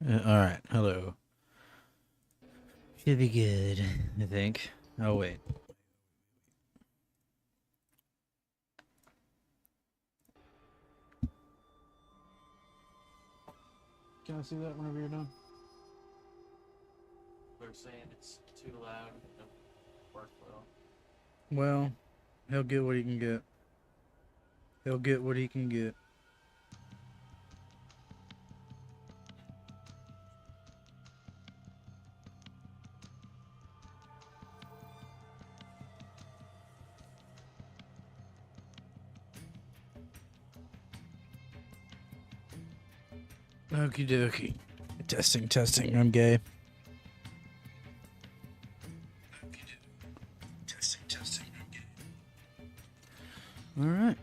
Alright, hello. Should be good, I think. Oh, wait. Can I see that whenever you're done? They're saying it's too loud and it don't work well. Well, he'll get what he can get. He'll get what he can get. Okie dokie. Testing, testing. I'm gay. Testing, testing. I'm gay. Alright.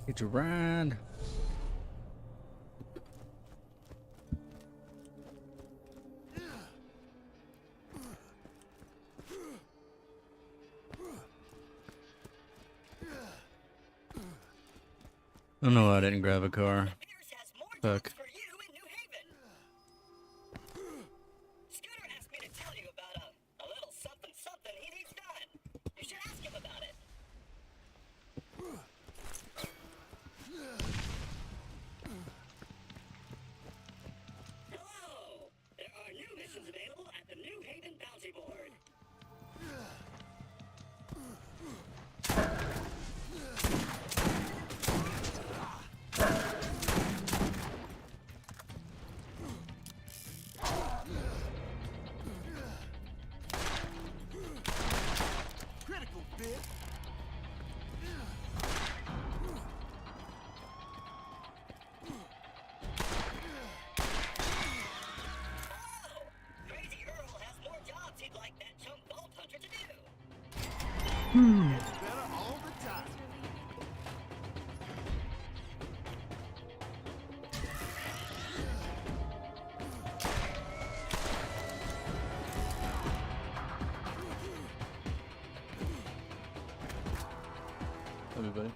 Get your ride. I don't know why I didn't grab a car. Fuck. Everybody.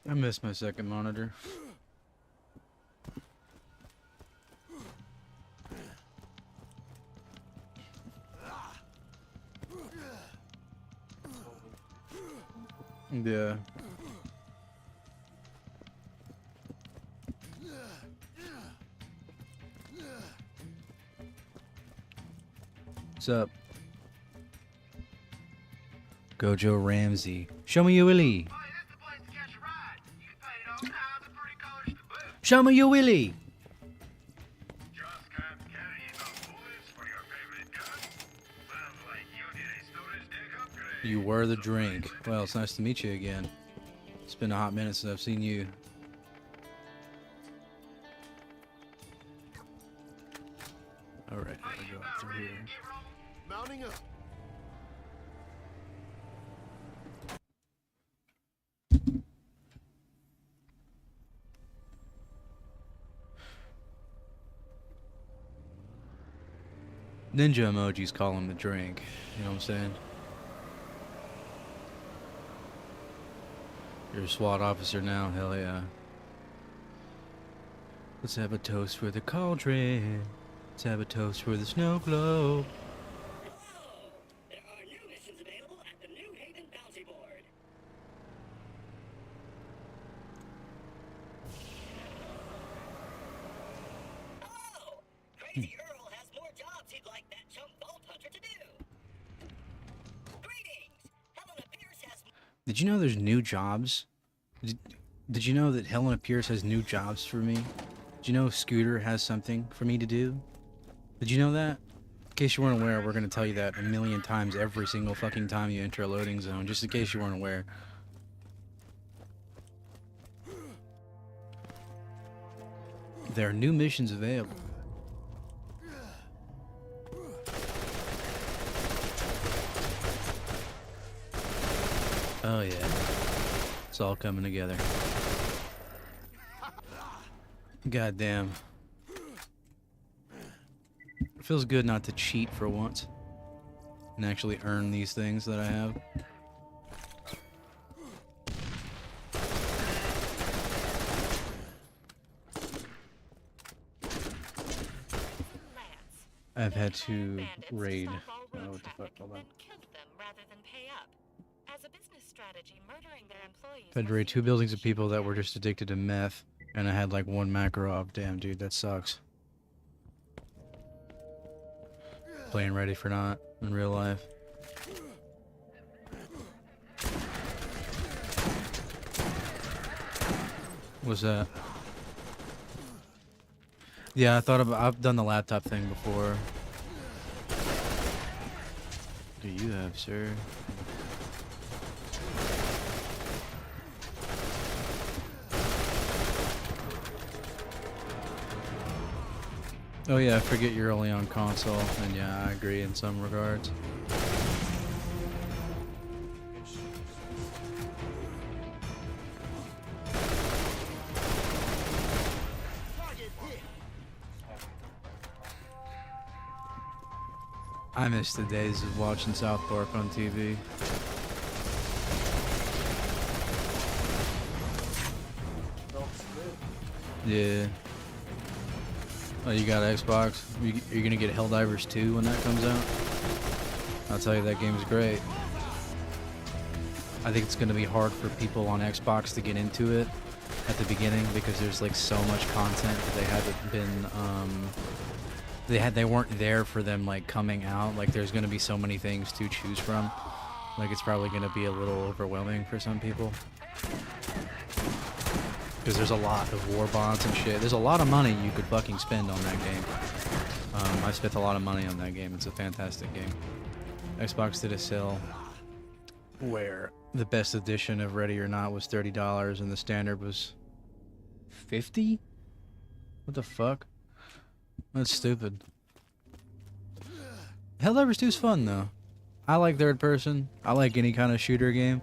I missed my second monitor. Yeah. What's up? Gojo Ramsey. Show me your willy. Show me your willy. You were the drink. Well, it's nice to meet you again. It's been a hot minute since I've seen you. Alright, I'll go up through here. Mounting up. Ninja emojis call him the drink. You know what I'm saying? You're a SWAT officer now, hell yeah. Let's have a toast for the cauldron. Let's have a toast for the snow globe. Hello! There are new missions available at the New Haven Bounty Board. Hello! Crazy Earl has more jobs he'd like that chump Vault Hunter to do. Greetings! Helena Pierce has... Did you know there's new jobs? Did you know that Helena Pierce has new jobs for me? Did you know Scooter has something for me to do? Did you know that? In case you weren't aware, we're going to tell you that a million times every single fucking time you enter a loading zone, just in case you weren't aware. There are new missions available. Oh yeah. It's all coming together. Goddamn. It feels good not to cheat for once. And actually earn these things that I have. I've had to raid. Oh, what the fuck? Hold on. I've had to raid 2 buildings of people that were just addicted to meth, and I had like 1 macro up. Damn, dude, that sucks. Playing Ready for Not in real life. What's that? Yeah, I've done the laptop thing before. What do you have, sir? Oh yeah, I forget you're only on console, and yeah, I agree in some regards. I miss the days of watching South Park on TV. Yeah. Oh, you got Xbox? You're gonna get Helldivers 2 when that comes out? I'll tell you, that game's great. I think it's gonna be hard for people on Xbox to get into it at the beginning because there's like so much content that they haven't been, they weren't there for them like coming out. Like there's gonna be so many things to choose from. Like it's probably gonna be a little overwhelming for some people. Because there's a lot of war bonds and shit. There's a lot of money you could fucking spend on that game. I spent a lot of money on that game. It's a fantastic game. Xbox did a sale where the best edition of Ready or Not was $30 and the standard was $50? What the fuck? That's stupid. Helldivers 2 is fun though. I like third person. I like any kind of shooter game.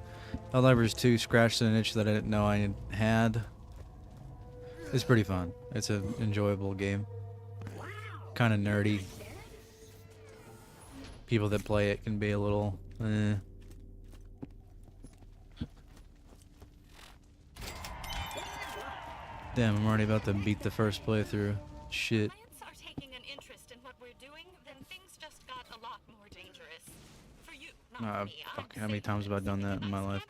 Helldivers 2 scratched an itch that I didn't know I had. It's pretty fun. It's an enjoyable game. Kind of nerdy. People that play it can be a little, Damn, I'm already about to beat the first playthrough. Shit. Are taking an interest in what we're doing, then things just got a lot more dangerous. For you, not me. Fuck, how many times have I done that in my life?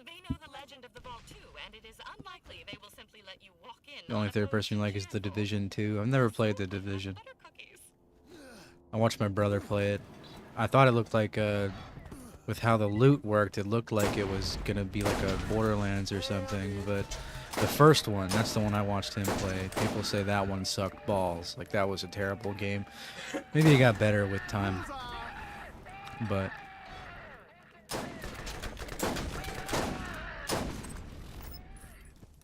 They know the legend of the vault too, and it is unlikely they will simply let you walk in. The only third person you like is The Division 2. I've never played The Division. I watched my brother play it. I thought it looked like, with how the loot worked, it looked like it was gonna be like a Borderlands or something, but the first one, that's the one I watched him play. People say that one sucked balls. Like, that was a terrible game. Maybe it got better with time. But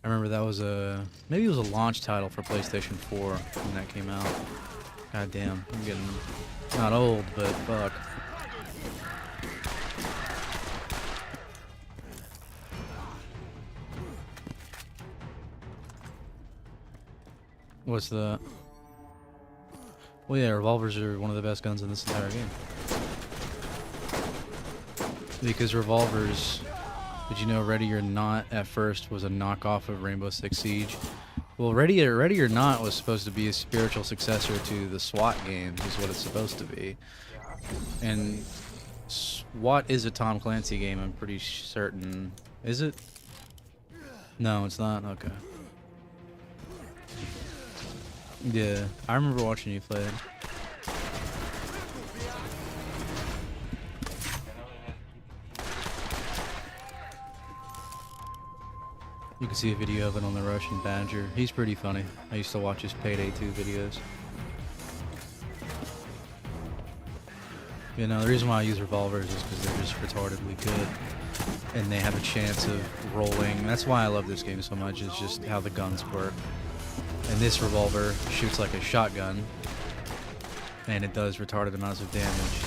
I remember that was maybe it was a launch title for PlayStation 4 when that came out. God damn, I'm getting not old, but fuck. What's the... Well, yeah, revolvers are one of the best guns in this entire game. Because revolvers Did you know Ready or Not at first was a knockoff of Rainbow Six Siege? Well, Ready or Not was supposed to be a spiritual successor to the SWAT games, is what it's supposed to be. And SWAT is a Tom Clancy game, I'm pretty certain. Is it? No, it's not? Okay. Yeah, I remember watching you play it. You can see a video of it on the Russian Badger. He's pretty funny. I used to watch his Payday 2 videos. You know, the reason why I use revolvers is because they're just retardedly good. And they have a chance of rolling. That's why I love this game so much, is just how the guns work. And this revolver shoots like a shotgun. And it does retarded amounts of damage.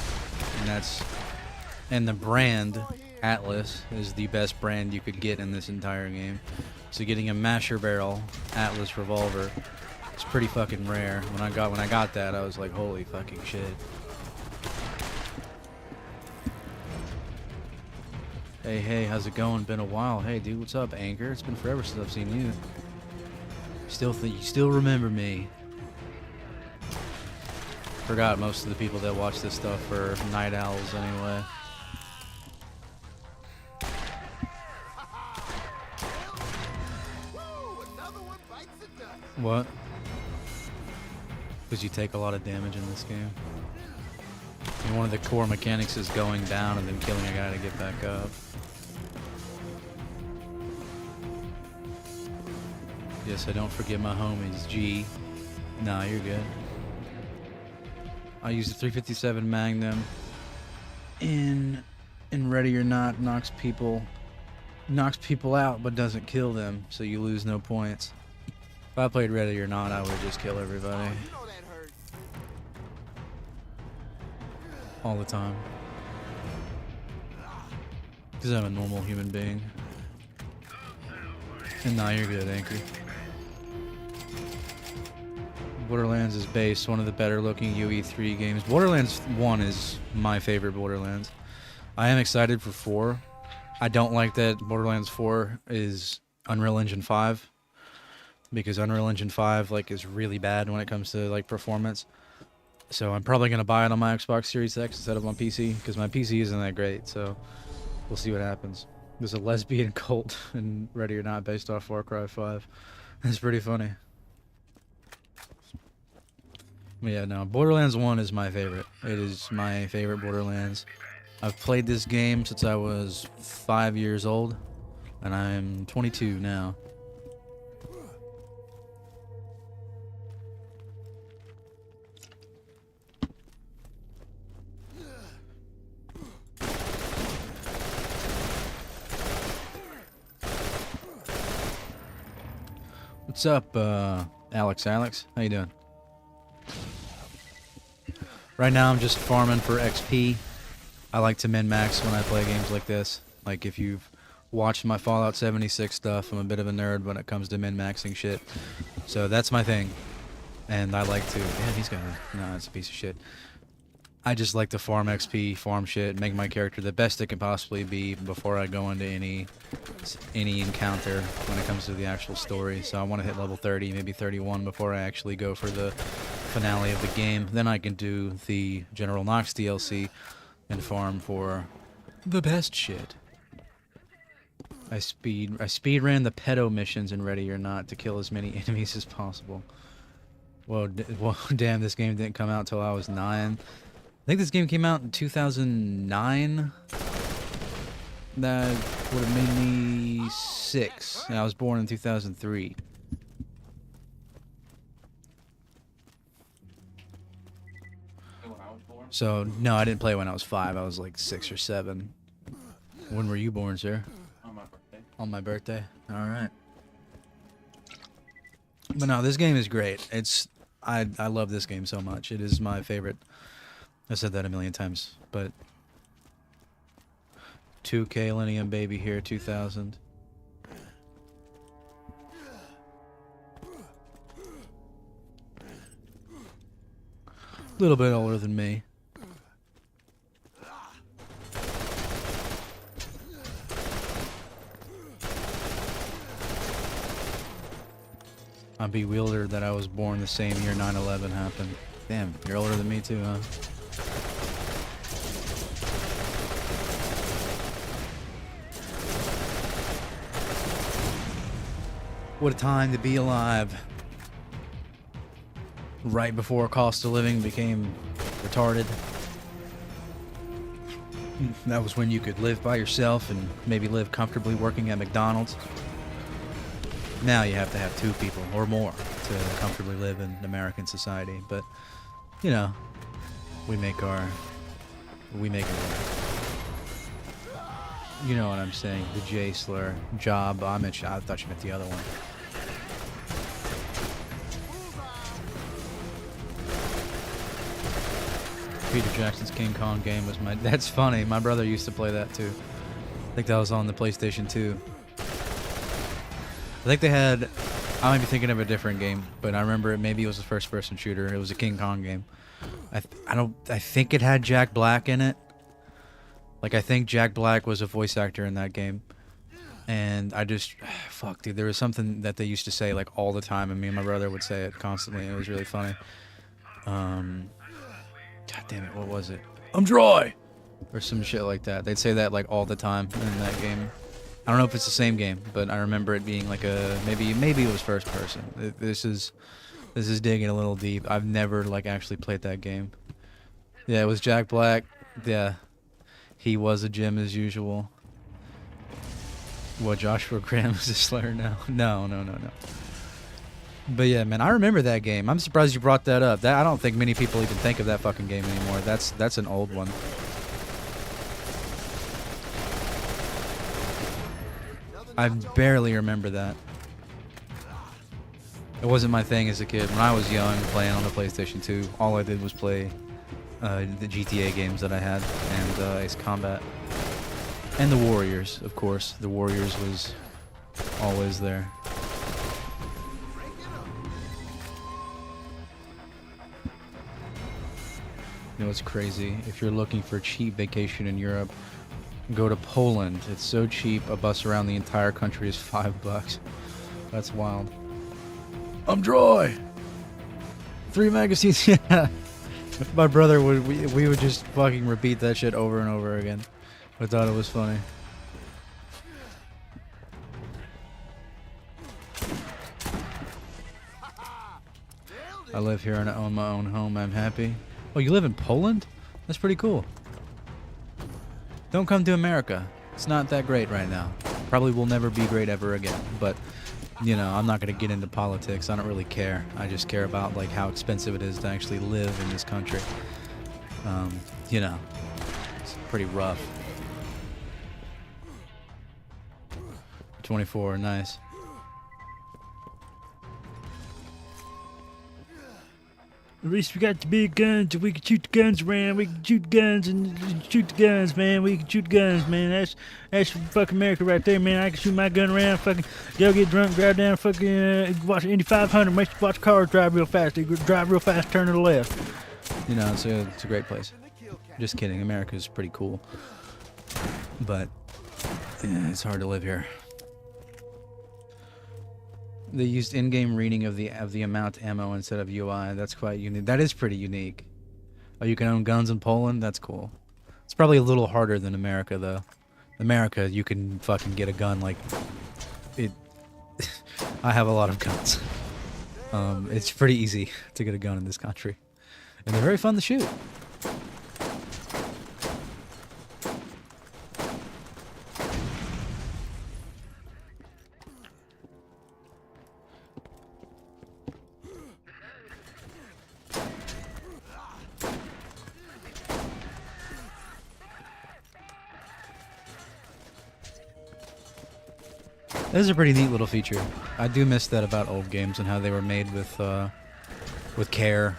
And the brand Atlas is the best brand you could get in this entire game. So getting a masher barrel Atlas revolver is pretty fucking rare. When I got that, I was like, holy fucking shit. Hey, how's it going? Been a while. Hey, dude, what's up, Anchor? It's been forever since I've seen you. You still remember me? Forgot most of the people that watch this stuff are night owls anyway. What? Because you take a lot of damage in this game. And one of the core mechanics is going down and then killing a guy to get back up. Yes, I don't forget my homies. G. Nah, you're good. I use the 357 Magnum in Ready or Not. Knocks people out but doesn't kill them, so you lose no points. If I played Ready or Not, I would just kill everybody. All the time. Because I'm a normal human being. And now you're good, Anchor. Borderlands is based one of the better looking UE3 games. Borderlands 1 is my favorite Borderlands. I am excited for 4. I don't like that Borderlands 4 is Unreal Engine 5. Because Unreal Engine 5 is really bad when it comes to performance. So I'm probably going to buy it on my Xbox Series X instead of on PC, because my PC isn't that great, so we'll see what happens. There's a lesbian cult in Ready or Not based off Far Cry 5. It's pretty funny. But yeah, no, Borderlands 1 is my favorite. It is my favorite Borderlands. I've played this game since I was 5 years old, and I'm 22 now. What's up, Alex? How you doing? Right now I'm just farming for XP. I like to min-max when I play games like this. Like, if you've watched my Fallout 76 stuff, I'm a bit of a nerd when it comes to min-maxing shit. So that's my thing. And I like to... Yeah, he's got a... No, it's a piece of shit. I just like to farm XP, farm shit, make my character the best it can possibly be before I go into any encounter when it comes to the actual story. So I want to hit level 30, maybe 31 before I actually go for the finale of the game. Then I can do the General Knox DLC and farm for the best shit. I speed ran the pedo missions in Ready or Not to kill as many enemies as possible. Well, damn, this game didn't come out till I was 9. I think this game came out in 2009. That would have made me 6. And I was born in 2003. So, no, I didn't play when I was 5. I was like 6 or 7. When were you born, sir? On my birthday. On my birthday? Alright. But no, this game is great. I love this game so much. It is my favorite. I said that a million times, but 2K Millennium Baby here, 2000. A little bit older than me. I'm bewildered that I was born the same year 9/11 happened. Damn, you're older than me too, huh? What a time to be alive. Right before cost of living became retarded. That was when you could live by yourself and maybe live comfortably working at McDonald's. Now you have to have 2 people or more to comfortably live in American society. But, you know, we make it work. You know what I'm saying? The J slur. Job. I thought you meant the other one. Peter Jackson's King Kong game was my... That's funny. My brother used to play that too. I think that was on the PlayStation 2. I think they had... I might be thinking of a different game, but I remember maybe it was a first-person shooter. It was a King Kong game. I think it had Jack Black in it. Like, I think Jack Black was a voice actor in that game. And I just... Fuck, dude. There was something that they used to say, like, all the time, and me and my brother would say it constantly, and it was really funny. God damn it, what was it? I'm dry! Or some shit like that. They'd say that, like, all the time in that game. I don't know if it's the same game, but I remember it being like a... Maybe it was first person. This is digging a little deep. I've never, like, actually played that game. Yeah, it was Jack Black. Yeah. He was a gem as usual. What, Joshua Graham is a Slayer now? No. But yeah, man, I remember that game. I'm surprised you brought that up. I don't think many people even think of that fucking game anymore. That's an old one. I barely remember that. It wasn't my thing as a kid. When I was young, playing on the PlayStation 2, all I did was play the GTA games that I had, and Ace Combat. And the Warriors, of course. The Warriors was always there. You know what's crazy? If you're looking for a cheap vacation in Europe, go to Poland. It's so cheap, a bus around the entire country is $5. That's wild. I'm dry! 3 magazines, yeah. If my brother would, we would just fucking repeat that shit over and over again. I thought it was funny. I live here and I own my own home. I'm happy. Oh, you live in Poland? That's pretty cool. Don't come to America. It's not that great right now. Probably will never be great ever again. But, you know, I'm not going to get into politics. I don't really care. I just care about, like, how expensive it is to actually live in this country. You know, it's pretty rough. 24, nice. At least we got the big guns, and we can shoot the guns around. We can shoot guns and shoot the guns, man. We can shoot guns, man. That's fucking America right there, man. I can shoot my gun around, fucking go get drunk, drive down, fucking watch Indy 500, watch cars drive real fast. They drive real fast, turn to the left. You know, it's a great place. Just kidding. America's pretty cool, but yeah, it's hard to live here. They used in-game reading of the amount ammo instead of UI. That's quite unique. That is pretty unique. Oh, you can own guns in Poland? That's cool. It's probably a little harder than America, though. America, you can fucking get a gun like... it. I have a lot of guns. It's pretty easy to get a gun in this country. And they're very fun to shoot. This is a pretty neat little feature. I do miss that about old games and how they were made with care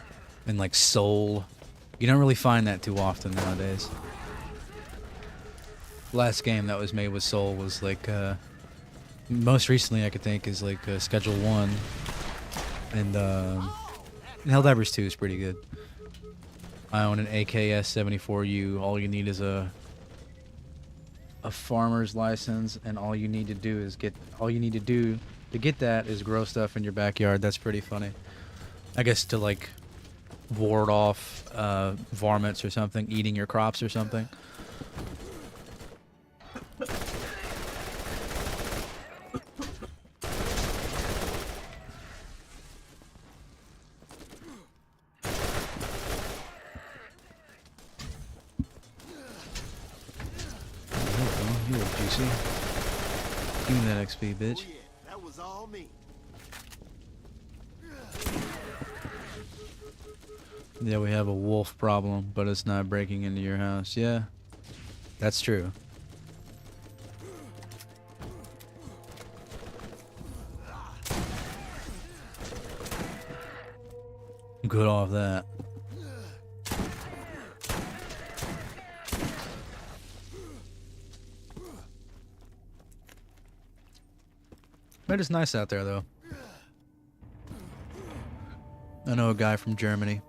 and like soul. You don't really find that too often nowadays. Last game that was made with soul was like most recently I could think is like Schedule 1 and Helldivers 2 is pretty good. I own an AKS 74U. All you need is a farmer's license, and all you need to do To get that is grow stuff in your backyard. That's pretty funny. I guess to like ward off varmints or something eating your crops or something. You look juicy. Give me that XP, bitch. Oh, yeah, that was all me. Yeah, we have a wolf problem, but it's not breaking into your house. Yeah, that's true. Good off that. It is nice out there, though. I know a guy from Germany.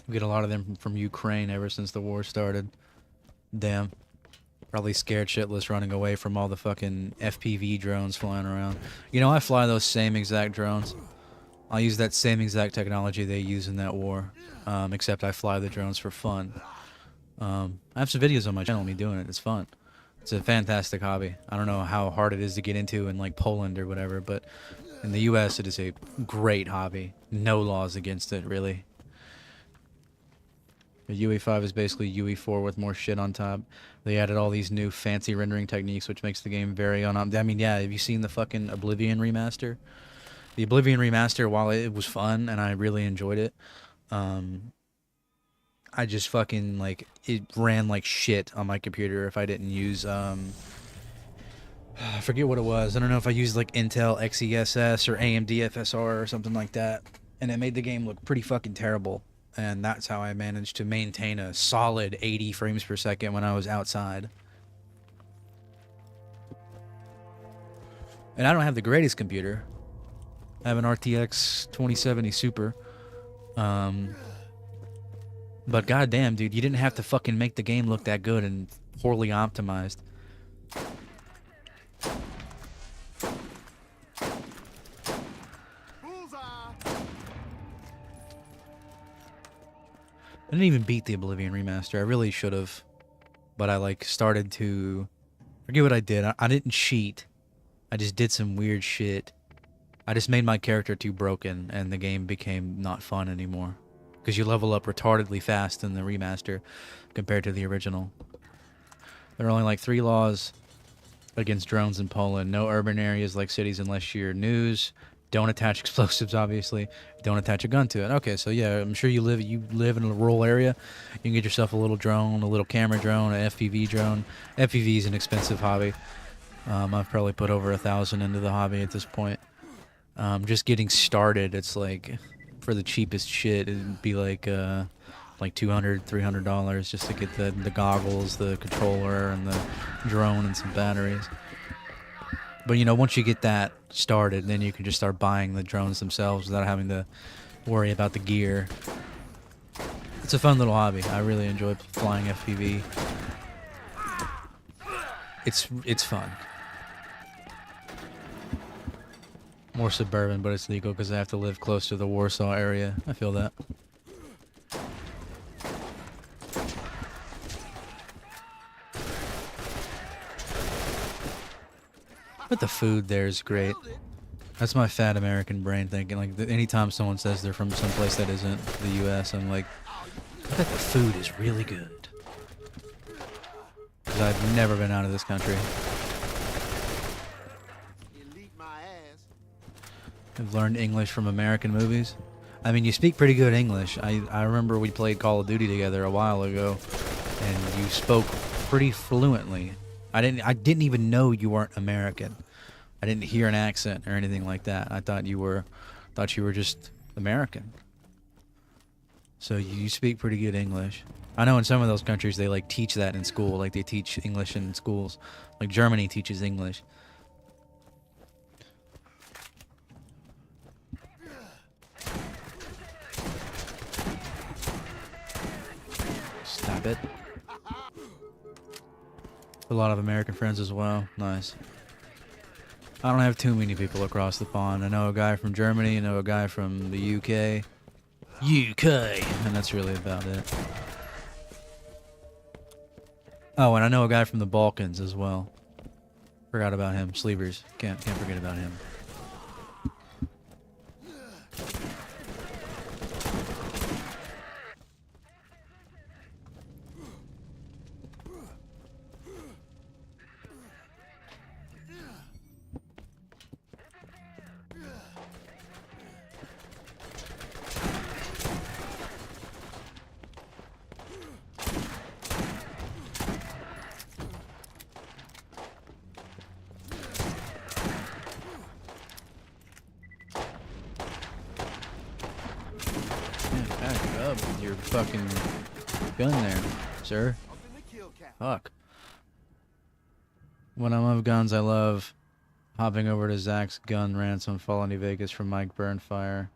We get a lot of them from Ukraine ever since the war started. Damn. Probably scared shitless running away from all the fucking FPV drones flying around. You know, I fly those same exact drones. I'll use that same exact technology they use in that war. Except I fly the drones for fun. I have some videos on my channel of me doing it. It's fun. It's a fantastic hobby. I don't know how hard it is to get into in like Poland or whatever, but in the US it is a great hobby. No laws against it, really. The UE5 is basically UE4 with more shit on top. They added all these new fancy rendering techniques, which makes the game very I mean, yeah, have you seen the fucking Oblivion remaster? The Oblivion remaster, while it was fun and I really enjoyed it, I just fucking, like, it ran like shit on my computer if I didn't use, I forget what it was. I don't know if I used, like, Intel XeSS or AMD FSR or something like that. And it made the game look pretty fucking terrible. And that's how I managed to maintain a solid 80 frames per second when I was outside. And I don't have the greatest computer. I have an RTX 2070 Super. But goddamn, dude, you didn't have to fucking make the game look that good and poorly optimized. I didn't even beat the Oblivion remaster. I really should have. But I, like, started to... forget what I did. I didn't cheat. I just did some weird shit. I just made my character too broken, and the game became not fun anymore. Because you level up retardedly fast in the remaster compared to the original. There are only, like, 3 laws against drones in Poland. No urban areas like cities unless you're news. Don't attach explosives, obviously. Don't attach a gun to it. Okay, so yeah, I'm sure you live in a rural area. You can get yourself a little drone, a little camera drone, an FPV drone. FPV is an expensive hobby. I've probably put over 1,000 into the hobby at this point. Just getting started, it's like, for the cheapest shit, it'd be like $200, $300 just to get the goggles, the controller, and the drone and some batteries. But, you know, once you get that started, then you can just start buying the drones themselves without having to worry about the gear. It's a fun little hobby. I really enjoy flying FPV. It's fun. More suburban, but it's legal because I have to live close to the Warsaw area. I feel that. But the food there is great. That's my fat American brain thinking. Like, anytime someone says they're from someplace that isn't the U.S., I'm like, I bet the food is really good. Because I've never been out of this country. I've learned English from American movies. I mean, you speak pretty good English. I remember we played Call of Duty together a while ago, and you spoke pretty fluently. I didn't even know you weren't American. I didn't hear an accent or anything like that. I thought you were just American. So you speak pretty good English. I know in some of those countries they like teach that in school, like they teach English in schools. Like Germany teaches English. Stop it. A lot of American friends as well. Nice. I don't have too many people across the pond. I know a guy from Germany, I know a guy from the UK. UK! And that's really about it. Oh, and I know a guy from the Balkans as well. Forgot about him. Sleevers. Can't forget about him. Back up with your fucking gun there, sir. Fuck. When I love guns, I love hopping over to Zach's Gun Ransom Fallen New Vegas from Mike Burnfire.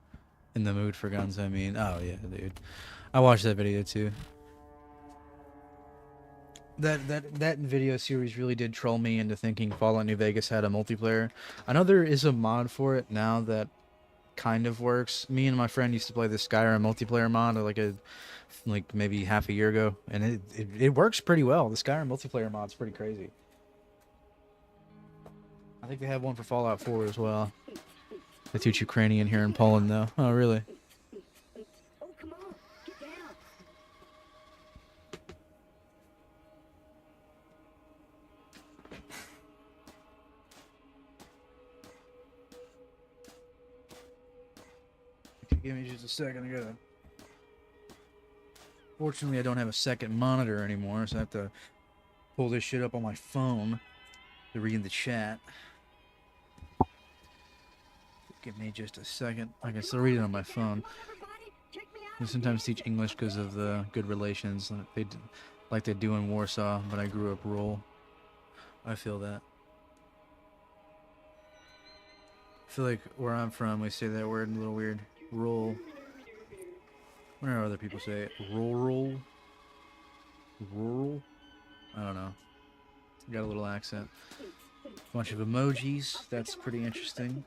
In the mood for guns, I mean. Oh, yeah, dude. I watched that video, too. That video series really did troll me into thinking Fallout New Vegas had a multiplayer. I know there is a mod for it now that kind of works. Me and my friend used to play the Skyrim multiplayer mod like maybe half a year ago, and it works pretty well. The Skyrim multiplayer mod's pretty crazy. I think they have one for Fallout 4 as well. They teach Ukrainian here in Poland though. Oh really? Oh, come on, get down. Give me just a second. I gotta. Fortunately, I don't have a second monitor anymore, so I have to pull this shit up on my phone to read the chat. Give me just a second. I can still read it on my phone. I sometimes teach English because of the good relations like they do in Warsaw, but I grew up rural. I feel that. I feel like where I'm from, we say that word a little weird. Rural. Where are other people say it? Rural? Rural? I don't know. Got a little accent. Bunch of emojis. That's pretty interesting.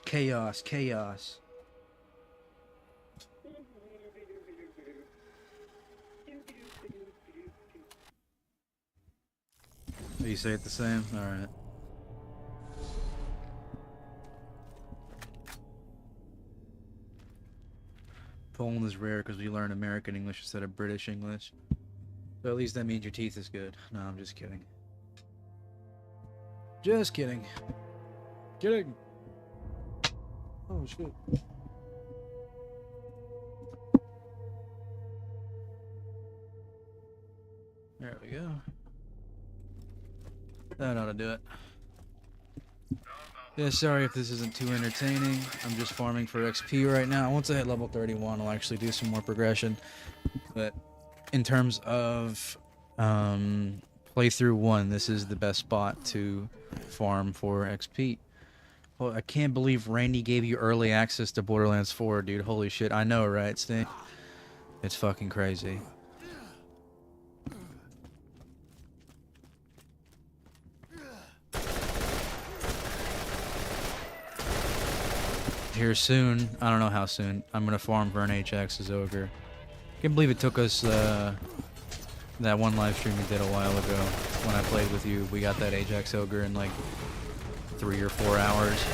Chaos, chaos. Oh, you say it the same? Alright. Poland is rare because we learn American English instead of British English. So at least that means your teeth is good. No, I'm just kidding. Just kidding. Kidding. Oh shit. There we go. That ought to do it. Yeah, sorry if this isn't too entertaining. I'm just farming for XP right now. Once I hit level 31, I'll actually do some more progression. But in terms of playthrough 1, this is the best spot to farm for XP. Oh, I can't believe Randy gave you early access to Borderlands 4, dude. Holy shit. I know, right, Steve? It's fucking crazy. Here soon, I don't know how soon, I'm gonna farm for an HX's ogre. Can't believe it took us that one live stream we did a while ago when I played with you. We got that Ajax ogre in like 3 or 4 hours.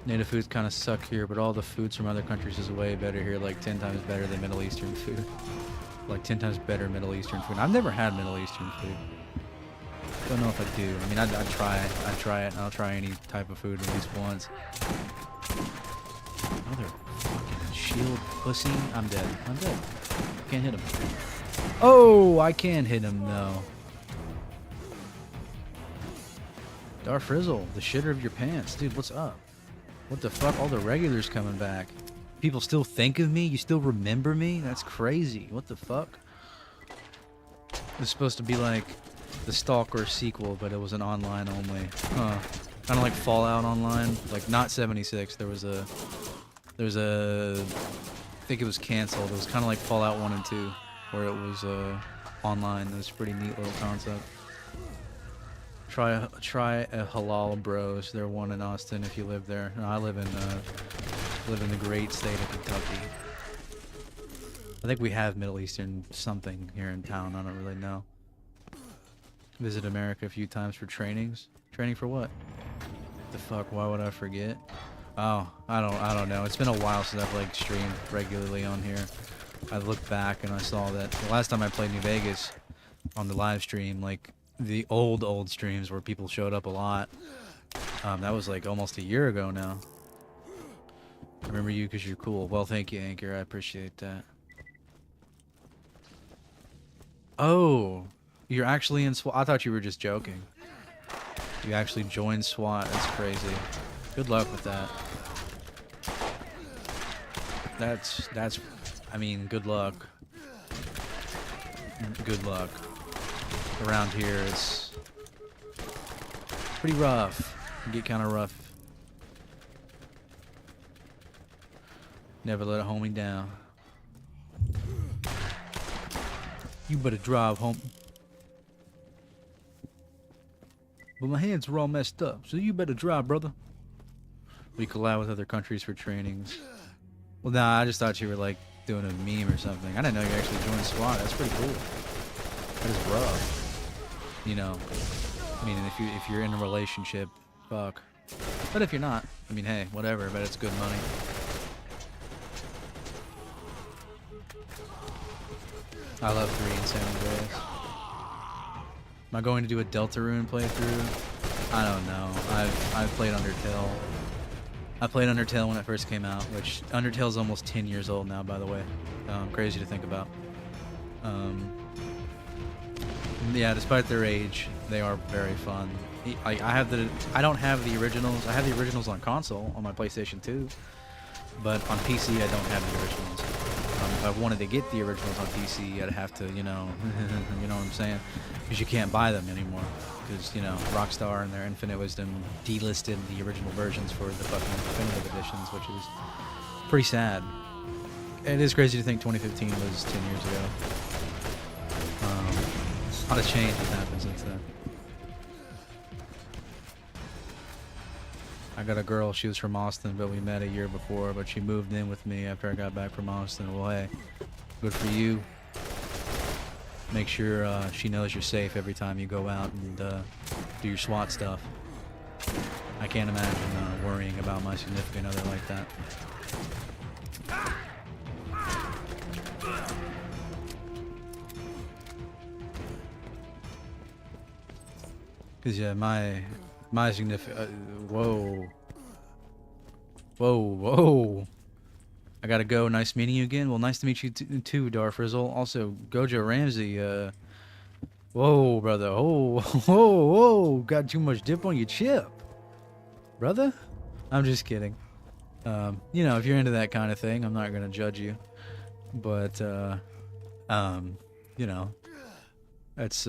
Native foods kind of suck here, but all the foods from other countries is way better here, like 10 times better than Middle Eastern food. Like 10 times better Middle Eastern food. I've never had Middle Eastern food. Don't know if I do. I mean, I'd try it, and I'll try any type of food at least once. Another fucking shield pussy. I'm dead. I'm dead. Can't hit him. Oh, I can hit him, though. Darfrizzle, the shitter of your pants. Dude, what's up? What the fuck? All the regulars coming back. People still think of me? You still remember me? That's crazy. What the fuck? It's supposed to be like the Stalker sequel, but it was an online only. Huh. Kind of like Fallout Online. Like, not 76. There was a There's I think it was canceled. It was kind of like Fallout 1 and 2, where it was online. It was a pretty neat little concept. Try a Halal Bros. They're one in Austin if you live there. No, I live in the great state of Kentucky. I think we have Middle Eastern something here in town. I don't really know. Visit America a few times for trainings. Training for what? The fuck? Why would I forget? Oh, I don't know. It's been a while since I've like streamed regularly on here. I looked back and I saw that the last time I played New Vegas on the live stream, like the old streams where people showed up a lot. That was like almost a year ago now. I remember you because you're cool. Well, thank you, Anchor. I appreciate that. Oh, you're actually in SWAT. I thought you were just joking. You actually joined SWAT. That's crazy. Good luck with that. That's. I mean, good luck. Good luck. Around here, it's pretty rough. It can get kind of rough. Never let a homie down. You better drive home. But my hands are all messed up, so you better drive, brother. We collab with other countries for trainings. Well, nah, I just thought you were like doing a meme or something. I didn't know you actually joined SWAT. That's pretty cool. That is rough. You know, I mean, if you're in a relationship, fuck. But if you're not, I mean, hey, whatever. But it's good money. I love 3 in San Andreas. Am I going to do a Deltarune playthrough? I don't know. I've played Undertale. I played Undertale when it first came out, which Undertale's almost 10 years old now, by the way. Crazy to think about. Yeah, despite their age, they are very fun. I don't have the originals. I have the originals on console on my PlayStation 2, but on PC I don't have the originals. If I wanted to get the originals on PC, I'd have to, you know, you know what I'm saying? Because you can't buy them anymore. Because, you know, Rockstar and their infinite wisdom delisted the original versions for the fucking definitive editions, which is pretty sad. It is crazy to think 2015 was 10 years ago. A lot of change has happened since then. I got a girl, she was from Austin, but we met a year before, but she moved in with me after I got back from Austin. Well, hey, good for you. Make sure she knows you're safe every time you go out and do your SWAT stuff. I can't imagine worrying about my significant other like that. Cause yeah, my significant. Whoa. I gotta go. Nice meeting you again. Well, nice to meet you too, Darfrizzle. Also, Gojo Ramsey. Whoa, brother. Whoa. Got too much dip on your chip, brother. I'm just kidding. You know, if you're into that kind of thing, I'm not gonna judge you. But you know, that's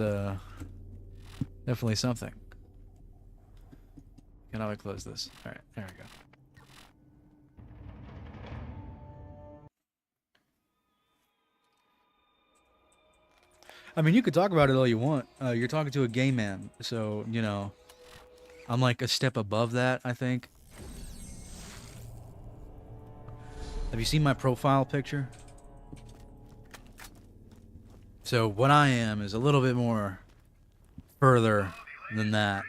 definitely something. Can I close this? Alright, there we go. I mean, you could talk about it all you want. You're talking to a gay man, so, you know, I'm like a step above that, I think. Have you seen my profile picture? So, what I am is a little bit more further than that.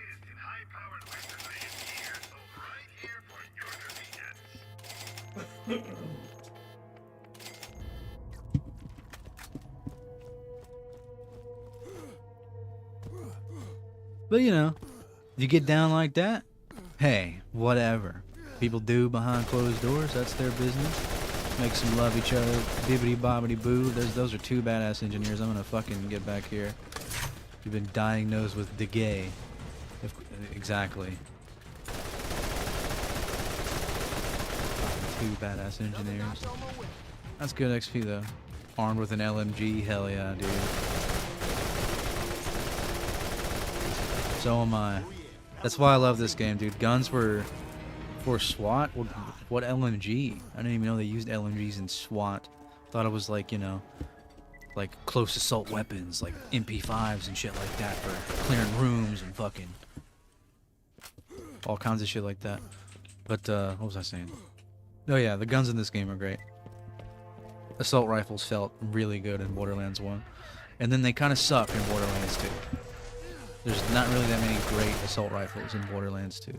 But you know, you get down like that, hey, whatever. People do behind closed doors, that's their business. Make some love each other, bibbity bobbity boo. Those are 2 badass engineers. I'm gonna fucking get back here. You've been diagnosed with the gay. Exactly. 2 badass engineers. That's good XP though. Armed with an LMG, hell yeah, dude. So am I. That's why I love this game, dude. Guns were For SWAT? What LMG? I didn't even know they used LMGs in SWAT. Thought it was like, you know, like close assault weapons, like MP5s and shit like that for clearing rooms and fucking all kinds of shit like that. But, what was I saying? Oh yeah, the guns in this game are great. Assault rifles felt really good in Borderlands 1. And then they kind of suck in Borderlands 2. There's not really that many great assault rifles in Borderlands 2.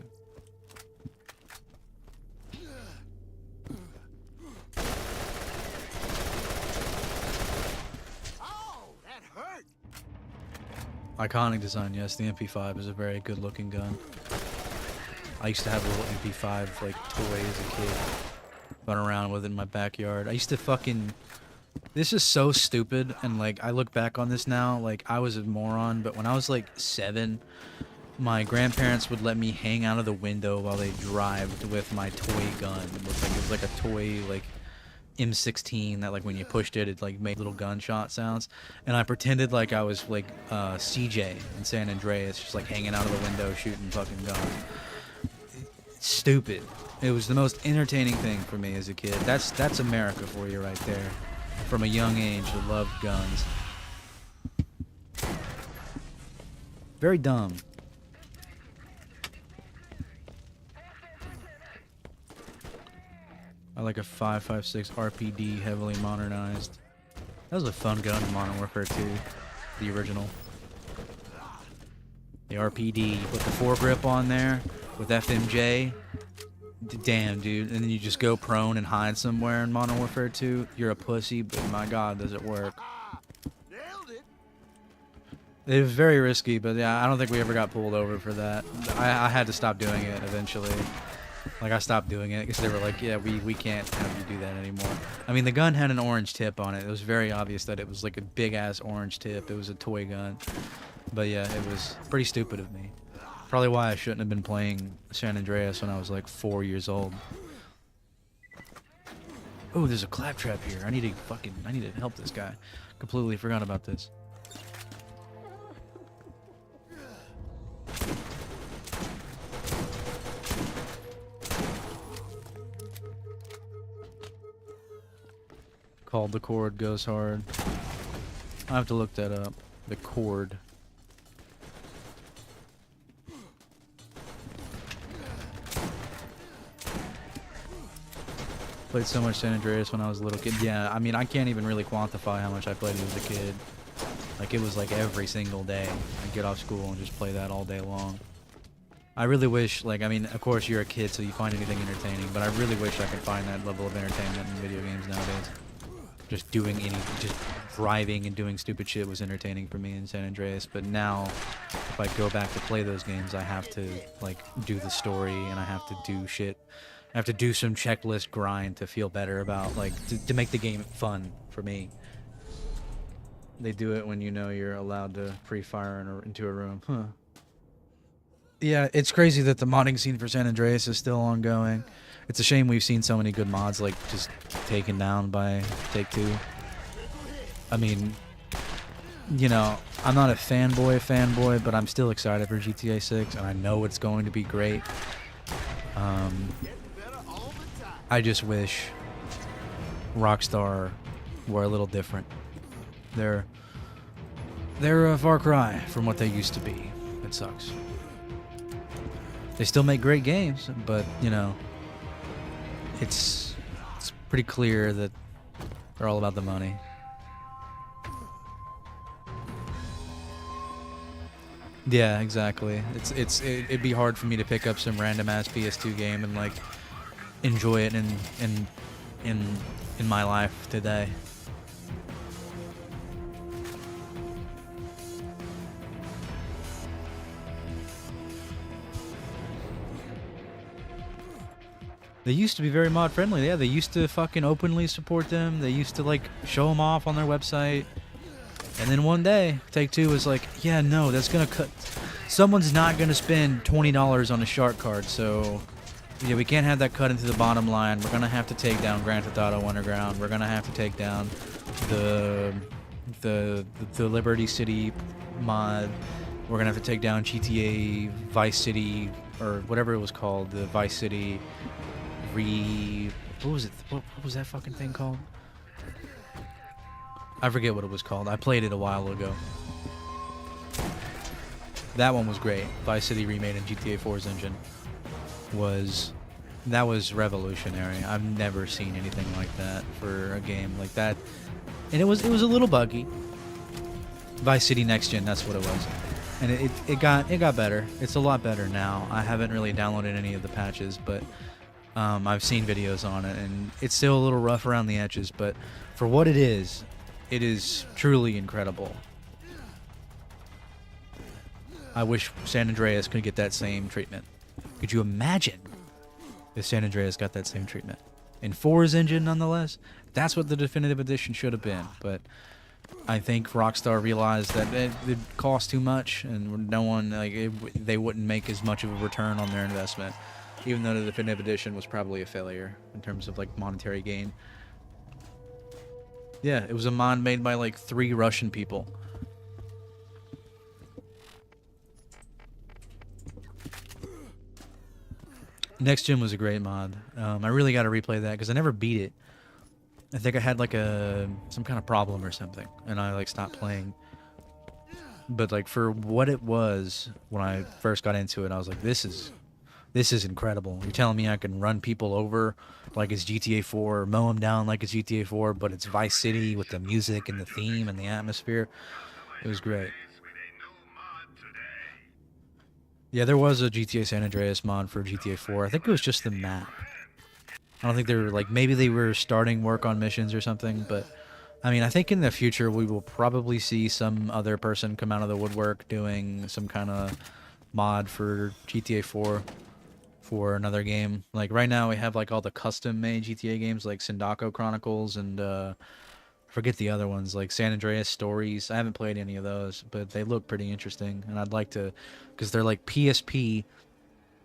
Iconic design, yes. The MP5 is a very good looking gun. I used to have a little MP5 like toy as a kid. Run around with it in my backyard. I used to fucking... This is so stupid, and like I look back on this now, like I was a moron, but when I was like 7, my grandparents would let me hang out of the window while they drived with my toy gun. It was like a toy like M16 that like when you pushed it, it like made little gunshot sounds, and I pretended like I was like CJ in San Andreas, just like hanging out of the window shooting fucking guns. Stupid. It was the most entertaining thing for me as a kid. That's America for you right there. From a young age, I loved guns. Very dumb. I like a 5.56 RPD, heavily modernized. That was a fun gun in Modern Warfare 2, the original. The RPD, you put the foregrip on there with FMJ. Damn, dude. And then you just go prone and hide somewhere in Modern Warfare 2. You're a pussy, but my god, does it work. It was very risky, but yeah, I don't think we ever got pulled over for that. I had to stop doing it eventually. Like, I stopped doing it because they were like, yeah, we can't have you do that anymore. I mean, the gun had an orange tip on it. It was very obvious that it was like a big-ass orange tip. It was a toy gun. But yeah, it was pretty stupid of me. Probably why I shouldn't have been playing San Andreas when I was like 4 years old. Oh, there's a claptrap here. I need to help this guy. Completely forgot about this. Called the Cord goes hard. I have to look that up. The Cord. Played so much San Andreas when I was a little kid. Yeah, I mean, I can't even really quantify how much I played it as a kid. Like, it was like every single day. I'd get off school and just play that all day long. I really wish, like, I mean, of course you're a kid, so you find anything entertaining, but I really wish I could find that level of entertainment in video games nowadays. Just driving and doing stupid shit was entertaining for me in San Andreas, but now, if I go back to play those games, I have to, like, do the story, and I have to do shit. I have to do some checklist grind to feel better about, like, to make the game fun for me. They do it when you know you're allowed to pre-fire into a room. Huh. Yeah, it's crazy that the modding scene for San Andreas is still ongoing. It's a shame we've seen so many good mods, like, just taken down by Take-Two. I mean, you know, I'm not a fanboy, but I'm still excited for GTA 6, and I know it's going to be great. I just wish Rockstar were a little different. They're a far cry from what they used to be. It sucks. They still make great games, but, you know, it's pretty clear that they're all about the money. Yeah, exactly. It'd be hard for me to pick up some random ass PS2 game and like enjoy it in my life today. They used to be very mod friendly. Yeah, they used to fucking openly support them. They used to like show them off on their website. And then one day, Take-Two was like, yeah, no, that's gonna cut. Someone's not gonna spend $20 on a shark card, so yeah, we can't have that cut into the bottom line. We're gonna have to take down Grand Theft Auto Underground. We're gonna have to take down the Liberty City mod. We're gonna have to take down GTA Vice City or whatever it was called, the Vice City what was it? What was that fucking thing called? I forget what it was called. I played it a while ago. That one was great. Vice City remade in GTA 4's engine that was revolutionary. I've never seen anything like that for a game like that. And it was a little buggy. Vice City Next Gen, that's what it was. And it got better. It's a lot better now. I haven't really downloaded any of the patches, but I've seen videos on it, and it's still a little rough around the edges, but for what it is truly incredible. I wish San Andreas could get that same treatment. Could you imagine if San Andreas got that same treatment? In 4's engine, nonetheless, that's what the definitive edition should have been, but I think Rockstar realized that it cost too much, and no one, they wouldn't make as much of a return on their investment, even though the definitive edition was probably a failure in terms of monetary gain. Yeah, it was a mod made by 3 Russian people. Next Gen was a great mod. I really got to replay that because I never beat it. I think I had some kind of problem or something, and I stopped playing. But for what it was when I first got into it, I was like, this is incredible. You're telling me I can run people over like it's GTA 4, or mow them down like it's GTA 4, but it's Vice City with the music and the theme and the atmosphere. It was great. Yeah, there was a GTA San Andreas mod for GTA 4. I think it was just the map. I don't think they were maybe they were starting work on missions or something, but I mean, I think in the future we will probably see some other person come out of the woodwork doing some kind of mod for GTA 4 for another game. Right now we have all the custom made GTA games like Sindako Chronicles and forget the other ones like San Andreas Stories. I haven't played any of those, but they look pretty interesting, and I'd like to, because they're PSP.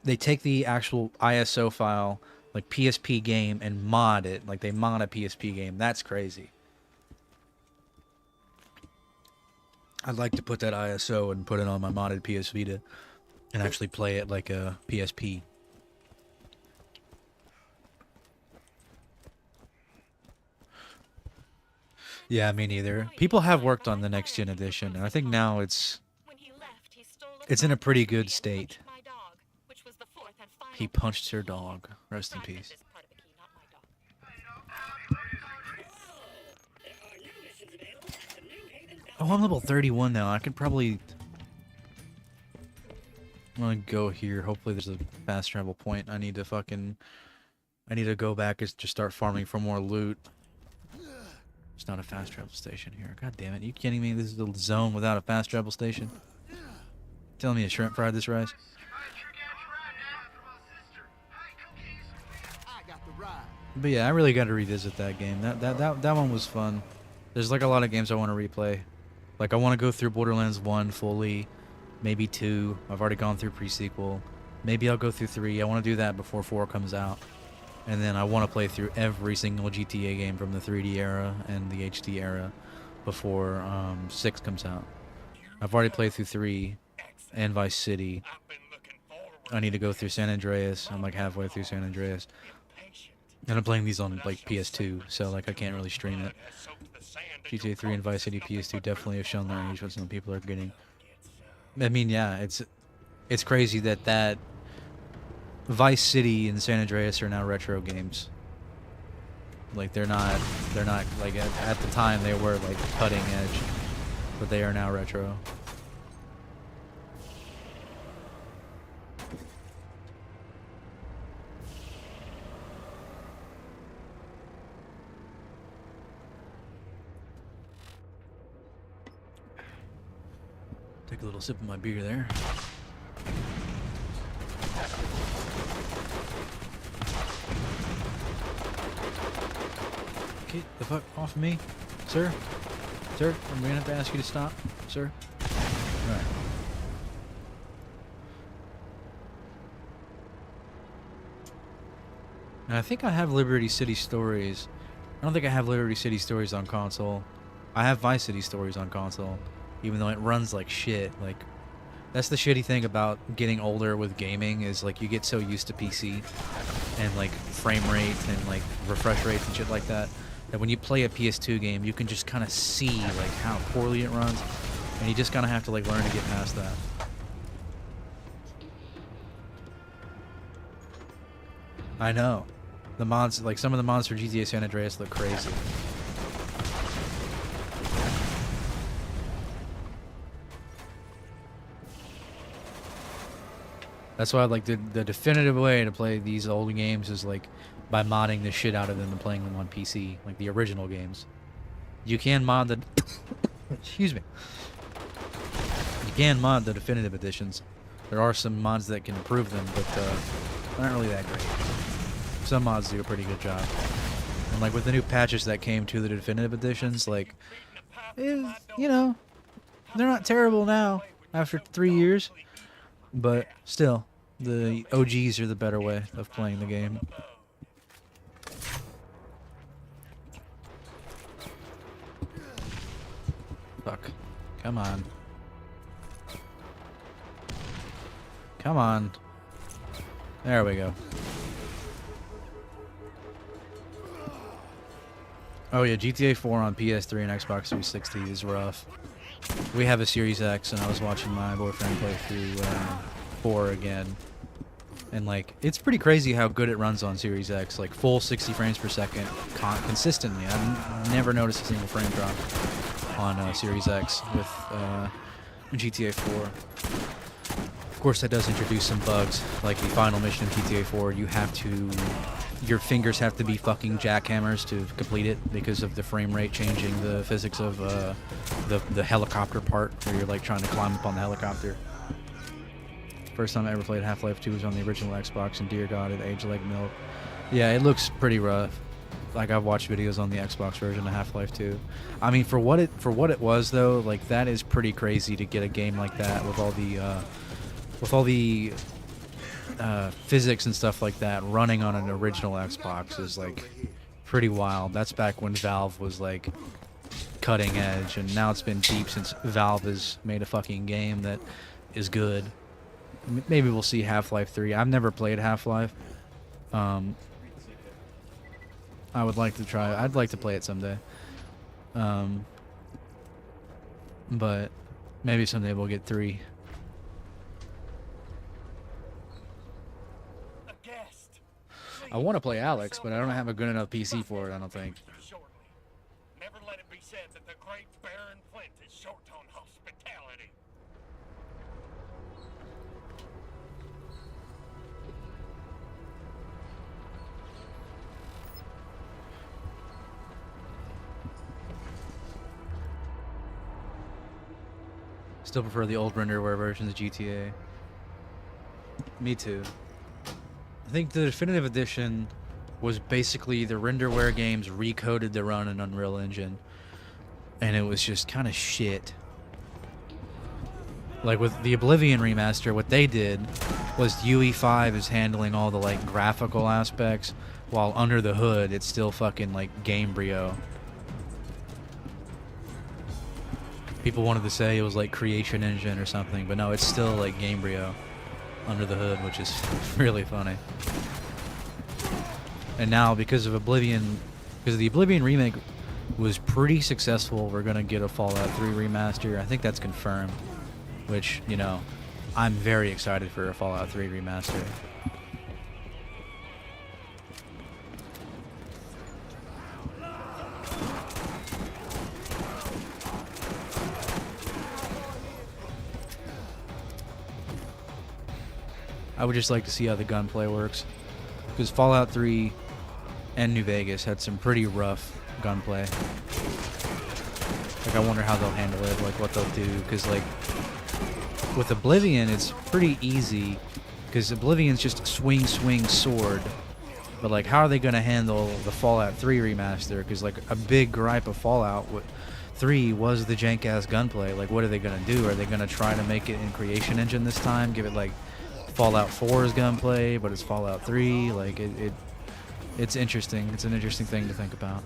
They take the actual ISO file, PSP game, and mod it. They mod a PSP game. That's crazy. I'd like to put that ISO and put it on my modded PS Vita and actually play it like a PSP. Yeah, me neither. People have worked on the next gen edition, and I think now it's in a pretty good state. He punched her dog. Rest in peace. Oh, I'm level 31 now. I could probably... I'm gonna go here. Hopefully there's a fast travel point. I need to go back and just start farming for more loot. There's not a fast travel station here. God damn it. Are you kidding me? This is a zone without a fast travel station? Telling me to shrimp fry this rice? But yeah, I really got to revisit that game. That one was fun. There's a lot of games I want to replay. I want to go through Borderlands 1 fully, maybe 2. I've already gone through pre-sequel. Maybe I'll go through 3. I want to do that before 4 comes out. And then I want to play through every single GTA game from the 3D era and the HD era before 6 comes out. I've already played through 3 and Vice City. I need to go through San Andreas. I'm halfway through San Andreas. And I'm playing these on PS2, so I can't really stream it. GTA 3 and Vice City PS2 definitely have shown their age, what some people are getting. I mean, yeah, it's crazy that Vice City and San Andreas are now retro games. They're not at the time they were cutting edge, but they are now retro. Take a little sip of my beer there. Get the fuck off of me, sir. Sir, I'm gonna have to ask you to stop, sir. Alright. And I think I have Liberty City Stories. I don't think I have Liberty City Stories on console. I have Vice City Stories on console, even though it runs like shit. That's the shitty thing about getting older with gaming is like you get so used to PC and like frame rate and like refresh rates and shit like that that when you play a PS2 game you can just kind of see like how poorly it runs, and you just kind of have to like learn to get past that. I know. The mods, like some of the mods for GTA San Andreas look crazy. That's why like the definitive way to play these old games is like by modding the shit out of them and playing them on PC, like the original games. You can mod the excuse me. You can mod the definitive editions. There are some mods that can improve them, but they're not really that great. Some mods do a pretty good job. And like with the new patches that came to the definitive editions, like, you know, they're not terrible now after 3 years, but still, the OGs are the better way of playing the game. Fuck. Come on. Come on. There we go. Oh yeah, GTA 4 on PS3 and Xbox 360 is rough. We have a Series X, and I was watching my boyfriend play through 4 again. And like, it's pretty crazy how good it runs on Series X, like full 60 frames per second consistently. I've never noticed a single frame drop on Series X with GTA 4. Of course, that does introduce some bugs, like the final mission of GTA 4, your fingers have to be fucking jackhammers to complete it because of the frame rate changing the physics of the helicopter part where you're like trying to climb up on the helicopter. First time I ever played Half-Life 2 was on the original Xbox, and dear God, it aged like milk. Yeah, it looks pretty rough. Like, I've watched videos on the Xbox version of Half-Life 2. I mean, for what it was though, like that is pretty crazy to get a game like that with all the physics and stuff like that running on an original Xbox is like pretty wild. That's back when Valve was like cutting edge, and now it's been deep since Valve has made a fucking game that is good. Maybe we'll see Half-Life 3. I've never played Half-Life. I would like to try. I'd like to play it someday. But maybe someday we'll get 3. I want to play Alex, but I don't have a good enough PC for it, I don't think. Never let it be said that the great Baron Flint is short on hospitality. Still prefer the old renderware versions of GTA. Me too. I think the definitive edition was basically the renderware games recoded to run in Unreal Engine, and it was just kind of shit. Like with the Oblivion remaster, what they did was UE5 is handling all the like graphical aspects, while under the hood it's still fucking like Gamebryo. People wanted to say it was like Creation Engine or something, but no, it's still like Gamebryo under the hood, which is really funny. And now because of the Oblivion remake was pretty successful, we're gonna get a Fallout 3 remaster. I think that's confirmed, which, you know, I'm very excited for a Fallout 3 remaster. I would just like to see how the gunplay works, because Fallout 3 and New Vegas had some pretty rough gunplay. Like, I wonder how they'll handle it, like what they'll do, because like with Oblivion it's pretty easy, because Oblivion's just swing sword. But like, how are they going to handle the Fallout 3 remaster? Because like a big gripe of Fallout 3 was the jank ass gunplay. Like, what are they going to do? Are they going to try to make it in Creation Engine this time? Give it like Fallout 4's gunplay, but it's Fallout 3. Like, it's interesting. It's an interesting thing to think about.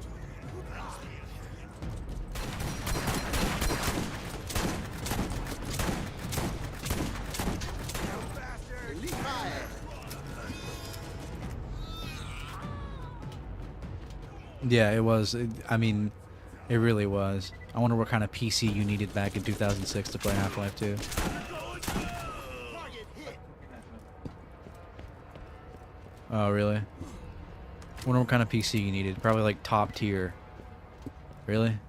Yeah, it was. I mean, it really was. I wonder what kind of PC you needed back in 2006 to play Half-Life 2. Oh, really? Wonder what kind of PC you needed. Probably like top tier. Really? There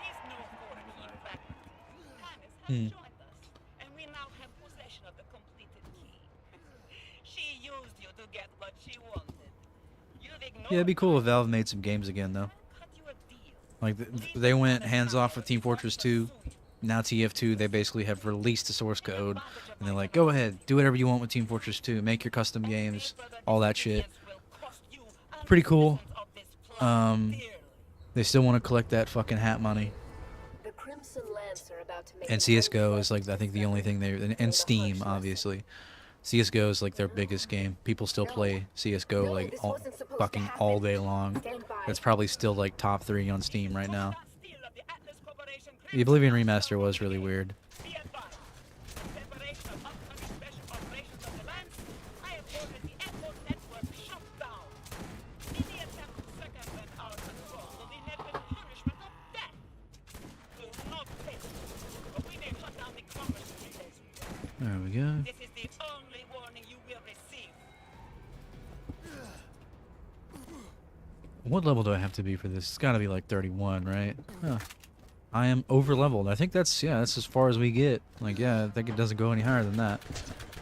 is no foreign key back. Hannes has Hmm. joined us, and we now have possession of the completed key. She used you to get what she wanted. You've ignored Yeah, it'd be cool her. if Valve made some games again, though. Cut you a deal. Like, they went hands off with Team Fortress 2. Now TF2, they basically have released the source code, and they're like, go ahead, do whatever you want with Team Fortress 2, make your custom games, all that shit. Pretty cool. They still want to collect that fucking hat money. The Crimson Lance are about to make And CSGO is like, I think, the only thing they, and Steam, obviously. CSGO is like their biggest game. People still play CSGO like fucking all day long. It's probably still like top 3 on Steam right now. The Oblivion remaster was really weird. Be advised. Preparation of upcoming special operations of the Lance. I have ordered the airport network shut down. Any attempt to circumvent our control will be met with punishment of death. Do not fail, or we may shut down the commerce relays. There we go. This is the only warning you will receive. What level do I have to be for this? It's gotta be like 31, right? Huh. I am over leveled. I think that's, yeah, that's as far as we get. Like, yeah, I think it doesn't go any higher than that.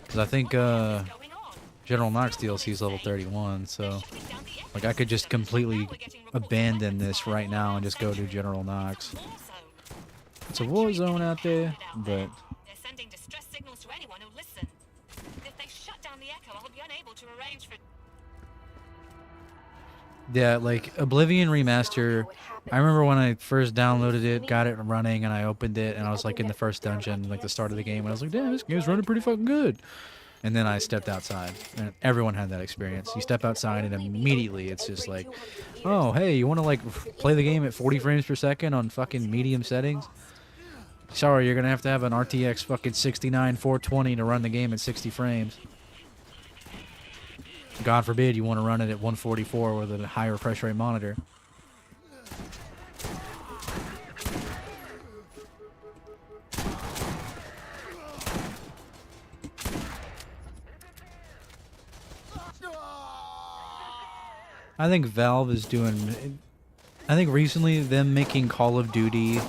Because I think General Knox DLC is level 31, so like I could just completely abandon this right now and just go to General Knox. It's a war zone out there, but They're sending distress signals to anyone who listens. If they shut down the echo, I'll be unable to arrange for. yeah, like Oblivion Remaster. I remember when I first downloaded it, got it running, and I opened it, and I was like in the first dungeon, like the start of the game, and I was like, damn, this game's running pretty fucking good. And then I stepped outside, and everyone had that experience. You step outside, and immediately it's just like, oh, hey, you want to like play the game at 40 frames per second on fucking medium settings? Sorry, you're gonna have to have an RTX fucking 69 420 to run the game at 60 frames. God forbid you want to run it at 144 with a higher refresh rate monitor. I think Valve is doing. I think recently them making Call of Duty,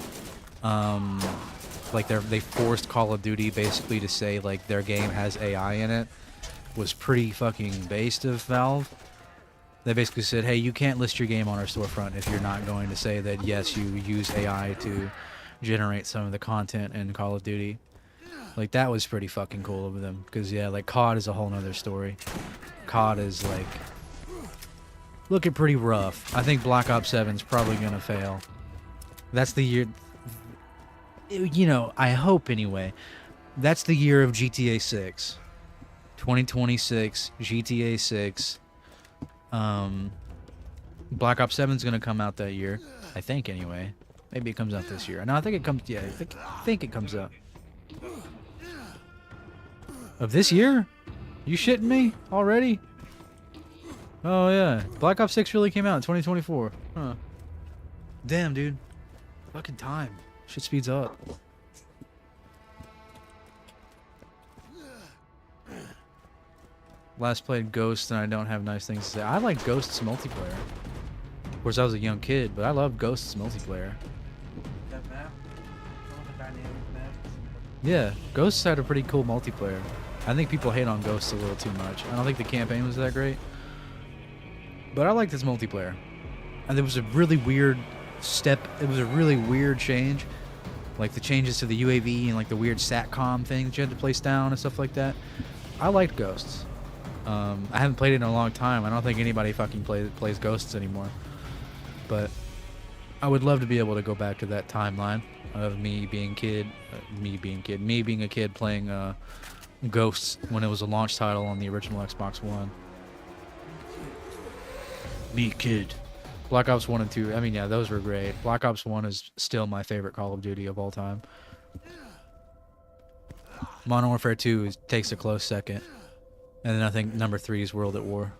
like they forced Call of Duty basically to say like their game has AI in it, was pretty fucking based of Valve. They basically said, hey, you can't list your game on our storefront if you're not going to say that yes, you use AI to generate some of the content in Call of Duty. Like that was pretty fucking cool of them, because yeah, like COD is a whole nother story. COD is like looking pretty rough. I think Black Ops 7's probably gonna fail. That's the year, you know, I hope anyway. That's the year of GTA 6. 2026, GTA 6. Black Ops 7's gonna come out that year. I think anyway. Maybe it comes out this year. No, I think it comes, yeah, I think it comes out. Of this year? You shitting me? Already? Oh yeah, Black Ops 6 really came out in 2024. Huh. Damn, dude. Fucking time. Shit speeds up. Last played Ghost and I don't have nice things to say. I like Ghost's multiplayer. Of course, I was a young kid, but I love Ghost's multiplayer. That map? Some of the dynamic maps. Yeah, Ghosts had a pretty cool multiplayer. I think people hate on Ghosts a little too much. I don't think the campaign was that great. But I liked its multiplayer. And there was a really weird step. It was a really weird change. Like the changes to the UAV and like the weird SATCOM thing that you had to place down and stuff like that. I liked Ghosts. I haven't played it in a long time. I don't think anybody fucking plays Ghosts anymore. But I would love to be able to go back to that timeline of me being a kid playing Ghosts when it was a launch title on the original Xbox One. Me kid. Black Ops 1 and 2, I mean, yeah, those were great. Black Ops 1 is still my favorite Call of Duty of all time. Modern Warfare 2 takes a close second. And then I think number 3 is World at War.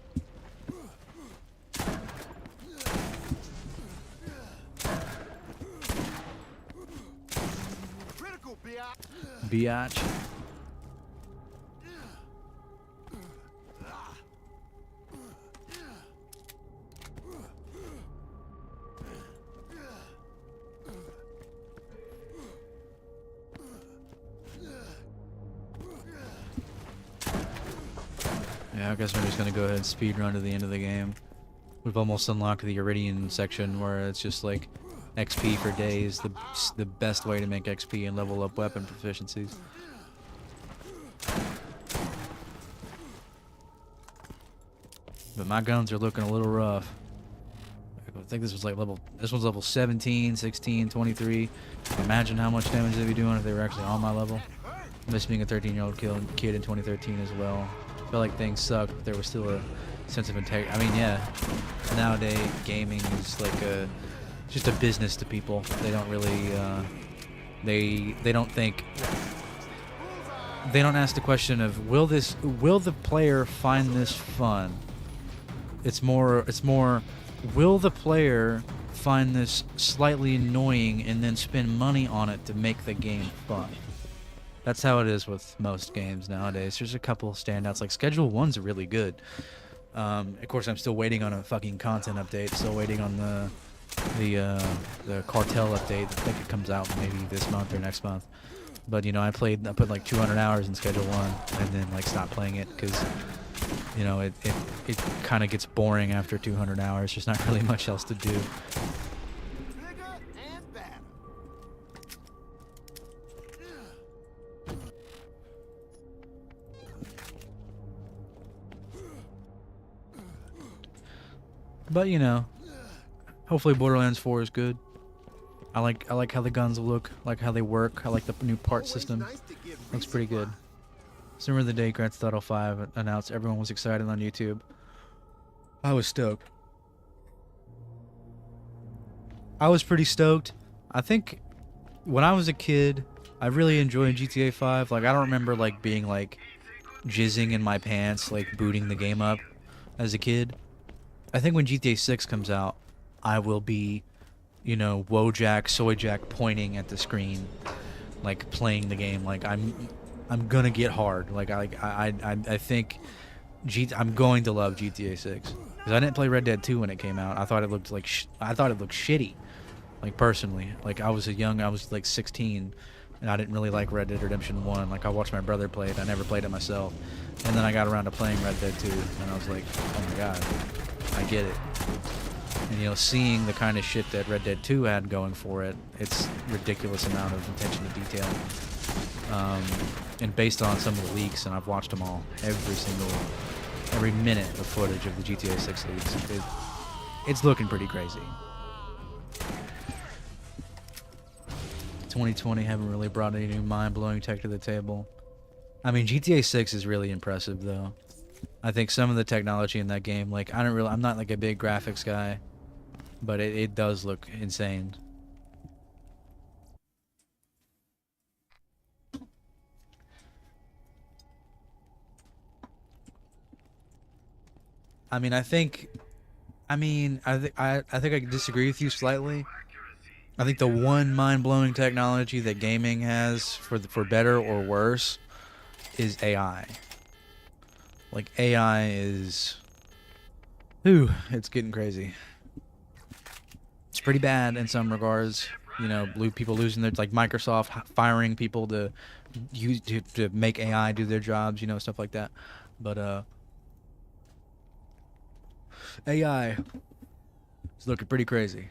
Biatch. Yeah, I guess we're just gonna go ahead and speed run to the end of the game. We've almost unlocked the Iridian section where it's just like XP for days, the best way to make XP and level up weapon proficiencies. But my guns are looking a little rough. I think this was level 17, 16, 23. Imagine how much damage they'd be doing if they were actually on my level. This being a 13-year-old kid in 2013 as well. I feel like things sucked, but there was still a sense of integrity. I mean, yeah, nowadays gaming is like just a business to people. They don't really, they don't think, they don't ask the question of will the player find this fun? It's more, will the player find this slightly annoying and then spend money on it to make the game fun? That's how it is with most games nowadays. There's a couple of standouts. Like Schedule 1's really good. Of course, I'm still waiting on a fucking content update. Still waiting on the cartel update. I think it comes out maybe this month or next month. But you know, I put like 200 hours in Schedule 1 and then like stopped playing it because you know it kind of gets boring after 200 hours. There's not really much else to do. But you know, hopefully Borderlands 4 is good. I like how the guns look, like how they work. I like the new part system. Looks pretty good. So remember the day Grand Theft Auto 5 announced, everyone was excited on YouTube. I was stoked. I was pretty stoked. I think when I was a kid, I really enjoyed GTA 5. Like I don't remember like being like jizzing in my pants, like booting the game up as a kid. I think when GTA 6 comes out, I will be, you know, Wojak, Soyjack pointing at the screen, like playing the game. Like I'm gonna get hard. Like I think I'm going to love GTA 6 because I didn't play Red Dead 2 when it came out. I thought it looked like I thought it looked shitty. Like personally, like I was like 16, and I didn't really like Red Dead Redemption 1. Like I watched my brother play it. I never played it myself. And then I got around to playing Red Dead 2, and I was like, oh my god. I get it. And you know, seeing the kind of shit that Red Dead 2 had going for it, it's ridiculous amount of attention to detail. And based on some of the leaks, and I've watched them all, every minute of footage of the GTA 6 leaks, it's looking pretty crazy. 2020 haven't really brought any new mind-blowing tech to the table. I mean, GTA 6 is really impressive though. I think some of the technology in that game, like I'm not like a big graphics guy, but it does look insane. I think I could disagree with you slightly. I think the one mind-blowing technology that gaming has for better or worse is AI. Like AI is, it's getting crazy. It's pretty bad in some regards. You know, people losing their, like Microsoft firing people to make AI do their jobs. You know, stuff like that. But AI is looking pretty crazy.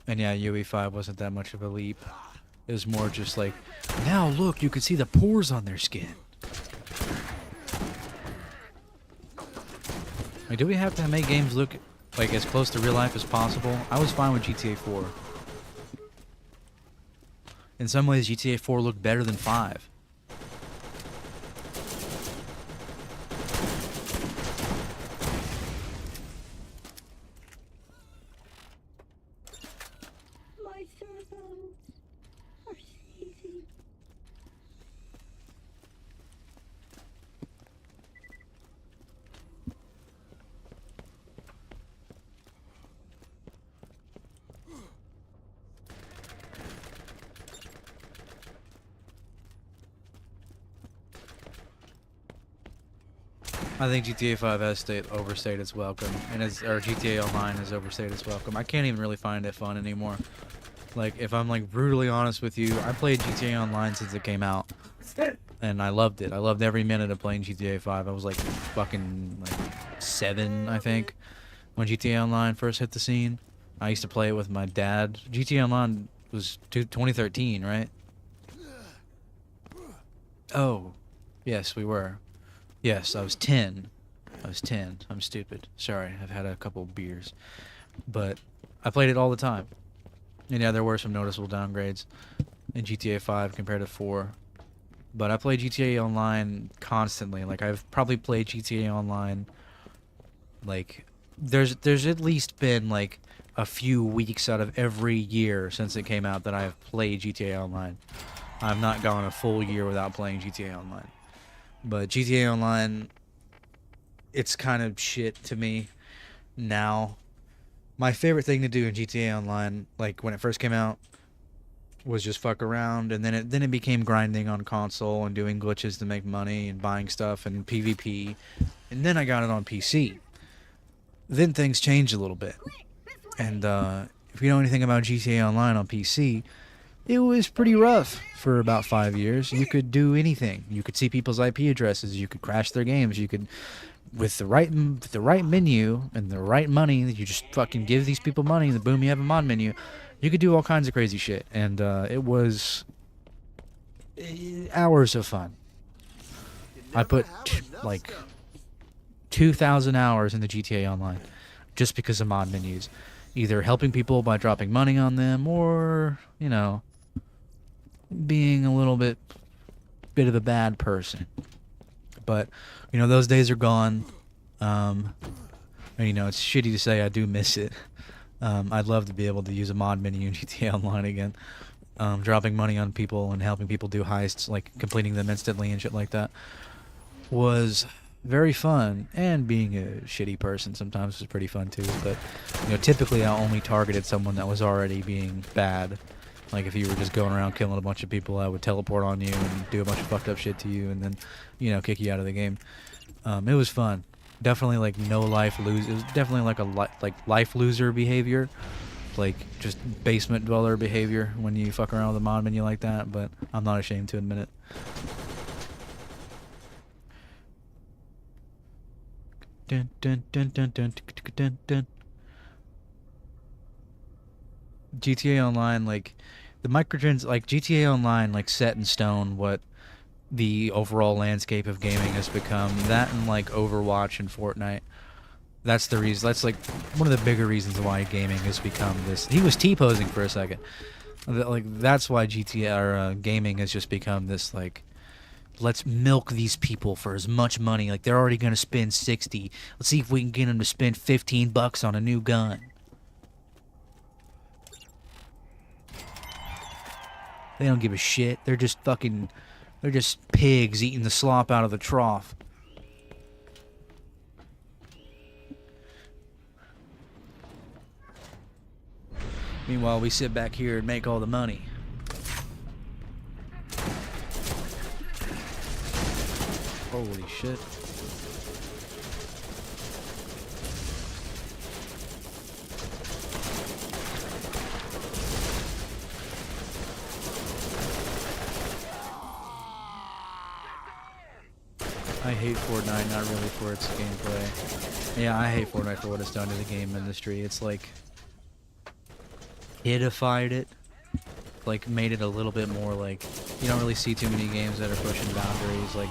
And yeah, UE5 wasn't that much of a leap. It was more just like, now look, you can see the pores on their skin. Like, do we have to make games look like as close to real life as possible? I was fine with GTA 4. In some ways, GTA 4 looked better than 5. I think GTA 5 has overstayed its welcome, and or GTA Online has overstayed its welcome. I can't even really find it fun anymore. Like, if I'm like brutally honest with you, I played GTA Online since it came out, and I loved it. I loved every minute of playing GTA 5. I was like fucking like 7, I think, when GTA Online first hit the scene. I used to play it with my dad. GTA Online was 2013, right? Oh, yes, we were. Yes, I was 10. I was 10. I'm stupid. Sorry, I've had a couple beers. But I played it all the time. And yeah, there were some noticeable downgrades in GTA 5 compared to 4. But I played GTA Online constantly. Like, I've probably played GTA Online, like, there's at least been, like, a few weeks out of every year since it came out that I have played GTA Online. I've not gone a full year without playing GTA Online. But GTA Online, it's kind of shit to me now. My favorite thing to do in GTA Online, like when it first came out, was just fuck around, and then it became grinding on console and doing glitches to make money and buying stuff and PvP, and then I got it on PC. Then things changed a little bit, and if you know anything about GTA Online on PC, it was pretty rough for about 5 years. You could do anything. You could see people's IP addresses. You could crash their games. You could, with the right menu and the right money, you just fucking give these people money, and boom, you have a mod menu. You could do all kinds of crazy shit, and it was hours of fun. I put like 2,000 hours into GTA Online just because of mod menus, either helping people by dropping money on them, or being a little bit of a bad person. But those days are gone. And, it's shitty to say I do miss it. I'd love to be able to use a mod menu in GTA Online again. Dropping money on people and helping people do heists, like completing them instantly and shit like that, was very fun. And being a shitty person sometimes was pretty fun too. But typically I only targeted someone that was already being bad. Like, if you were just going around killing a bunch of people, I would teleport on you and do a bunch of fucked up shit to you, and then kick you out of the game. It was fun. Definitely like no life lose. It was definitely like a life loser behavior, like just basement dweller behavior when you fuck around with a mod menu like that. But I'm not ashamed to admit it. Dun dun dun dun dun dun dun dun. GTA Online, like the microtrans, like GTA Online, like set in stone what the overall landscape of gaming has become. That and like Overwatch and Fortnite. That's the reason. That's like one of the bigger reasons why gaming has become this. He was T-posing for a second. Like, that's why GTA or gaming has just become this, like, let's milk these people for as much money. Like, they're already gonna spend 60. Let's see if we can get them to spend $15 on a new gun. They don't give a shit. They're just pigs eating the slop out of the trough. Meanwhile, we sit back here and make all the money. Holy shit. I hate Fortnite, not really for its gameplay. Yeah, I hate Fortnite for what it's done to the game industry. It's like hidified it, like made it a little bit more like, you don't really see too many games that are pushing boundaries. Like,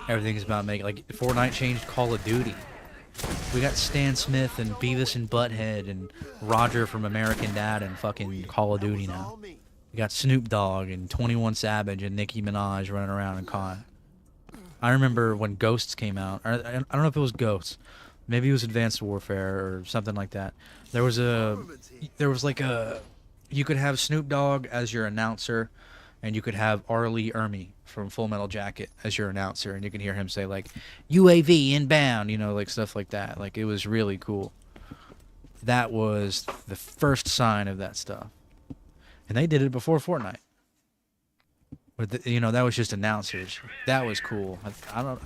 everything's about making, like, Fortnite changed Call of Duty. We got Stan Smith and Beavis and Butthead and Roger from American Dad and fucking Call of Duty now. We got Snoop Dogg and 21 Savage and Nicki Minaj running around in COD. I remember when Ghosts came out. I don't know if it was Ghosts. Maybe it was Advanced Warfare or something like that. There was like a, you could have Snoop Dogg as your announcer, and you could have Arlie Ermy from Full Metal Jacket as your announcer, and you can hear him say like, UAV inbound, like stuff like that. Like, it was really cool. That was the first sign of that stuff. And they did it before Fortnite. But that was just announcers. That was cool. I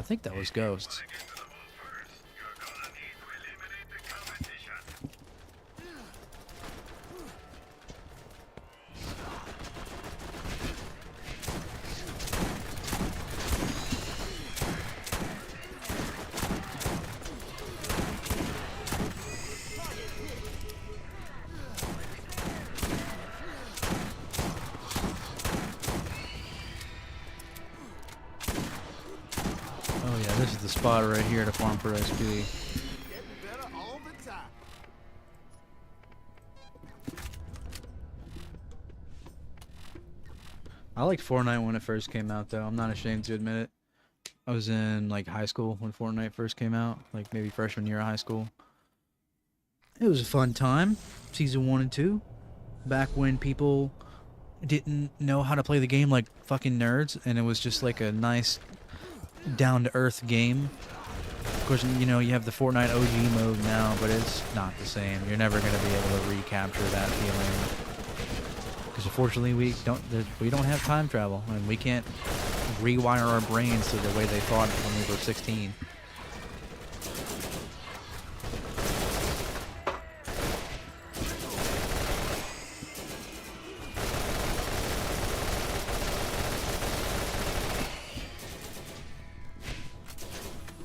think that was Ghosts. is the spot right here to farm for SP. Getting better all the time. I liked Fortnite when it first came out, though. I'm not ashamed to admit it. I was in like high school when Fortnite first came out, like maybe freshman year of high school. It was a fun time, season 1 and 2, back when people didn't know how to play the game like fucking nerds, and it was just like a nice, down-to-earth game. Of course, you know, you have the Fortnite OG mode now, but it's not the same. You're never going to be able to recapture that feeling. Because unfortunately, we don't have time travel, and we can't rewire our brains to the way they thought when we were 16.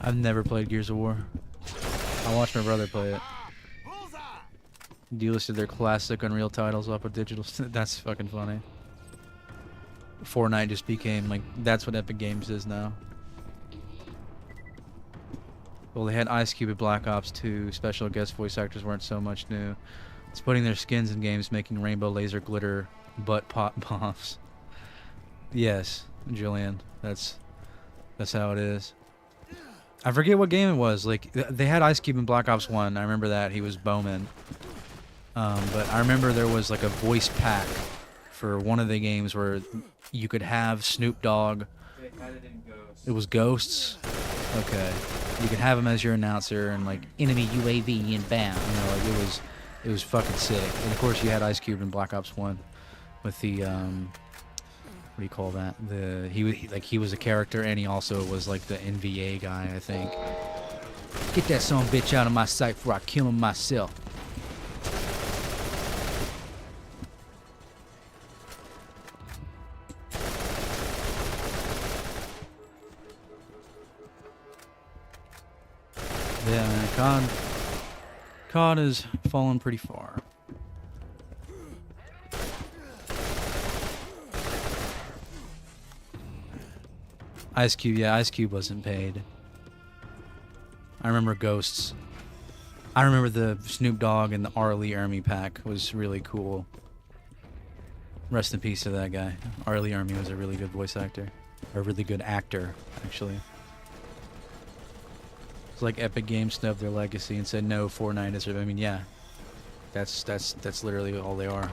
I've never played Gears of War. I watched my brother play it. Delisted their classic Unreal titles off of digital. That's fucking funny. Fortnite just became like, that's what Epic Games is now. Well, they had Ice Cube at Black Ops 2. Special guest voice actors weren't so much new. It's putting their skins in games, making rainbow laser glitter butt pop bombs. Yes, Julian. That's how it is. I forget what game it was. Like, they had Ice Cube in Black Ops 1. I remember that. He was Bowman. But I remember there was like a voice pack for one of the games where you could have Snoop Dogg. They had it in Ghosts. It was Ghosts. Okay. You could have him as your announcer and like enemy UAV inbound. You know, like it was fucking sick. And of course you had Ice Cube in Black Ops 1 with the what do you call that? He was a character, and he also was like the NVA guy, I think. Get that son bitch out of my sight before I kill him myself. Yeah, man, COD has fallen pretty far. Ice Cube, yeah, Ice Cube wasn't paid. I remember Ghosts. I remember the Snoop Dogg and the R. Lee Ermey pack was really cool. Rest in peace to that guy. R. Lee Ermey was a really good voice actor. A really good actor, actually. It's like Epic Games snubbed their legacy and said, no, Fortnite is... I mean, yeah. That's literally all they are.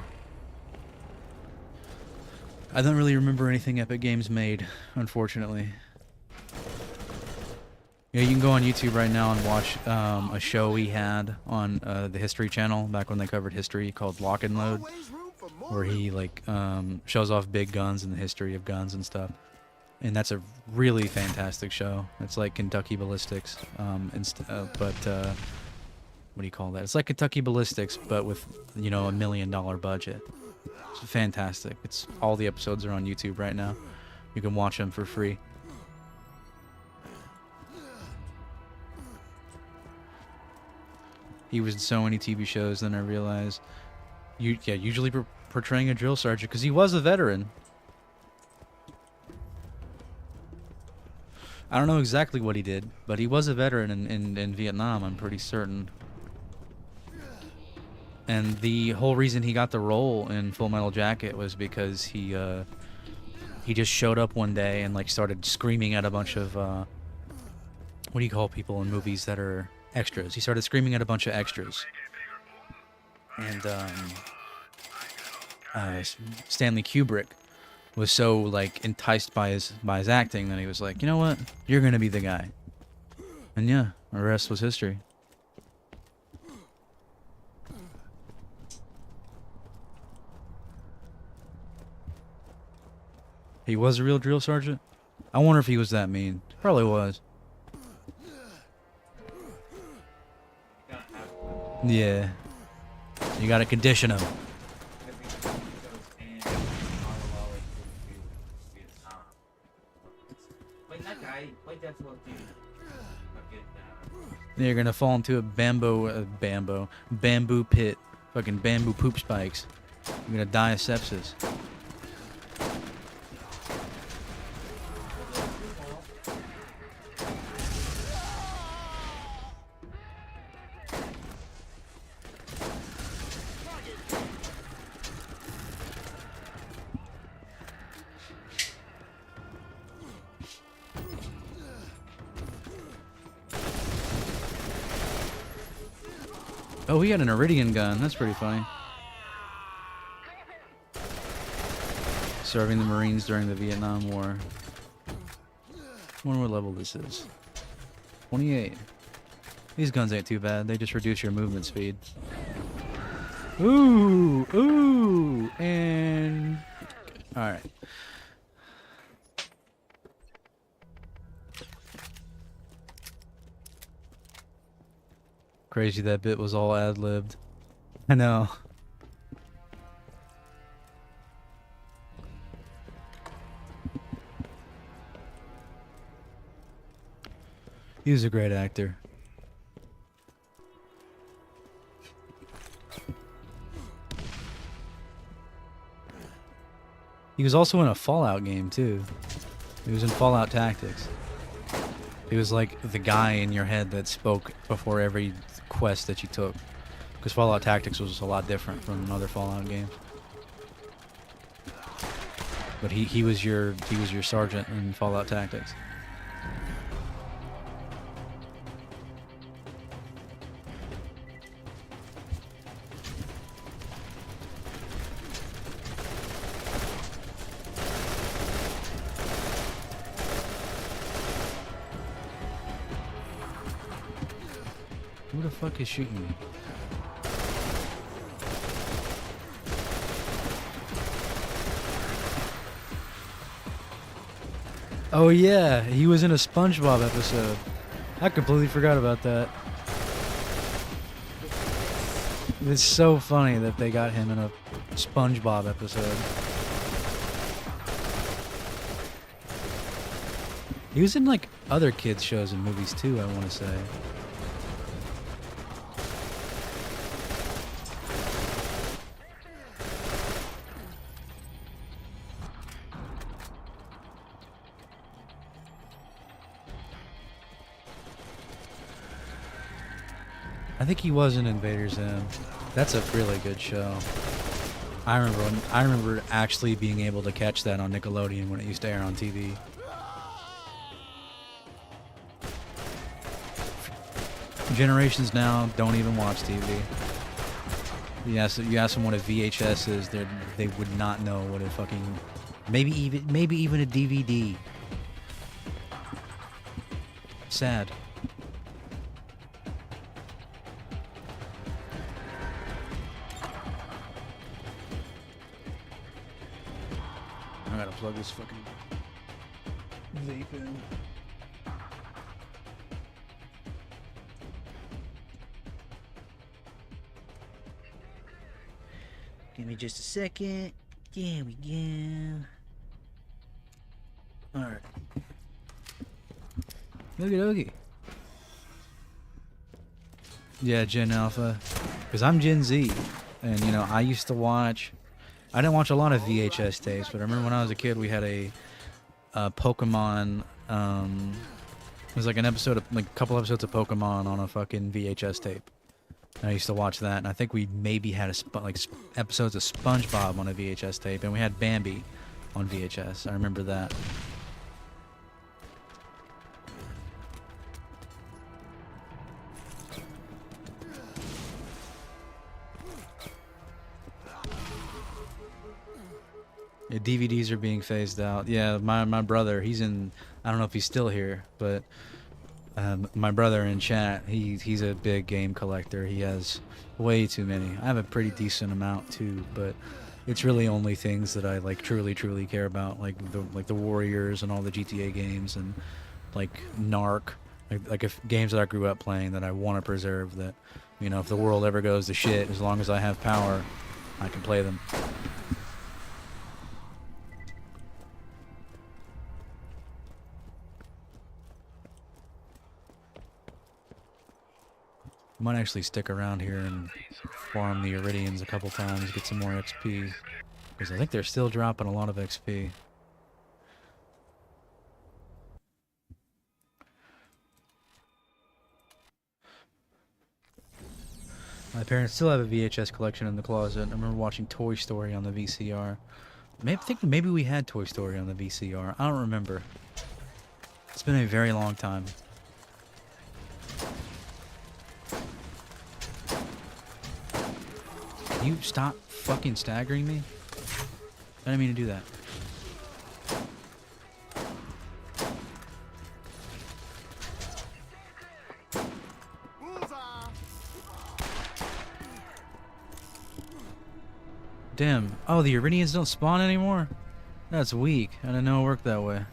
I don't really remember anything Epic Games made, unfortunately. Yeah, you can go on YouTube right now and watch a show we had on the History Channel back when they covered history called Lock and Load, where he like shows off big guns and the history of guns and stuff. And that's a really fantastic show. It's like Kentucky Ballistics, but what do you call that? It's like Kentucky Ballistics, but with, you know, $1 million budget. It's fantastic. It's all the episodes are on YouTube right now. You can watch them for free. He was in so many TV shows. Then I realized, usually portraying a drill sergeant because he was a veteran. I don't know exactly what he did, but he was a veteran in Vietnam. I'm pretty certain. And the whole reason he got the role in Full Metal Jacket was because he just showed up one day and like started screaming at a bunch of what do you call people in movies that are extras? He started screaming at a bunch of extras. And Stanley Kubrick was so like enticed by his acting that he was like, you know what, you're gonna be the guy. And yeah, the rest was history. He was a real drill sergeant? I wonder if he was that mean. Probably was. Yeah. You gotta condition him. You're gonna fall into a bamboo pit. Fucking bamboo poop spikes. You're gonna die of sepsis. Oh, we got an Iridian gun. That's pretty funny. Serving the Marines during the Vietnam War. I wonder what level this is. 28. These guns ain't too bad. They just reduce your movement speed. Ooh! Ooh! And... Alright. Crazy that bit was all ad-libbed. I know. He was a great actor. He was also in a Fallout game too. He was in Fallout Tactics. He was like the guy in your head that spoke before every quest that you took. Because Fallout Tactics was a lot different from other Fallout games. But he was your sergeant in Fallout Tactics. Who the fuck is shooting me? Oh yeah, he was in a SpongeBob episode. I completely forgot about that. It's so funny that they got him in a SpongeBob episode. He was in like other kids shows and movies too, I want to say. I think he was in Invader Zim. That's a really good show. I remember actually being able to catch that on Nickelodeon when it used to air on TV. Generations now don't even watch TV. You ask them what a VHS is, they would not know what a fucking maybe even a DVD. Sad. I gotta plug this fucking vape in. Give me just a second. There we go. Alright. Look at Ogie. Yeah, Gen Alpha. Because I'm Gen Z. And, you know, I used to watch... I didn't watch a lot of VHS tapes, but I remember when I was a kid, we had a Pokemon... it was like an episode of... like a couple episodes of Pokemon on a fucking VHS tape. And I used to watch that, and I think we maybe had episodes of SpongeBob on a VHS tape, and we had Bambi on VHS. I remember that. Yeah, DVDs are being phased out. Yeah, my brother, he's in... I don't know if he's still here, but... my brother in chat, he's a big game collector. He has way too many. I have a pretty decent amount too, but it's really only things that I like truly care about, like the Warriors and all the GTA games and like Narc, like if games that I grew up playing that I want to preserve. That, you know, if the world ever goes to shit, as long as I have power, I can play them. Might actually stick around here and farm the Iridians a couple times, get some more XP. Because I think they're still dropping a lot of XP. My parents still have a VHS collection in the closet. I remember watching Toy Story on the VCR. Maybe we had Toy Story on the VCR. I don't remember. It's been a very long time. You stop fucking staggering me? I didn't mean to do that. Damn. Oh, the Iranians don't spawn anymore? That's weak. I didn't know it worked that way.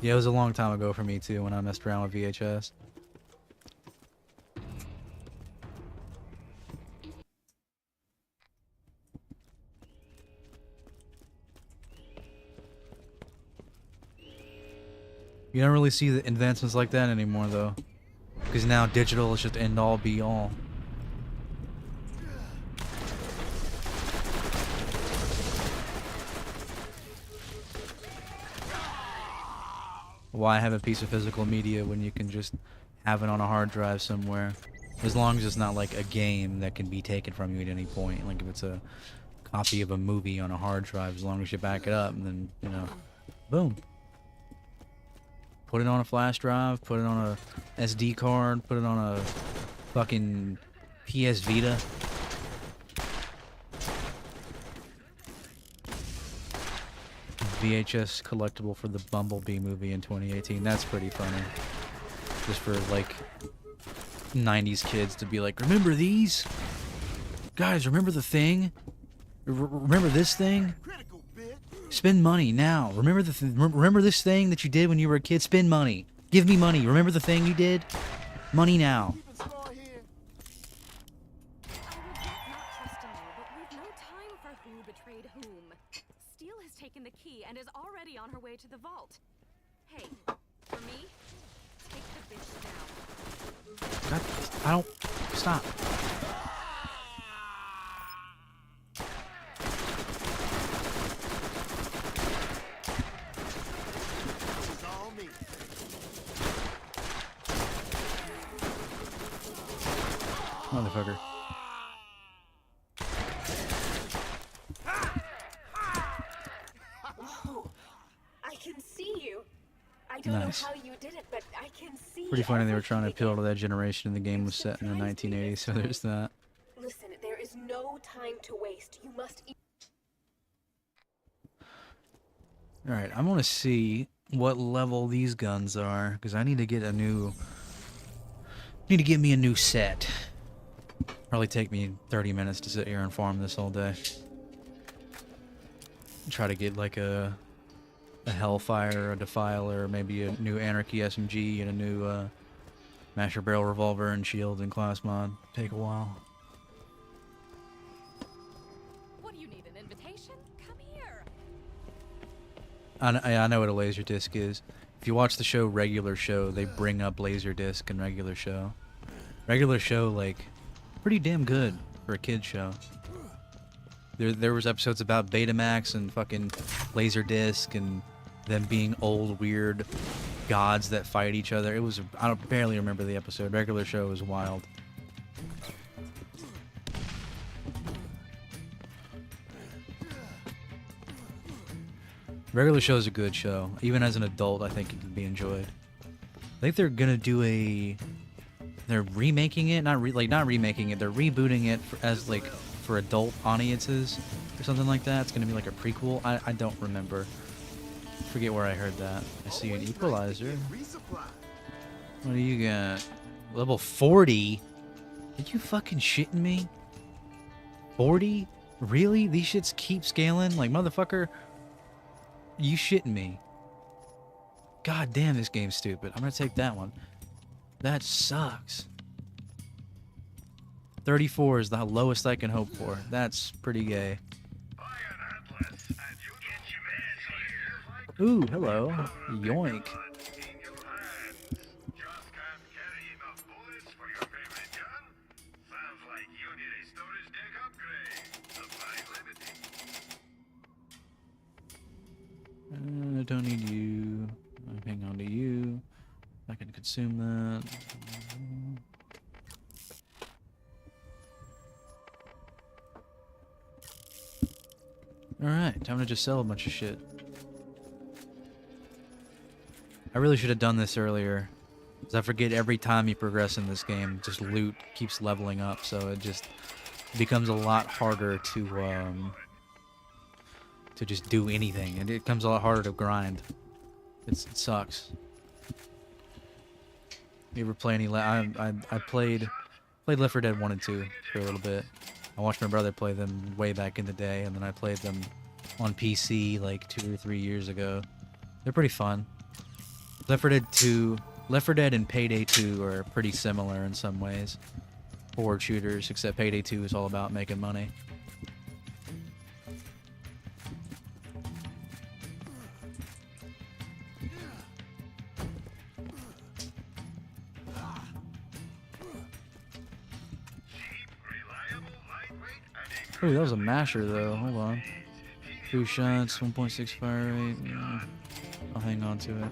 Yeah, it was a long time ago for me too when I messed around with VHS. You don't really see the advancements like that anymore though. Because now digital is just end all be all. Why have a piece of physical media when you can just have it on a hard drive somewhere? As long as it's not like a game that can be taken from you at any point. Like if it's a copy of a movie on a hard drive, as long as you back it up, and then, you know, boom. Put it on a flash drive, put it on a SD card, put it on a fucking PS Vita. VHS collectible for the Bumblebee movie in 2018. That's pretty funny. Just for like 90s kids to be like, remember these? Guys, remember the thing? Remember this thing? Spend money now. Remember remember this thing that you did when you were a kid? Spend money. Give me money. Remember the thing you did? Money now. The key and is already on her way to the vault. Hey, for me, take the bitch down. God, I don't... Stop. Motherfucker. I don't know how you did it, but I can see. Pretty funny they were trying to appeal to that generation and the game was set in the 1980s, so there's that. Listen, there is no time to waste. You must eat. Alright, I'm gonna see what level these guns are, because I need to get a new... Need to get me a new set. Probably take me 30 minutes to sit here and farm this all day. Try to get like a Hellfire, a Defiler, maybe a new Anarchy SMG, and a new Masher Barrel Revolver and Shield and Class Mod. Take a while. What do you need, an invitation? Come here. I know what a Laserdisc is. If you watch the show Regular Show, they bring up Laserdisc in Regular Show. Regular Show, like, pretty damn good for a kid's show. There was episodes about Betamax and fucking Laserdisc and them being old, weird gods that fight each other. It was... I don't barely remember the episode. Regular Show was wild. Regular Show is a good show. Even as an adult, I think it can be enjoyed. I think they're gonna do a... They're remaking it, not remaking it. They're rebooting it for adult audiences or something like that. It's gonna be like a prequel. I don't remember. Forget where I heard that. I see an equalizer. What do you got? Level 40? Are you fucking shitting me? 40? Really? These shits keep scaling? Like, motherfucker, you shitting me? God damn, this game's stupid. I'm gonna take that one. That sucks. 34 is the lowest I can hope for. That's pretty gay. Ooh, hello. Yoink. I don't need you. I'll hang on to you. I can consume that. Alright, time to just sell a bunch of shit. I really should have done this earlier. 'Cause I forget every time you progress in this game, just loot keeps leveling up, so it just becomes a lot harder to just do anything, and it becomes a lot harder to grind. It sucks. You ever play any? I played Left 4 Dead 1 and 2 for a little bit. I watched my brother play them way back in the day, and then I played them on PC like 2 or 3 years ago. They're pretty fun. Left 4 Dead 2, Left 4 Dead and Payday 2 are pretty similar in some ways. Horde shooters, except Payday 2 is all about making money. Ooh, that was a masher though. Hold on. 2 shots, 1.6 fire rate. Yeah. I'll hang on to it.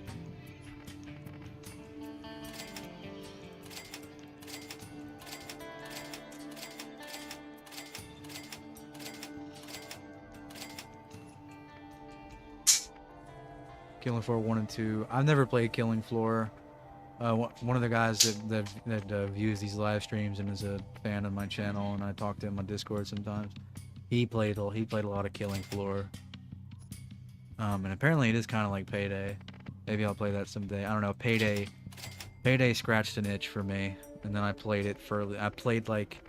Killing Floor 1 and 2. I've never played Killing Floor. One of the guys that views these live streams and is a fan of my channel, and I talk to him on Discord sometimes. He played a lot of Killing Floor. And apparently it is kind of like Payday. Maybe I'll play that someday. I don't know. Payday scratched an itch for me, and then I played like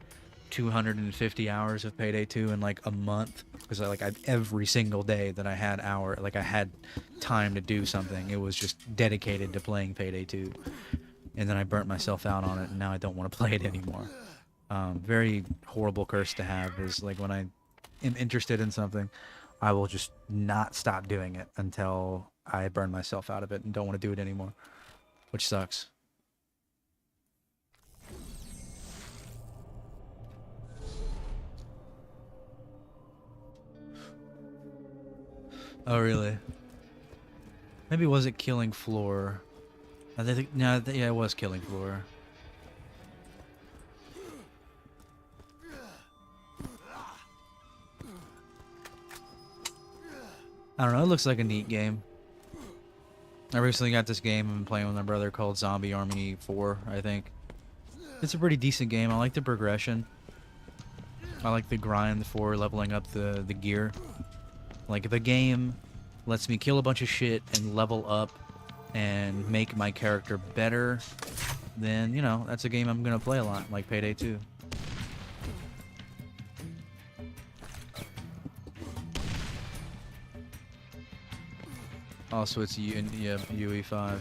250 hours of Payday 2 in like a month, because every single day that I had I had time to do something, it was just dedicated to playing Payday 2. And then I burnt myself out on it, and now I don't want to play it anymore. Very horrible curse to have, is like when I am interested in something, I will just not stop doing it until I burn myself out of it and don't want to do it anymore, which sucks. Oh, really? Maybe was it Killing Floor? I think, no, yeah, it was Killing Floor. I don't know, it looks like a neat game. I recently got this game I've been playing with my brother called Zombie Army 4, I think. It's a pretty decent game. I like the progression. I like the grind for leveling up the gear. Like, if a game lets me kill a bunch of shit and level up and make my character better, then, you know, that's a game I'm gonna play a lot, like Payday 2. Also, it's UE5.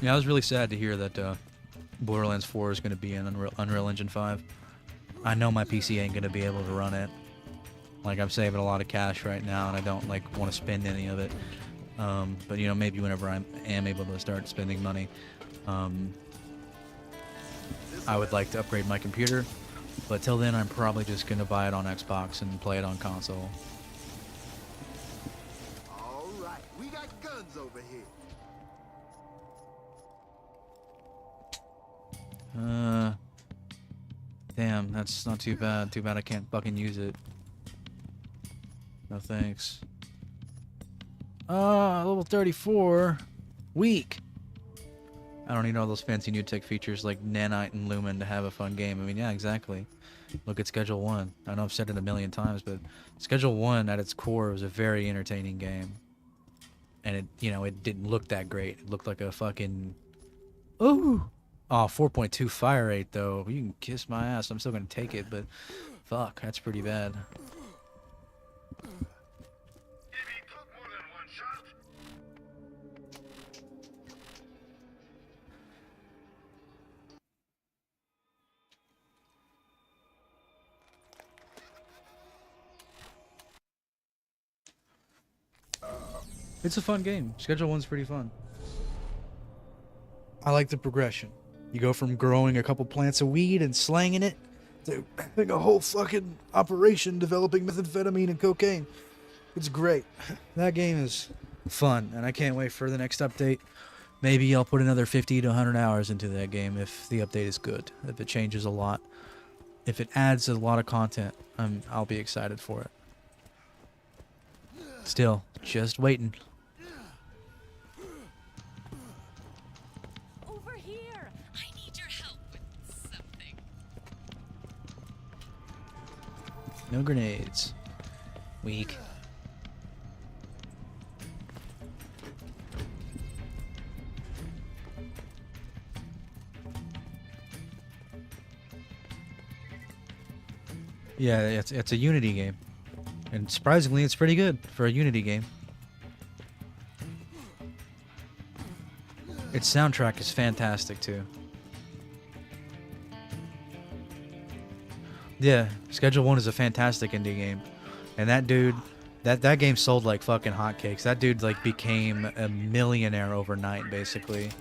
Yeah, I was really sad to hear that Borderlands 4 is going to be in Unreal Engine 5. I know my PC ain't going to be able to run it. Like, I'm saving a lot of cash right now, and I don't want to spend any of it. But you know, maybe whenever I am able to start spending money, I would like to upgrade my computer. But till then, I'm probably just going to buy it on Xbox and play it on console. Damn, that's not too bad. Too bad I can't fucking use it. No thanks. Level 34. Weak. I don't need all those fancy new tech features like Nanite and Lumen to have a fun game. I mean, yeah, exactly. Look at Schedule 1. I know I've said it a million times, but Schedule 1 at its core was a very entertaining game. And it, you know, it didn't look that great. It looked like a fucking... Ooh! Oh, 4.2 fire rate, though. You can kiss my ass. I'm still gonna take it, but... Fuck, that's pretty bad. It's a fun game. Schedule 1's pretty fun. I like the progression. You go from growing a couple plants of weed and slanging it to having a whole fucking operation developing methamphetamine and cocaine. It's great. That game is fun, and I can't wait for the next update. Maybe I'll put another 50 to 100 hours into that game if the update is good. If it changes a lot. If it adds a lot of content, I'll be excited for it. Still, just waiting. Over No grenades. Weak. Yeah, it's a Unity game. And surprisingly, it's pretty good for a Unity game. Its soundtrack is fantastic, too. Yeah, Schedule 1 is a fantastic indie game. And that dude, that game sold like fucking hotcakes. That dude like became a millionaire overnight, basically.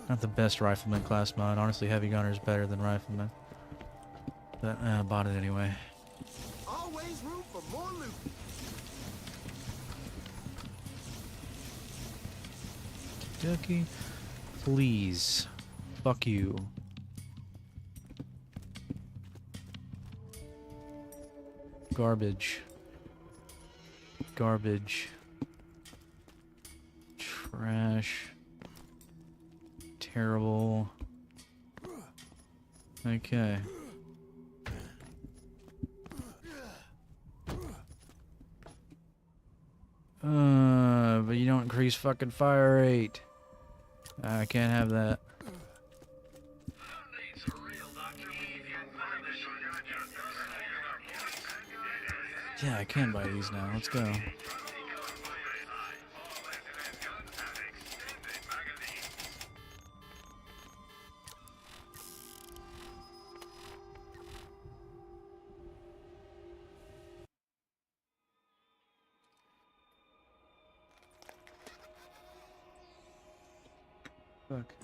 Not the best Rifleman class mod. Honestly, Heavy Gunner is better than Rifleman. But I bought it anyway. Always room for more loot. Ducky, please. Fuck you. Garbage. Garbage. Trash. Terrible. Okay. But you don't increase fucking fire rate. I can't have that. Yeah, I can buy these now. Let's go. Fuck.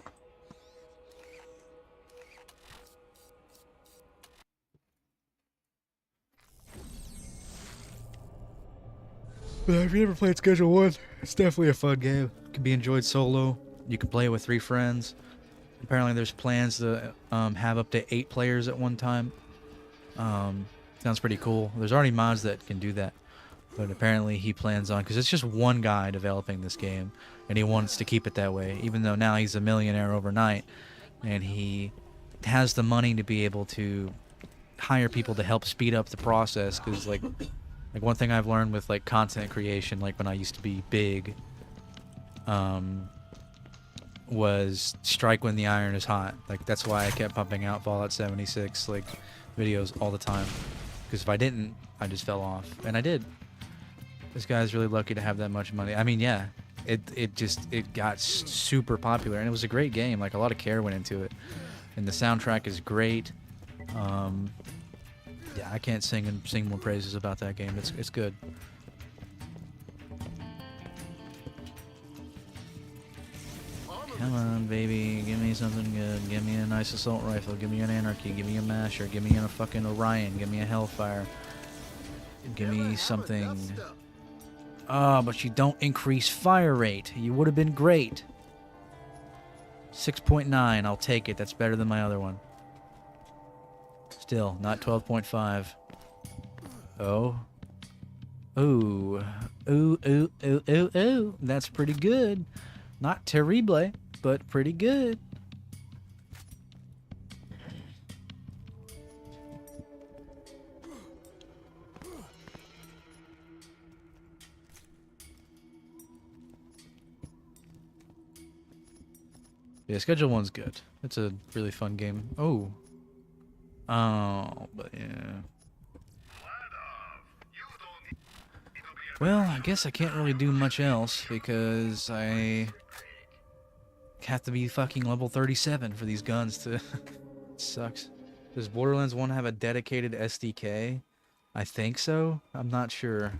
But if you never played Schedule 1, it's definitely a fun game. It can be enjoyed solo. You can play it with 3 friends. Apparently there's plans to have up to 8 players at one time. Sounds pretty cool. There's already mods that can do that. But apparently he plans on, because it's just one guy developing this game, and he wants to keep it that way, even though now he's a millionaire overnight, and he has the money to be able to hire people to help speed up the process, because like one thing I've learned with like content creation, like when I used to be big, was strike when the iron is hot. Like that's why I kept pumping out Fallout 76 like videos all the time, because if I didn't, I just fell off, and I did. This guy's really lucky to have that much money. I mean, yeah, it got super popular, and it was a great game. Like a lot of care went into it, and the soundtrack is great. Yeah, I can't sing more praises about that game. It's good. Come on, baby, give me something good. Give me a nice assault rifle. Give me an Anarchy. Give me a Masher. Give me a fucking Orion. Give me a Hellfire. Give me something. Ah, but you don't increase fire rate. You would have been great. 6.9, I'll take it. That's better than my other one. Still, not 12.5. Oh. Ooh. Ooh, ooh, ooh, ooh, ooh. That's pretty good. Not terrible, but pretty good. Yeah, Schedule 1's good. It's a really fun game. Oh. Oh, but yeah. Well, I guess I can't really do much else because I have to be fucking level 37 for these guns to... It sucks. Does Borderlands 1 have a dedicated SDK? I think so. I'm not sure.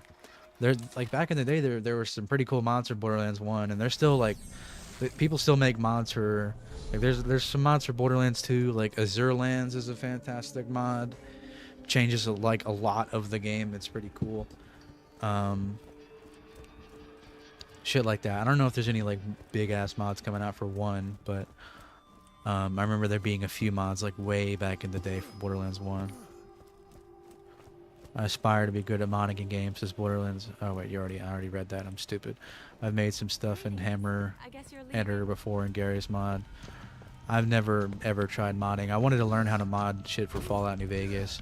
There, like back in the day, there were some pretty cool mods for Borderlands 1, and they're still like... People still make mods for, like, there's some mods for Borderlands 2, like Azure Lands is a fantastic mod. Changes like a lot of the game. It's pretty cool. Shit like that. I don't know if there's any like big ass mods coming out for 1, but I remember there being a few mods like way back in the day for Borderlands 1. I aspire to be good at modding in games as Borderlands. Oh wait, I already read that. I'm stupid. I've made some stuff in Hammer I guess you're leaving. Editor before in Gary's mod. I've never ever tried modding. I wanted to learn how to mod shit for Fallout New Vegas,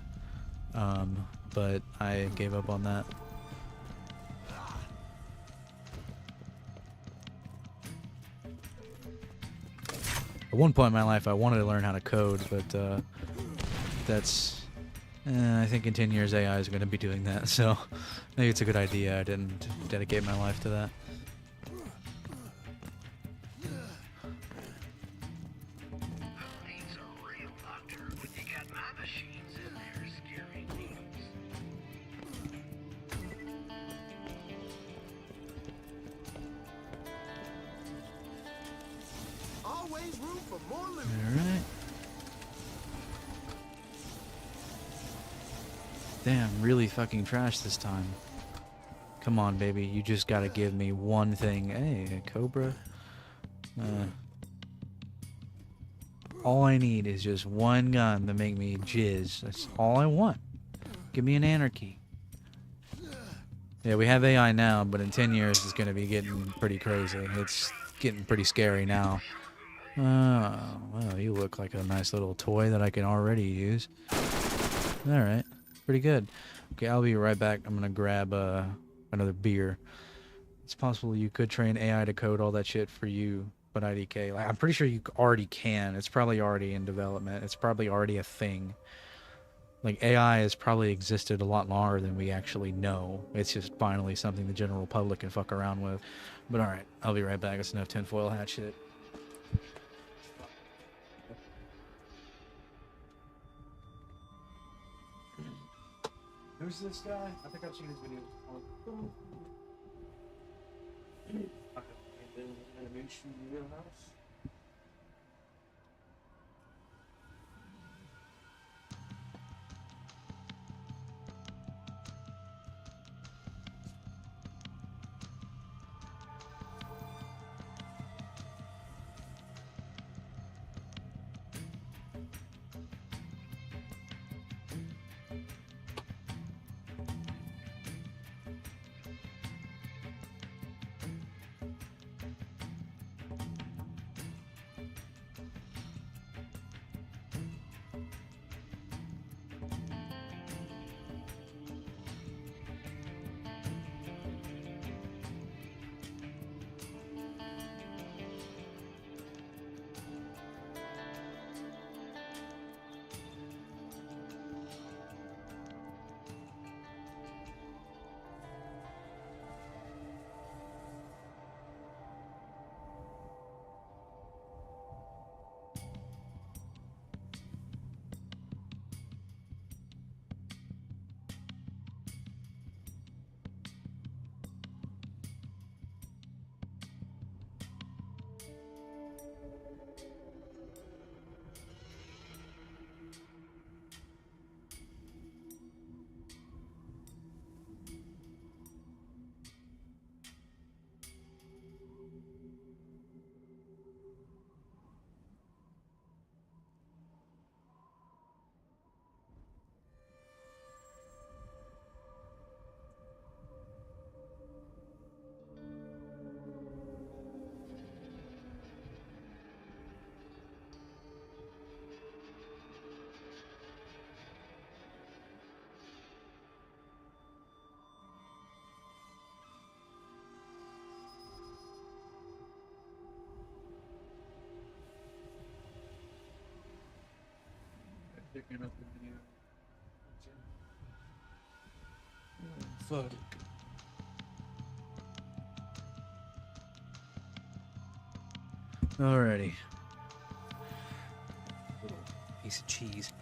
but I gave up on that. At one point in my life, I wanted to learn how to code, but that's... I think in 10 years AI is going to be doing that, so I think it's a good idea. I didn't dedicate my life to that. Always room for more loot. Alright. Damn, really fucking trash this time. Come on, baby. You just gotta give me one thing. Hey, a cobra. All I need is just one gun to make me jizz. That's all I want. Give me an anarchy. Yeah, we have AI now, but in 10 years it's gonna be getting pretty crazy. It's getting pretty scary now. Oh, well, you look like a nice little toy that I can already use. Alright. Pretty good. Okay, I'll be right back. I'm gonna grab another beer. It's possible you could train AI to code all that shit for you, but IDK, like, I'm pretty sure you already can. It's probably already in development. It's probably already a thing. Like, AI has probably existed a lot longer than we actually know. It's just finally something the general public can fuck around with. But alright, I'll be right back. It's enough tinfoil hat shit. Who's this guy? I think I've seen his video before. Animation wheelhouse. Picking up the video. Oh, fuck. Alrighty. Little piece of cheese.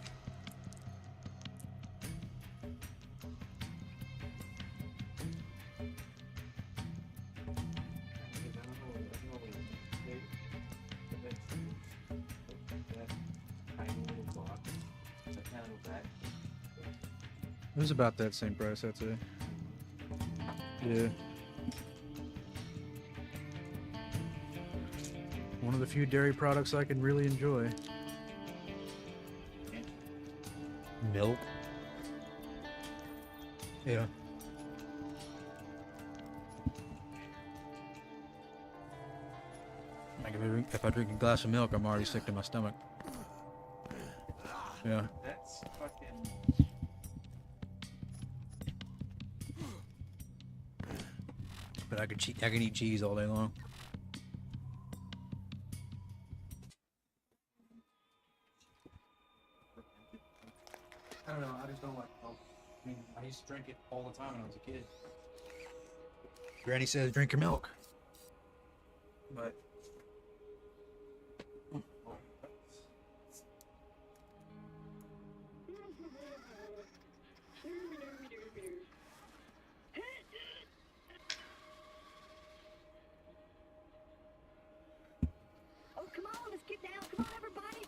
It was about that same price, I'd say. Yeah. One of the few dairy products I can really enjoy. Milk. Yeah. Like if I drink a glass of milk, I'm already sick to my stomach. Yeah. That's fucking. But I can eat cheese all day long. I don't know. I just don't like milk. I mean, I used to drink it all the time when I was a kid. Granny says drink your milk. But. Oh, come on, let's get down. Come on, everybody.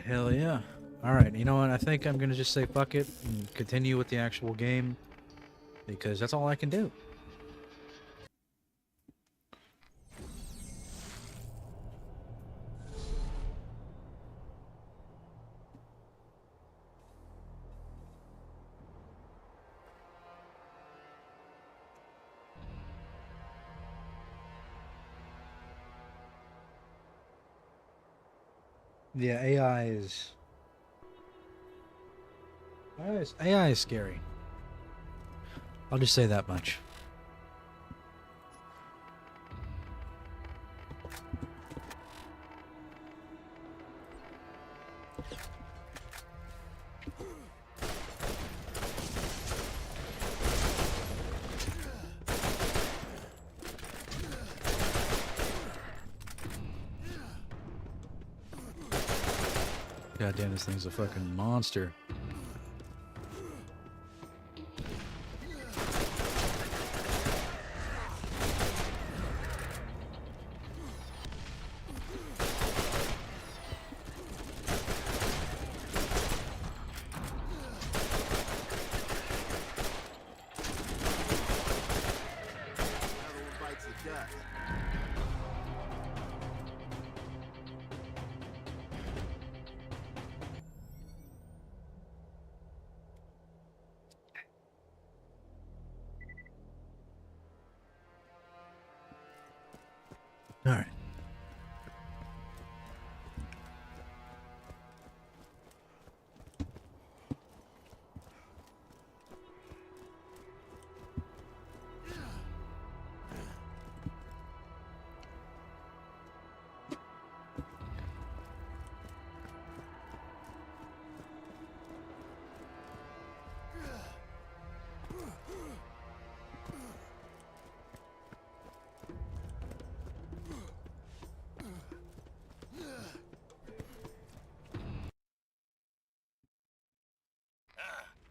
Hell yeah. Alright, you know what? I think I'm gonna just say fuck it and continue with the actual game. Because that's all I can do. Yeah, AI is scary. I'll just say that much. God damn, this thing's a fucking monster. Another one bites the dust. Alright.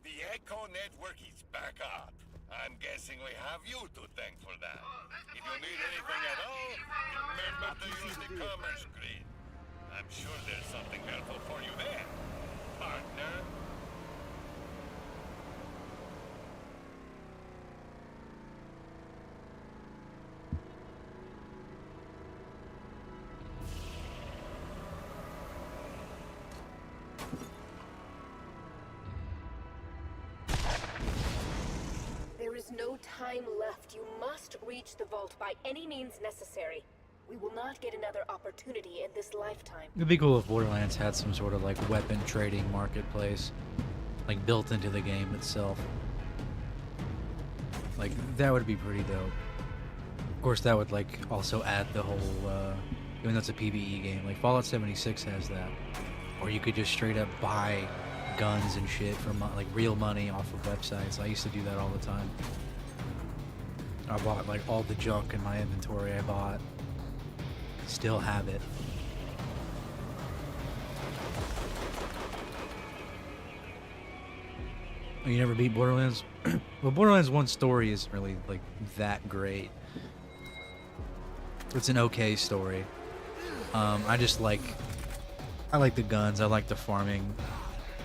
The Echo Network is back up. I'm guessing we have you to thank for that. If you need anything at all, remember to use the commerce grid. I'm sure there's something helpful for you there, partner. There is no time left. You must reach the vault by any means necessary. We will not get another opportunity in this lifetime. It'd be cool if Borderlands had some sort of like weapon trading marketplace, like built into the game itself. Like that would be pretty dope. Of course, that would like also add the whole, even though it's a PvE game, like Fallout 76 has that, or you could just straight up buy guns and shit from like real money off of websites. I used to do that all the time. I bought like all the junk in my inventory. I bought. Still have it. Oh, you never beat Borderlands? Well, Borderlands 1 story isn't really like that great. It's an okay story. I like the guns. I like the farming.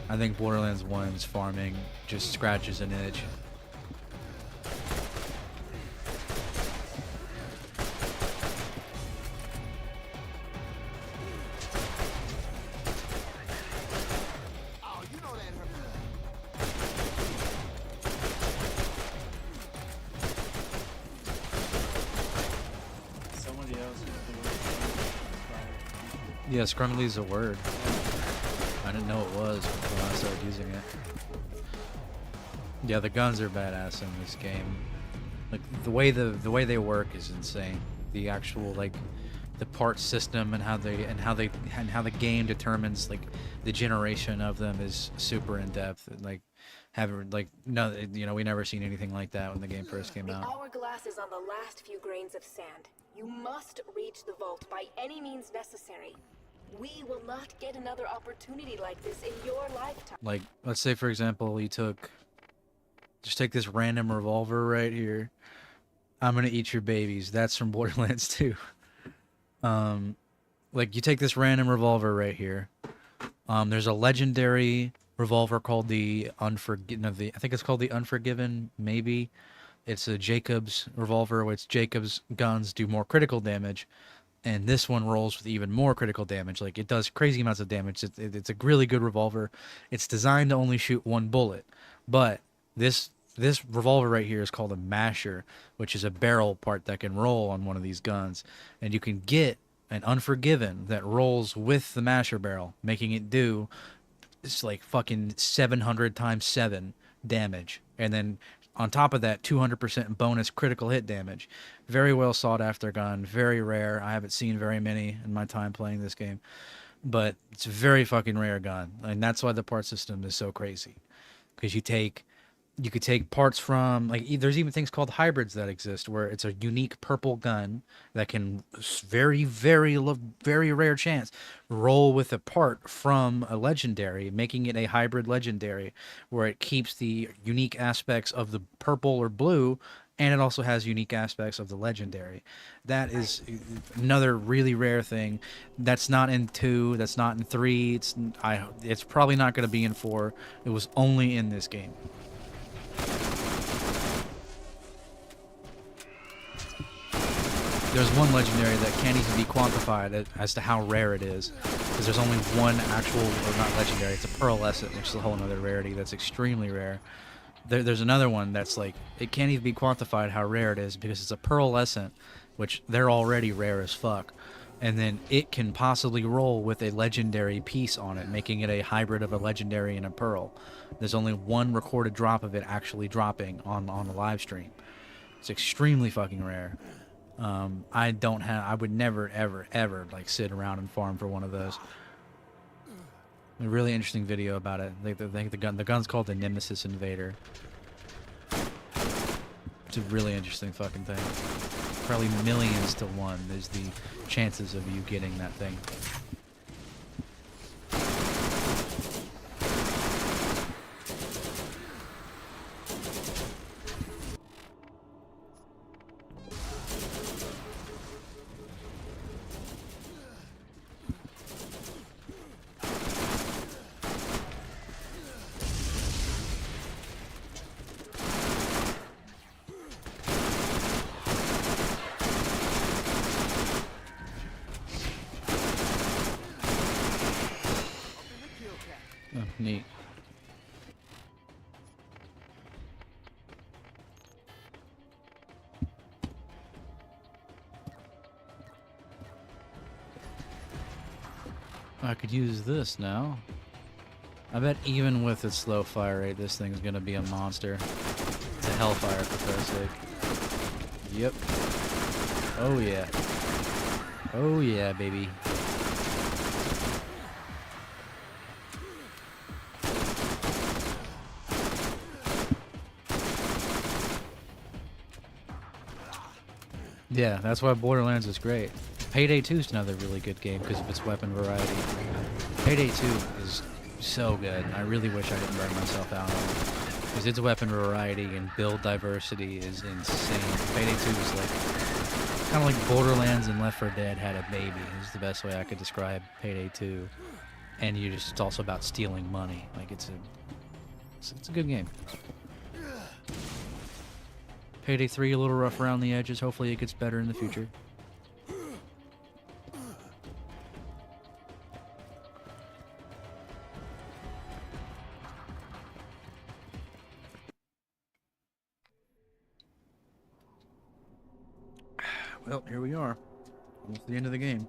I think Borderlands 1's farming just scratches an itch. Oh, you know that hurt. Yeah, scrummily is a word. I didn't know it was until I started using it. Yeah, the guns are badass in this game. Like the way they work is insane. The actual like the part system and how the game determines like the generation of them is super in depth. Like having like no, you know, we never seen anything like that when the game first came The out. hourglass is on the last few grains of sand. You must reach the vault by any means necessary. We will not get another opportunity like this in your lifetime. Like let's say for example, just take this random revolver right here. I'm gonna eat your babies. That's from Borderlands 2. Like you take this random revolver right here. There's a legendary revolver called the I think it's called the Unforgiven. Maybe it's a Jacobs revolver, which Jacobs guns do more critical damage, and this one rolls with even more critical damage. Like it does crazy amounts of damage. It's a really good revolver. It's designed to only shoot one bullet, but this revolver right here is called a masher, which is a barrel part that can roll on one of these guns, and you can get an Unforgiven that rolls with the masher barrel, making it do it's like fucking 700 times 7 damage, and then on top of that 200% bonus critical hit damage. Very well sought after gun, very rare. I haven't seen very many in my time playing this game, but it's a very fucking rare gun, and that's why the part system is so crazy, because you could take parts from like there's even things called hybrids that exist where it's a unique purple gun that can very rare chance roll with a part from a legendary, making it a hybrid legendary where it keeps the unique aspects of the purple or blue, and it also has unique aspects of the legendary. That is another really rare thing. That's not in 2, that's not in 3, it's probably not going to be in 4. It was only in this game. There's one legendary that can't even be quantified as to how rare it is, because there's only one actual, or not legendary, it's a pearlescent, which is a whole other rarity that's extremely rare. There's another one that's like, it can't even be quantified how rare it is, because it's a pearlescent, which they're already rare as fuck, and then it can possibly roll with a legendary piece on it, making it a hybrid of a legendary and a pearl. There's only one recorded drop of it actually dropping on the live stream. It's extremely fucking rare. I would never, ever, like, sit around and farm for one of those. A really interesting video about it. The gun's called the Nemesis Invader. It's a really interesting fucking thing. Probably millions to 1 is the chances of you getting that thing. Oh, neat. I could use this now. I bet even with its slow fire rate, this thing's gonna be a monster. It's a hellfire, for Christ's sake. Yep. Oh yeah. Oh yeah, baby. Yeah, that's why Borderlands is great. Payday 2 is another really good game because of its weapon variety. Payday 2 is so good. I really wish I didn't burn myself out on it. Because its weapon variety and build diversity is insane. Payday 2 is like, kind of like Borderlands and Left 4 Dead had a baby. Is the best way I could describe Payday 2. And it's also about stealing money. Like it's a good game. Payday 3 a little rough around the edges. Hopefully it gets better in the future. Well, here we are. Almost the end of the game.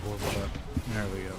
Horrible shot. There we go.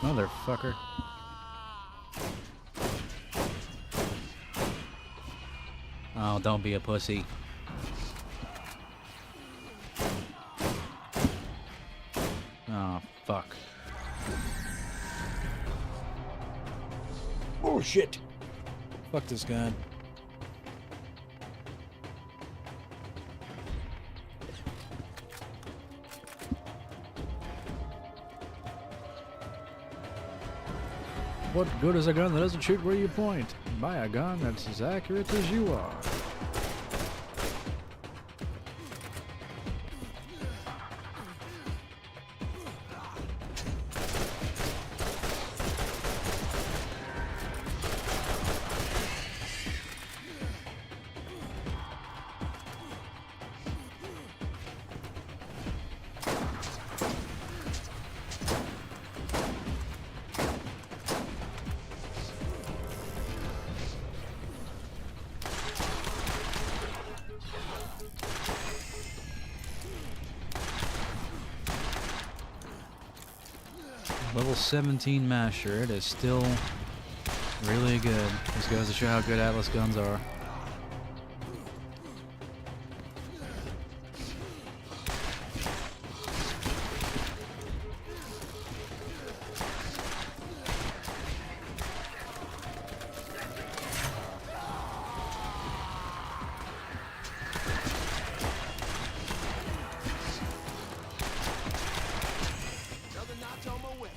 Motherfucker. Oh, don't be a pussy. Oh, fuck. Oh, shit. Fuck this guy. What good is a gun that doesn't shoot where you point? Buy a gun that's as accurate as you are. Level 17 Masher. It is still really good. This goes to show how good Atlas guns are. Another notch on my way.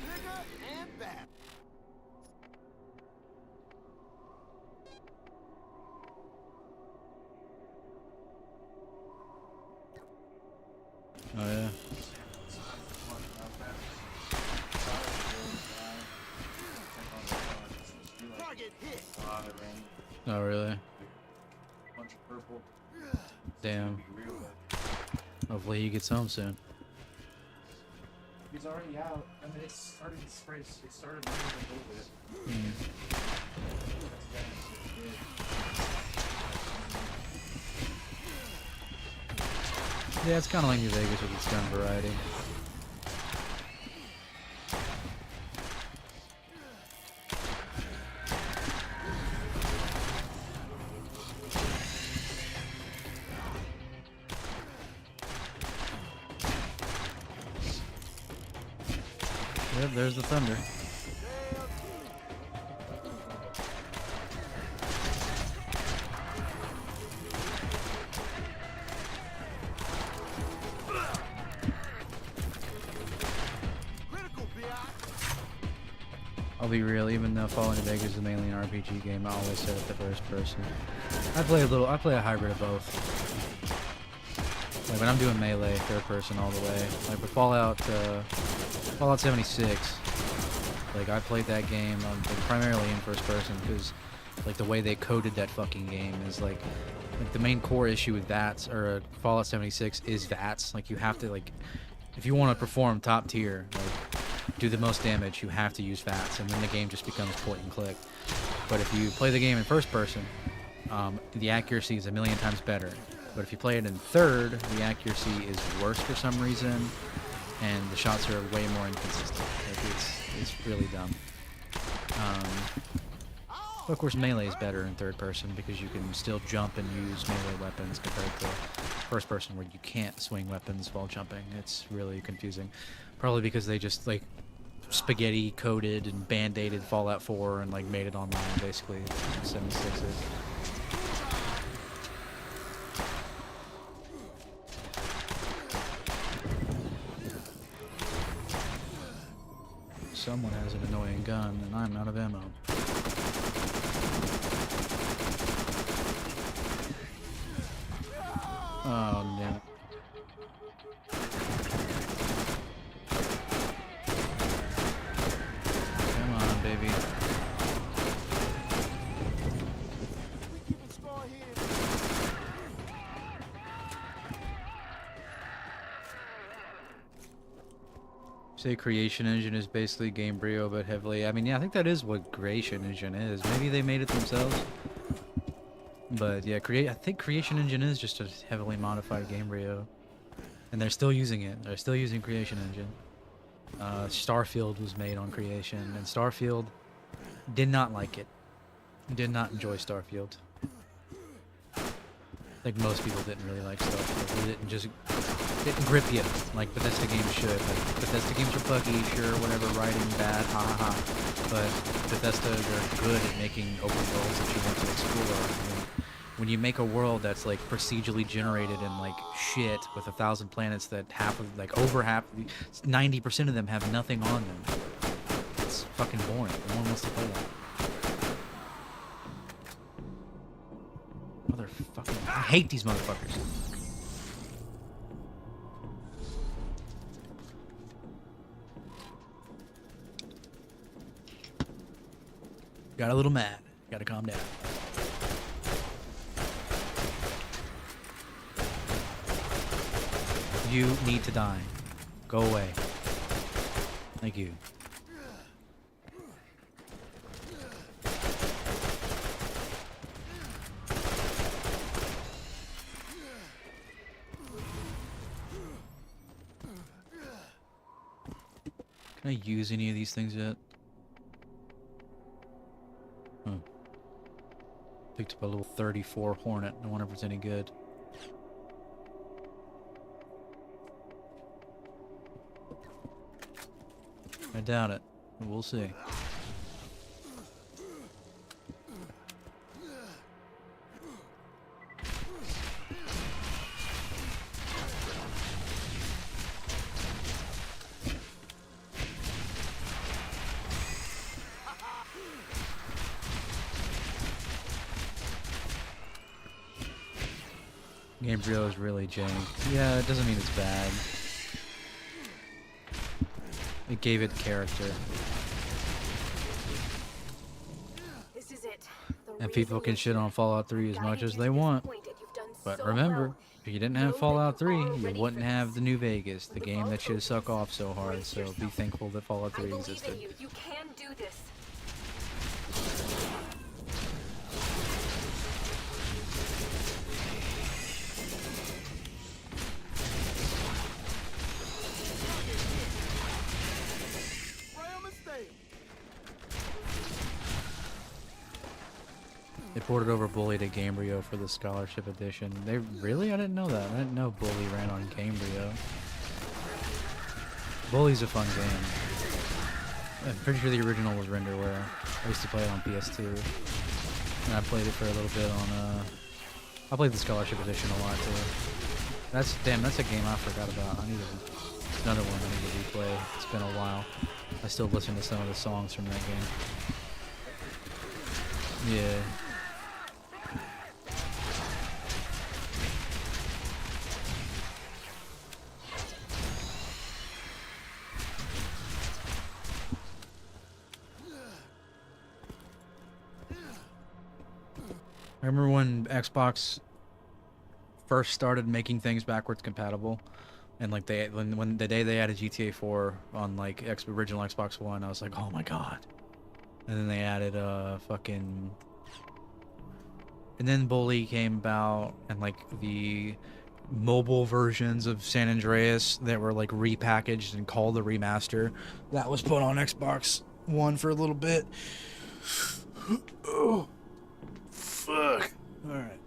Bigger and better. Oh yeah. Target hit. Oh really? Bunch of purple. Damn. Be real good. Hopefully he gets home soon. He's already out. I mean, it's starting to spray. It started raining a little bit. Yeah, it's kind of like New Vegas with its gun variety. Yep, there's the thunder. Critical, biatch. I'll be real, even though Fallout New Vegas is mainly an RPG game, I always set it the first person. I play a hybrid of both. Like when I'm doing melee, third person all the way. Like with Fallout 76, like I played that game like, primarily in first person because like the way they coded that fucking game is like the main core issue with VATS or Fallout 76 is VATS. Like you have to like, if you want to perform top tier, like do the most damage, you have to use VATS, and then the game just becomes point and click. But if you play the game in first person, the accuracy is a million times better. But if you play it in third, the accuracy is worse for some reason, and the shots are way more inconsistent. Like it's really dumb. But of course, melee is better in third person because you can still jump and use melee weapons compared to first person where you can't swing weapons while jumping. It's really confusing. Probably because they just like spaghetti coated and band-aided Fallout 4 and like made it online basically. 76s. Someone has an annoying gun and I'm out of ammo. Oh, damn it. Come on, baby. We keeping score here. Say Creation Engine is basically Gamebryo, but heavily. I mean, yeah, I think that is what Creation Engine is. Maybe they made it themselves. But yeah, I think Creation Engine is just a heavily modified Gamebryo. And they're still using it. They're still using Creation Engine. Starfield was made on Creation, and Starfield did not like it. Did not enjoy Starfield. I think most people didn't really like Starfield. It didn't grip you like Bethesda games should. Like Bethesda games are buggy, sure, whatever, writing bad, ha ha ha. But Bethesda, they're good at making open worlds that you want to explore. I mean, when you make a world that's like procedurally generated and like shit with 1,000 planets that over half, 90% of them have nothing on them. It's fucking boring. No one wants to play that. Motherfucking, I hate these motherfuckers. Got a little mad. Gotta calm down. You need to die. Go away. Thank you. Can I use any of these things yet? Picked up a little 34 Hornet. I wonder if it's any good. I doubt it. But we'll see. Gamebryo is really jank. Yeah, it doesn't mean it's bad. It gave it character. This is it. And people can shit on Fallout 3 as much as they want. But remember, if you didn't have Fallout 3, you wouldn't have the New Vegas, the game that should suck off so hard, so be thankful that Fallout 3 existed. You can do this. They ported over Bully to Gamebryo for the Scholarship Edition. They really? I didn't know that. I didn't know Bully ran on Gamebryo. Bully's a fun game. I'm pretty sure the original was renderware. I used to play it on PS2. And I played it for a little bit on, I played the Scholarship Edition a lot too. That's a game I forgot about. I need another one I need to replay. It's been a while. I still listen to some of the songs from that game. Yeah. I remember when Xbox first started making things backwards compatible, and like when the day they added GTA 4 on like original Xbox One, I was like, oh my god. And then they added and then Bully came about, and like the mobile versions of San Andreas that were like repackaged and called the remaster, that was put on Xbox One for a little bit. Oh. Fuck. Alright.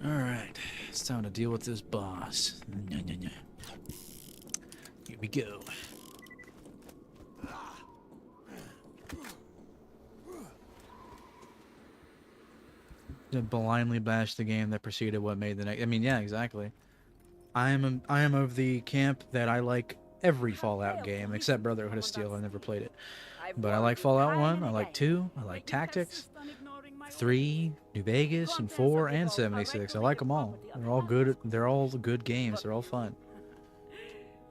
Alright. It's time to deal with this boss. we go. To blindly bash the game that preceded what made the next. I mean, yeah, exactly. I am of the camp that I like every Fallout game except Brotherhood of Steel. I never played it, but I like Fallout 1. I like 2. I like Tactics, 3, New Vegas, and 4 and 76. I like them all. They're all good. They're all good games. They're all fun.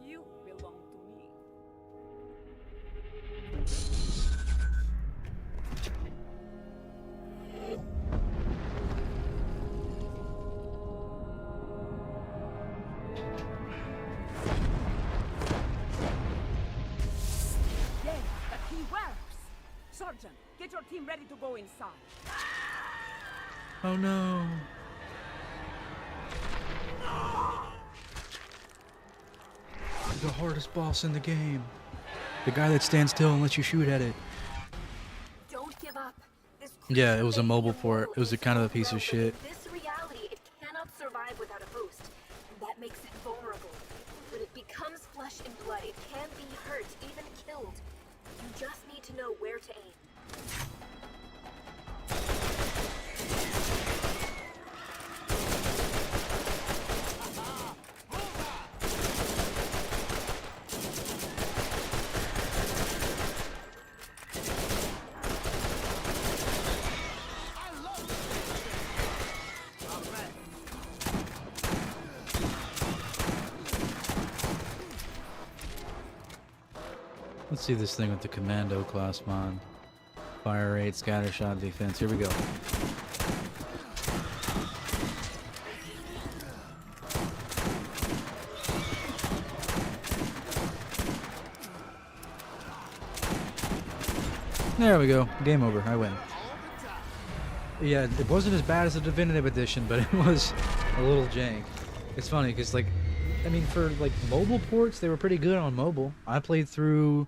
You belong to me. Yeah, the key works. Sergeant, get your team ready to go inside. Oh no. The hardest boss in the game. The guy that stands still and lets you shoot at it. Don't give up. This Yeah, it was a creature mobile may be port. It was a kind of a piece of broken. shit. In this reality, it cannot survive without a host, and that makes it vulnerable. When it becomes flesh and blood, it can be hurt, even killed. You just need to know where to aim. Let's see this thing with the commando class mod. Fire rate, scatter shot, defense. Here we go. There we go. Game over. I win. Yeah, it wasn't as bad as the Definitive Edition, but it was a little jank. It's funny because, like, I mean, for like mobile ports, they were pretty good on mobile. I played through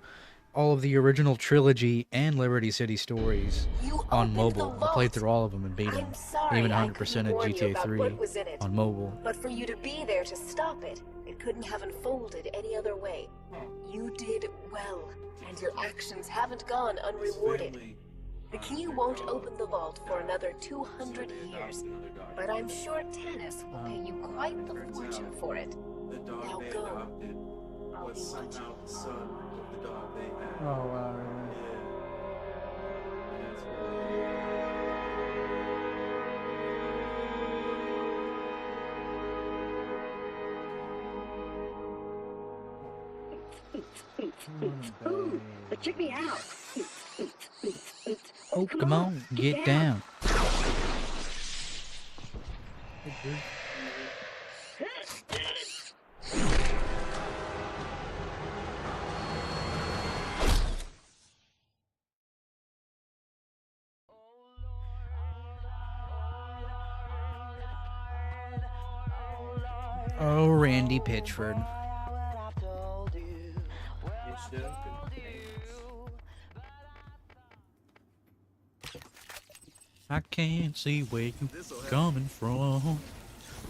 all of the original trilogy and Liberty City Stories You on opened mobile. the I played vault. through all of them and beat them. I'm sorry Even I 100% couldn't of warn you GTA about 3 what was in it. on mobile. But for you to be there to stop it, it couldn't have unfolded any other way. You did well, and your actions haven't gone unrewarded. The key won't open the vault for another 200 years, but I'm sure Tanis will pay you quite the fortune for it. Now go. I'll be watching. Oh, wow. But check me out. Oh, come on. Get down. Oh, Randy Pitchford. I can't see where you coming from,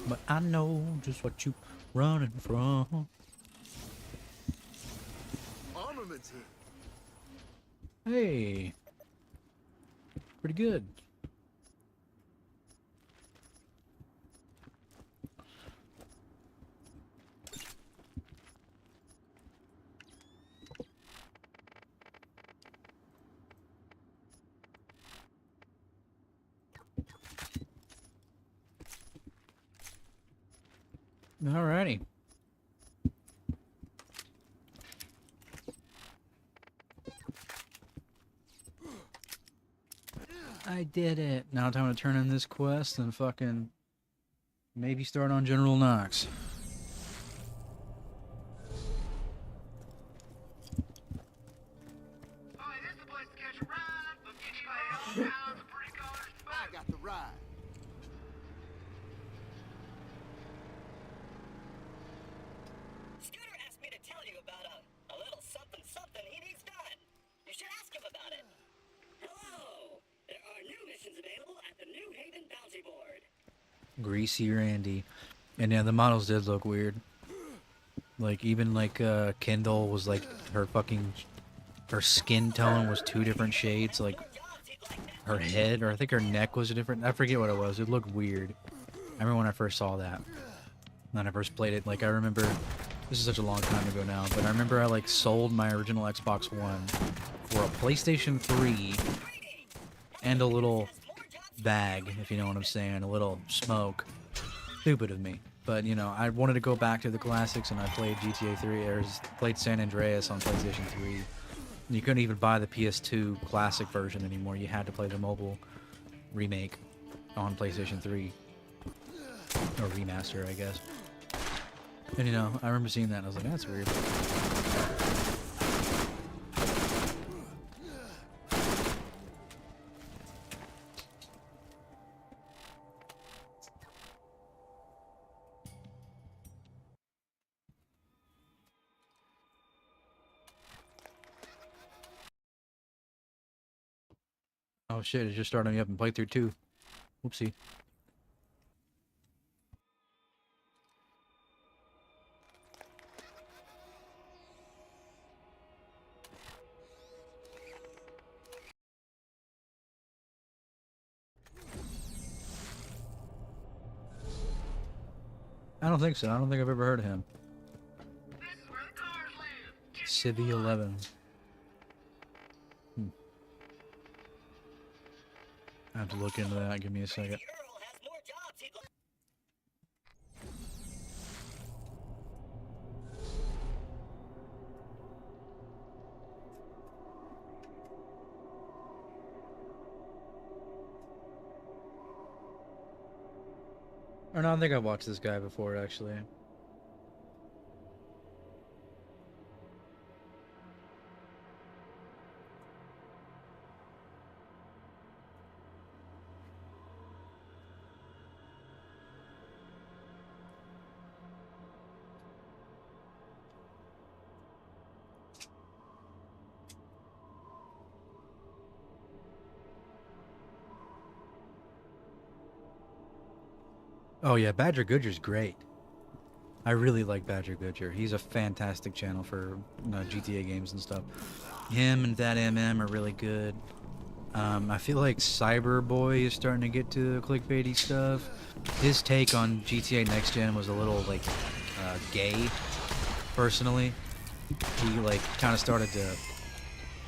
but I know just what you running from. Armaments here. Hey, pretty good. Alrighty. I did it. Now time to turn in this quest and fucking maybe start on General Knox. I got the ride. Scooter asked me to tell you about a little something he needs done. You should ask him about it. Hello! There are new missions available at the New Haven Bounty Board. Greasy Randy. And yeah, the models did look weird. Like even like Kendall was like her skin tone was two different shades. Like her head, or I think her neck was a different. I forget what it was. It looked weird. I remember when I first saw that. When I first played it, like I remember, this is such a long time ago now, but I remember I like sold my original Xbox One for a PlayStation 3 and a little bag, if you know what I'm saying, a little smoke. Stupid of me. But, you know, I wanted to go back to the classics, and I played GTA 3, or played San Andreas on PlayStation 3. And you couldn't even buy the PS2 classic version anymore. You had to play the mobile remake on PlayStation 3. Or remaster, I guess. And, you know, I remember seeing that, and I was like, that's weird. Oh shit, it just started me up in playthrough 2. Whoopsie. I don't think so. I don't think I've ever heard of him. Civvy 11. I have to look into that. Give me a second. Or no, I think I've watched this guy before, actually. Oh yeah, Badger Goodger's great. I really like Badger Goodger. He's a fantastic channel for GTA games and stuff. Him and that MM are really good. I feel like Cyberboy is starting to get to the clickbaity stuff. His take on GTA Next Gen was a little like gay, personally. He like kind of started to,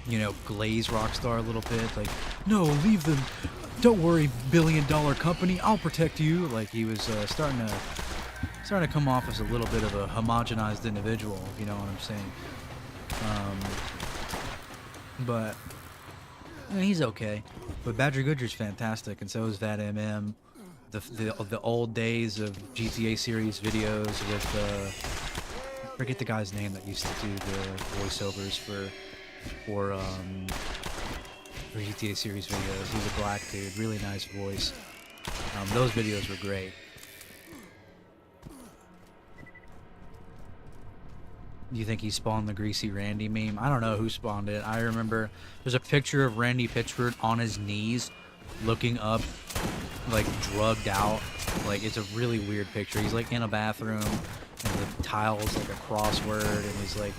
you know, glaze Rockstar a little bit. Like, no, leave them. Don't worry, billion-dollar company. I'll protect you. Like he was starting to come off as a little bit of a homogenized individual, if you know what I'm saying. But I mean, he's okay. But Badger Goodger's fantastic, and so is that MM. The old days of GTA series videos with I forget the guy's name that used to do the voiceovers for GTA series videos. He's a black dude, really nice voice. Those videos were great. Do you think he spawned the Greasy Randy meme? I don't know who spawned it. I remember there's a picture of Randy Pitchford on his knees looking up, like drugged out. Like it's a really weird picture. He's like in a bathroom and the tiles like a crossword, and he's like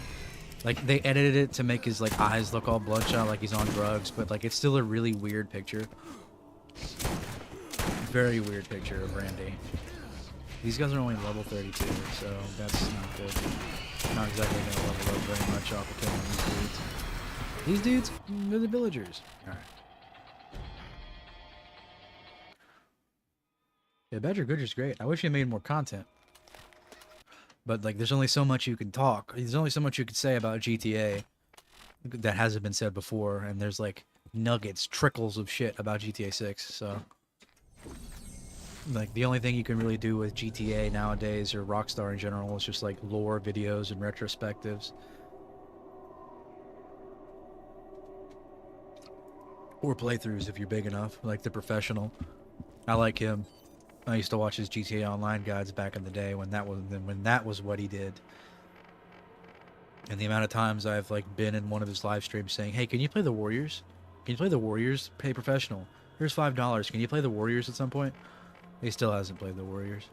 they edited it to make his like eyes look all bloodshot like he's on drugs, but like it's still a really weird picture. Very weird picture of Randy. These guys are only level 32, so that's not good. Not exactly gonna level up very much off of killing these dudes. These dudes, they're the villagers. Alright. Yeah, Badger Goodger's great. I wish he made more content. But like there's only so much you can talk. There's only so much you could say about GTA that hasn't been said before, and there's like nuggets, trickles of shit about GTA 6, so like the only thing you can really do with GTA nowadays, or Rockstar in general, is just like lore videos and retrospectives. Or playthroughs if you're big enough, like The Professional. I like him. I used to watch his GTA Online guides back in the day when that was what he did. And the amount of times I've like been in one of his live streams saying, "Hey, can you play the Warriors? Can you play the Warriors? Pay Professional. Here's $5. Can you play the Warriors at some point?" He still hasn't played the Warriors.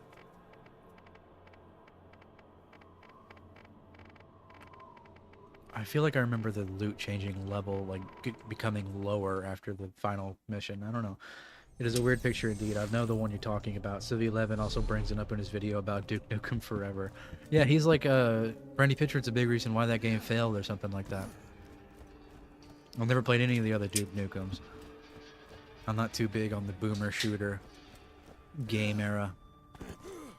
I feel like I remember the loot changing level, like becoming lower after the final mission. I don't know. It is a weird picture indeed. I know the one you're talking about. Civi11 also brings it up in his video about Duke Nukem Forever. Yeah, he's like, Randy Pitchford's a big reason why that game failed or something like that. I've never played any of the other Duke Nukems. I'm not too big on the boomer shooter game era.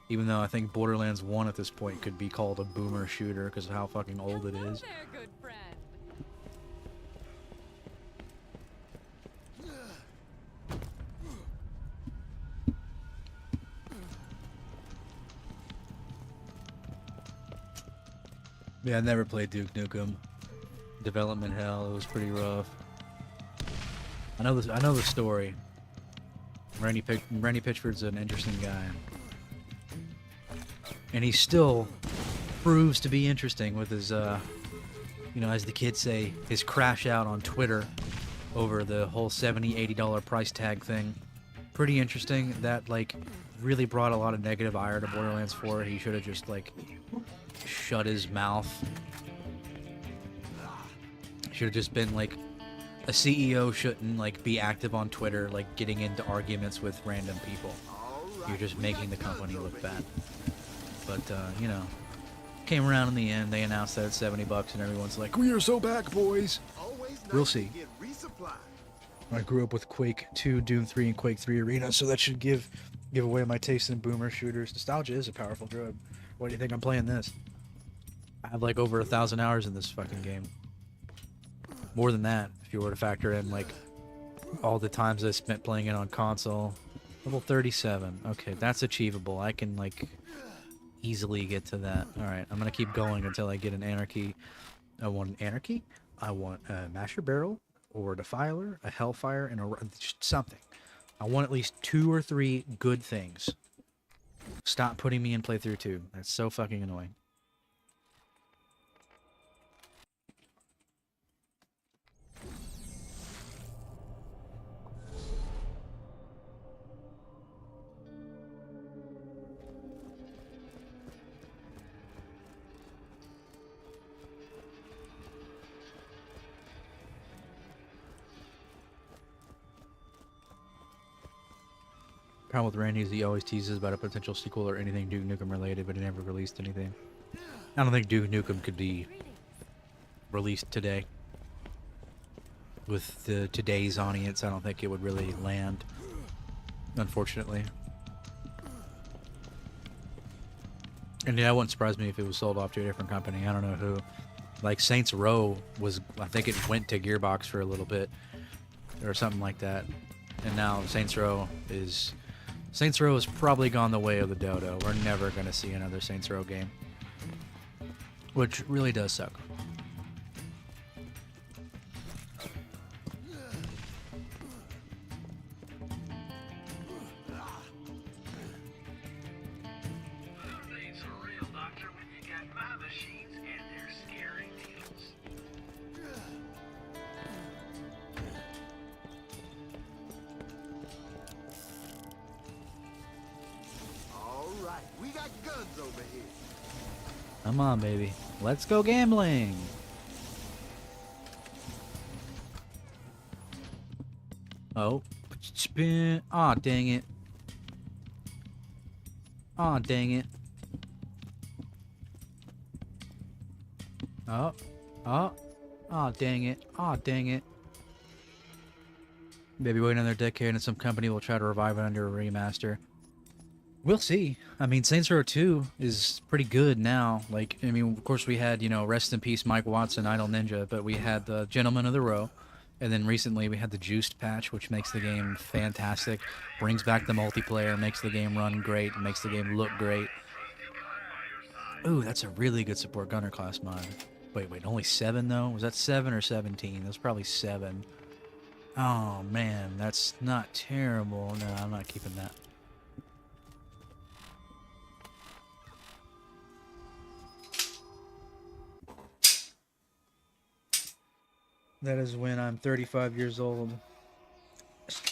Even though I think Borderlands 1 at this point could be called a boomer shooter because of how fucking old it is. There, good friend. Yeah, I never played Duke Nukem. Development hell, it was pretty rough. I know the story. Randy Pitchford's an interesting guy. And he still proves to be interesting with his, you know, as the kids say, his crash out on Twitter over the whole $70, $80 price tag thing. Pretty interesting. That, like, really brought a lot of negative ire to Borderlands 4. He should have just, like, shut his mouth. Should have just been, like, a CEO shouldn't, like, be active on Twitter, like, getting into arguments with random people. You're just making the company look bad. But, you know, came around in the end. They announced that it's $70 and everyone's like, we are so back, boys. We'll see. I grew up with Quake 2, Doom 3, and Quake 3 Arena, so that should give away my taste in boomer shooters. Nostalgia is a powerful drug. Why do you think I'm playing this? I have like over 1,000 hours in this fucking game. More than that, if you were to factor in like all the times I spent playing it on console. Level 37. Okay, that's achievable. I can like easily get to that. Alright, I'm gonna keep going until I get an anarchy. I want an anarchy. I want a masher barrel, or a defiler, a hellfire, and just something. I want at least 2 or 3 good things. Stop putting me in playthrough 2. That's so fucking annoying. Problem with Randy is he always teases about a potential sequel or anything Duke Nukem related, but he never released anything. I don't think Duke Nukem could be released today. With today's audience, I don't think it would really land, unfortunately. And yeah, it wouldn't surprise me if it was sold off to a different company. I don't know who. Like Saints Row was, I think it went to Gearbox for a little bit, or something like that. And now Saints Row has probably gone the way of the dodo. We're never going to see another Saints Row game. Which really does suck. Come on, baby. Let's go gambling. Oh. Spin. Aw, dang it. Aw, dang it. Oh. Oh. Aw, dang it. Aw, dang it. Maybe wait another decade and some company will try to revive it under a remaster. We'll see. I mean, Saints Row 2 is pretty good now. Like, I mean, of course we had, you know, rest in peace Mike Watson, Idle Ninja, but we had the Gentleman of the Row. And then recently we had the Juiced patch, which makes the game fantastic. Brings back the multiplayer, makes the game run great, makes the game look great. Ooh, that's a really good support gunner class mod. Wait, only 7 though? Was that 7 or 17? That was probably 7. Oh man, that's not terrible. No, I'm not keeping that. That is when I'm 35 years old.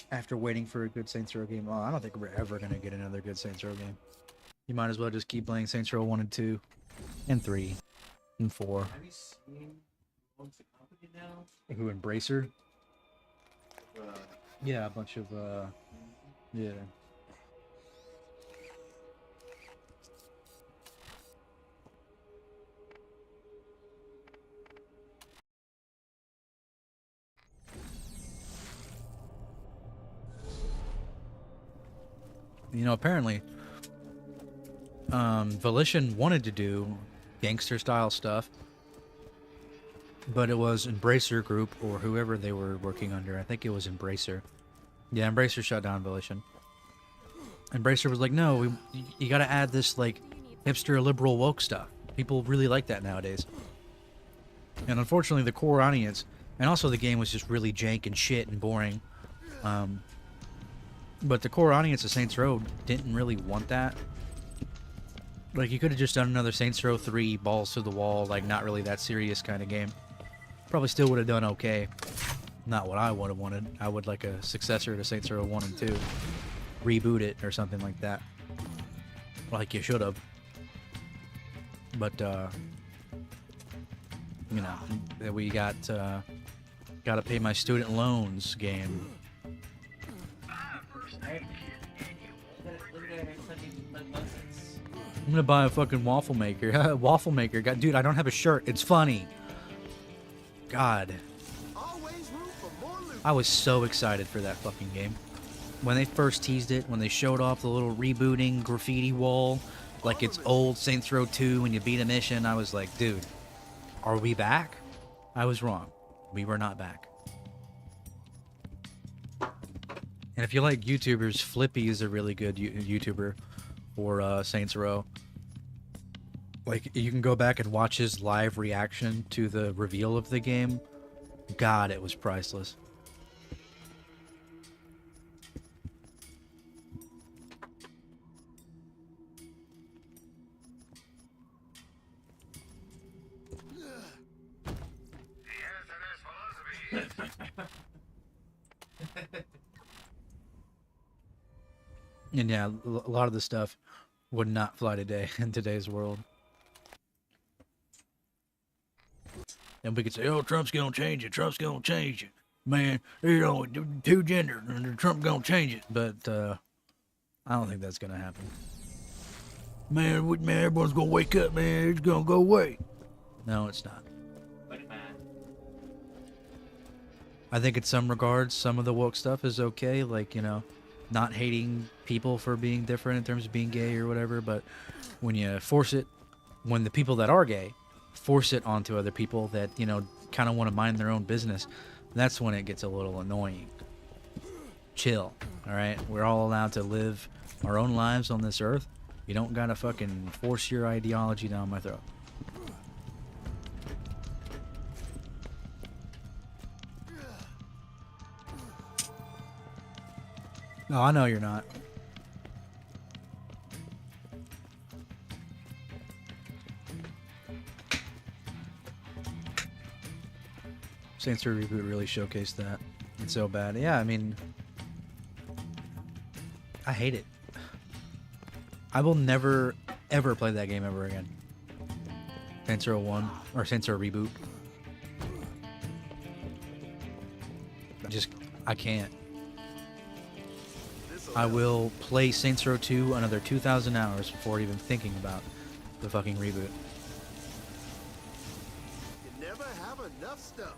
After waiting for a good Saints Row game. Well, I don't think we're ever going to get another good Saints Row game. You might as well just keep playing Saints Row 1 and 2. And 3. And 4. Have you seen owns the company now. Who, Embracer? Uh, Yeah, a bunch of, yeah. You know, apparently, Volition wanted to do gangster style stuff, but it was Embracer Group or whoever they were working under. I think it was Embracer. Yeah, Embracer shut down Volition. Embracer was like, no, you gotta add this, like, hipster liberal woke stuff. People really like that nowadays. And unfortunately, the core audience, and also the game was just really jank and shit and boring. But the core audience of Saints Row didn't really want that. Like, you could have just done another Saints Row 3 balls to the wall, like, not really that serious kind of game. Probably still would have done okay. Not what I would have wanted. I would like a successor to Saints Row 1 and 2. Reboot it or something like that. Like you should have. But, you know, we got, gotta pay my student loans game. I'm gonna buy a fucking waffle maker. Waffle maker. God, dude, I don't have a shirt. It's funny. God. Always room for more loot. I was so excited for that fucking game. When they first teased it, when they showed off the little rebooting graffiti wall, like it's old Saints Row 2 when you beat a mission, I was like, dude, are we back? I was wrong. We were not back. And if you like YouTubers, Flippy is a really good YouTuber for Saints Row. Like, you can go back and watch his live reaction to the reveal of the game. God, it was priceless. And yeah, a lot of the stuff would not fly today in today's world. And we could say, oh, Trump's gonna change it. Trump's gonna change it. Man, you know, two genders, and Trump gonna change it. But I don't think that's gonna happen. Man, everyone's gonna wake up, man. It's gonna go away. No, it's not. I think in some regards, some of the woke stuff is okay. Like, you know, not hating people for being different in terms of being gay or whatever. But when you force it, when the people that are gay force it onto other people that, you know, kind of want to mind their own business, that's when it gets a little annoying. Chill, all right? We're all allowed to live our own lives on this earth. You don't gotta fucking force your ideology down my throat. No, I know you're not. Saints Row Reboot really showcased that. It's so bad. Yeah, I mean, I hate it. I will never, ever play that game ever again. Saints Row 1, or Saints Row Reboot. I can't. I will play Saints Row 2 another 2,000 hours before even thinking about the fucking reboot. You never have enough stuff.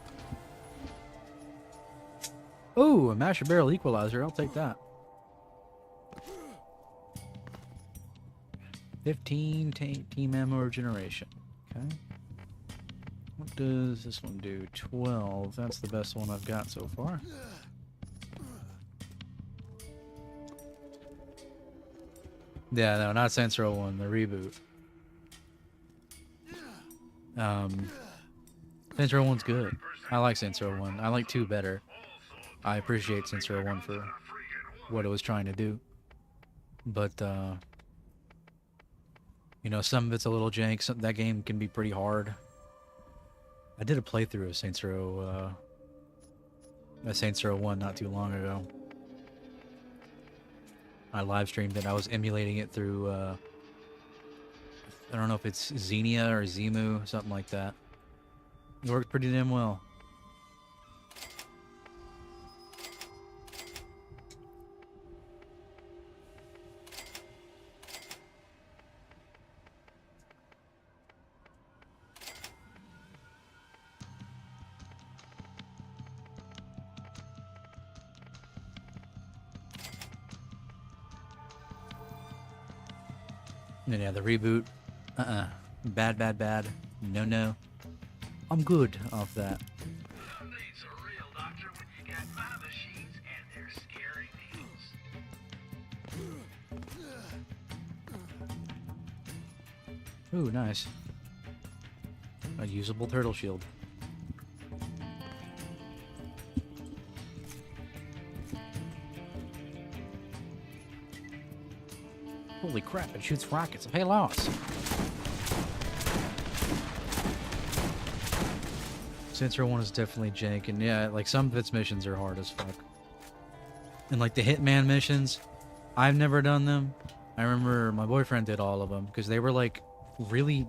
Ooh, a masher barrel equalizer. I'll take that. 15 team ammo regeneration. Okay. What does this one do? 12. That's the best one I've got so far. Yeah, no, not Saints Row 1, the reboot. Saints Row 1's good. I like Saints Row 1. I like 2 better. I appreciate Saints Row 1 for what it was trying to do. But, you know, some of it's a little jank. That game can be pretty hard. I did a playthrough of Saints Row 1 not too long ago. I live streamed it. I was emulating it through, I don't know if it's Xenia or Zemu, something like that. It worked pretty damn well. And yeah, the reboot. Bad, bad, bad. No, no. I'm good off that. Needs a real doctor when you got my machines and their scary needles. Ooh, nice. A usable turtle shield. Holy crap, it shoots rockets. Hey, loss. Saints Row 1 is definitely jank, and yeah, like some of its missions are hard as fuck. And like the Hitman missions, I've never done them. I remember my boyfriend did all of them because they were like really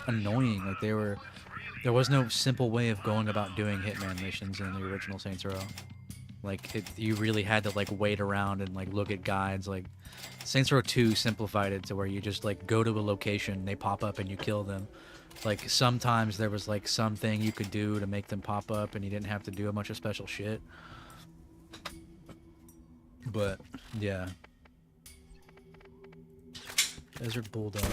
annoying. Like there was no simple way of going about doing Hitman missions in the original Saints Row. Like you really had to like wait around and like look at guides. Like Saints Row 2 simplified it to where you just like go to a location, they pop up and you kill them. Like sometimes there was like something you could do to make them pop up and you didn't have to do a bunch of special shit. But yeah. Desert Bulldog. This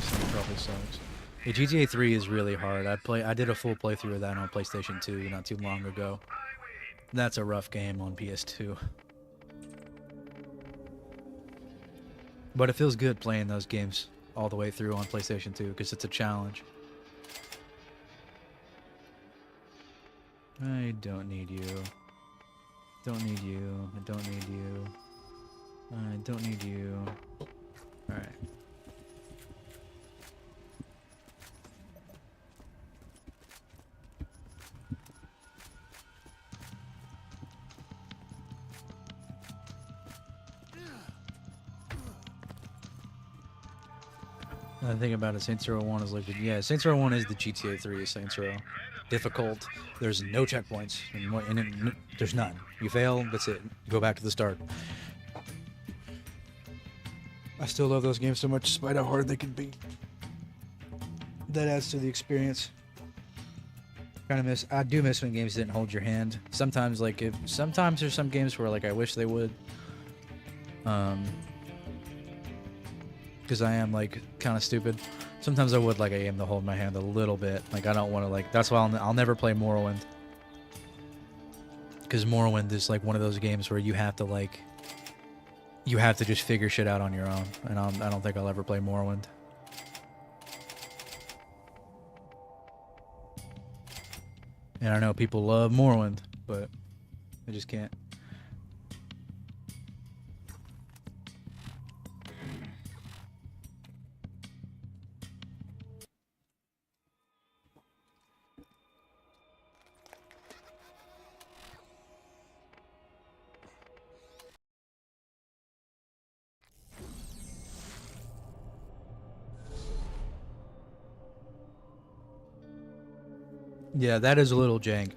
thing probably sucks. Yeah, GTA 3 is really hard. I did a full playthrough of that on PlayStation 2 not too long ago. That's a rough game on PS2. But it feels good playing those games all the way through on PlayStation 2 because it's a challenge. I don't need you. Don't need you. I don't need you. I don't need you. Alright. The thing about it, Saints Row 1 is like, yeah, Saints Row 1 is the GTA 3 of Saints Row. Difficult. There's no checkpoints. There's none. You fail, that's it. Go back to the start. I still love those games so much, despite how hard they can be. That adds to the experience. I do miss when games didn't hold your hand. Sometimes, like, sometimes there's some games where, like, I wish they would. Because I am, like, kind of stupid. Sometimes I would like a game to hold my hand a little bit. Like, I don't want to, like... That's why I'll never play Morrowind. Because Morrowind is, like, one of those games where you have to, like... You have to just figure shit out on your own. And I don't think I'll ever play Morrowind. And I know people love Morrowind, but I just can't. Yeah, that is a little jank.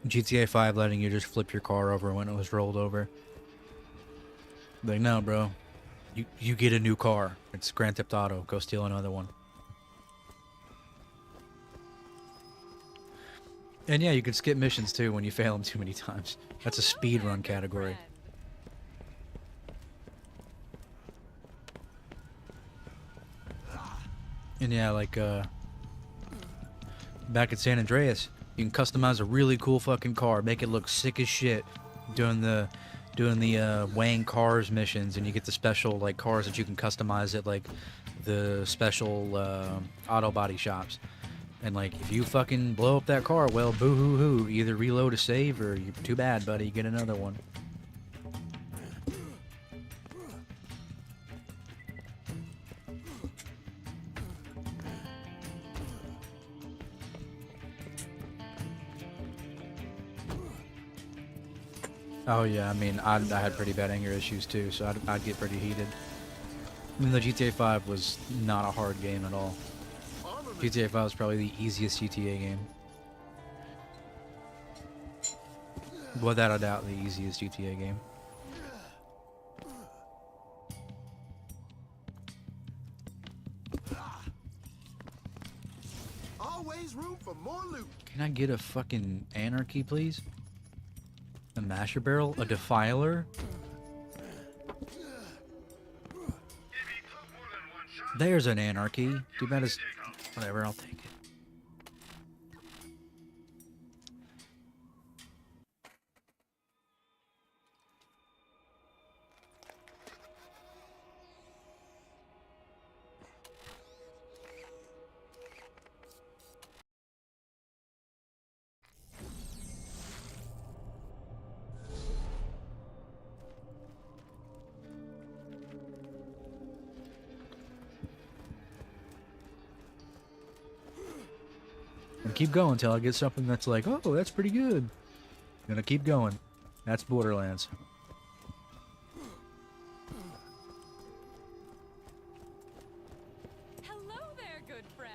GTA 5 letting you just flip your car over when it was rolled over. Like, no, bro. You get a new car. It's Grand Theft Auto. Go steal another one. And yeah, you can skip missions too when you fail them too many times. That's a speedrun category. And yeah, like, back at San Andreas, you can customize a really cool fucking car, make it look sick as shit, doing the weighing cars missions, and you get the special like cars that you can customize at like the special auto body shops. And like if you fucking blow up that car, well, boo hoo hoo, either reload a save or you're too bad, buddy, get another one. Oh yeah, I mean, I had pretty bad anger issues too, so I'd get pretty heated. I mean, the GTA 5 was not a hard game at all. GTA 5 is probably the easiest GTA game. Without a doubt, the easiest GTA game. Always room for more loot. Can I get a fucking anarchy, please? A masher barrel? A defiler? There's an anarchy. Too bad it's... Whatever, I'll take it. And keep going until I get something that's like, oh, that's pretty good. Gonna keep going. That's Borderlands. Hello there, good friend.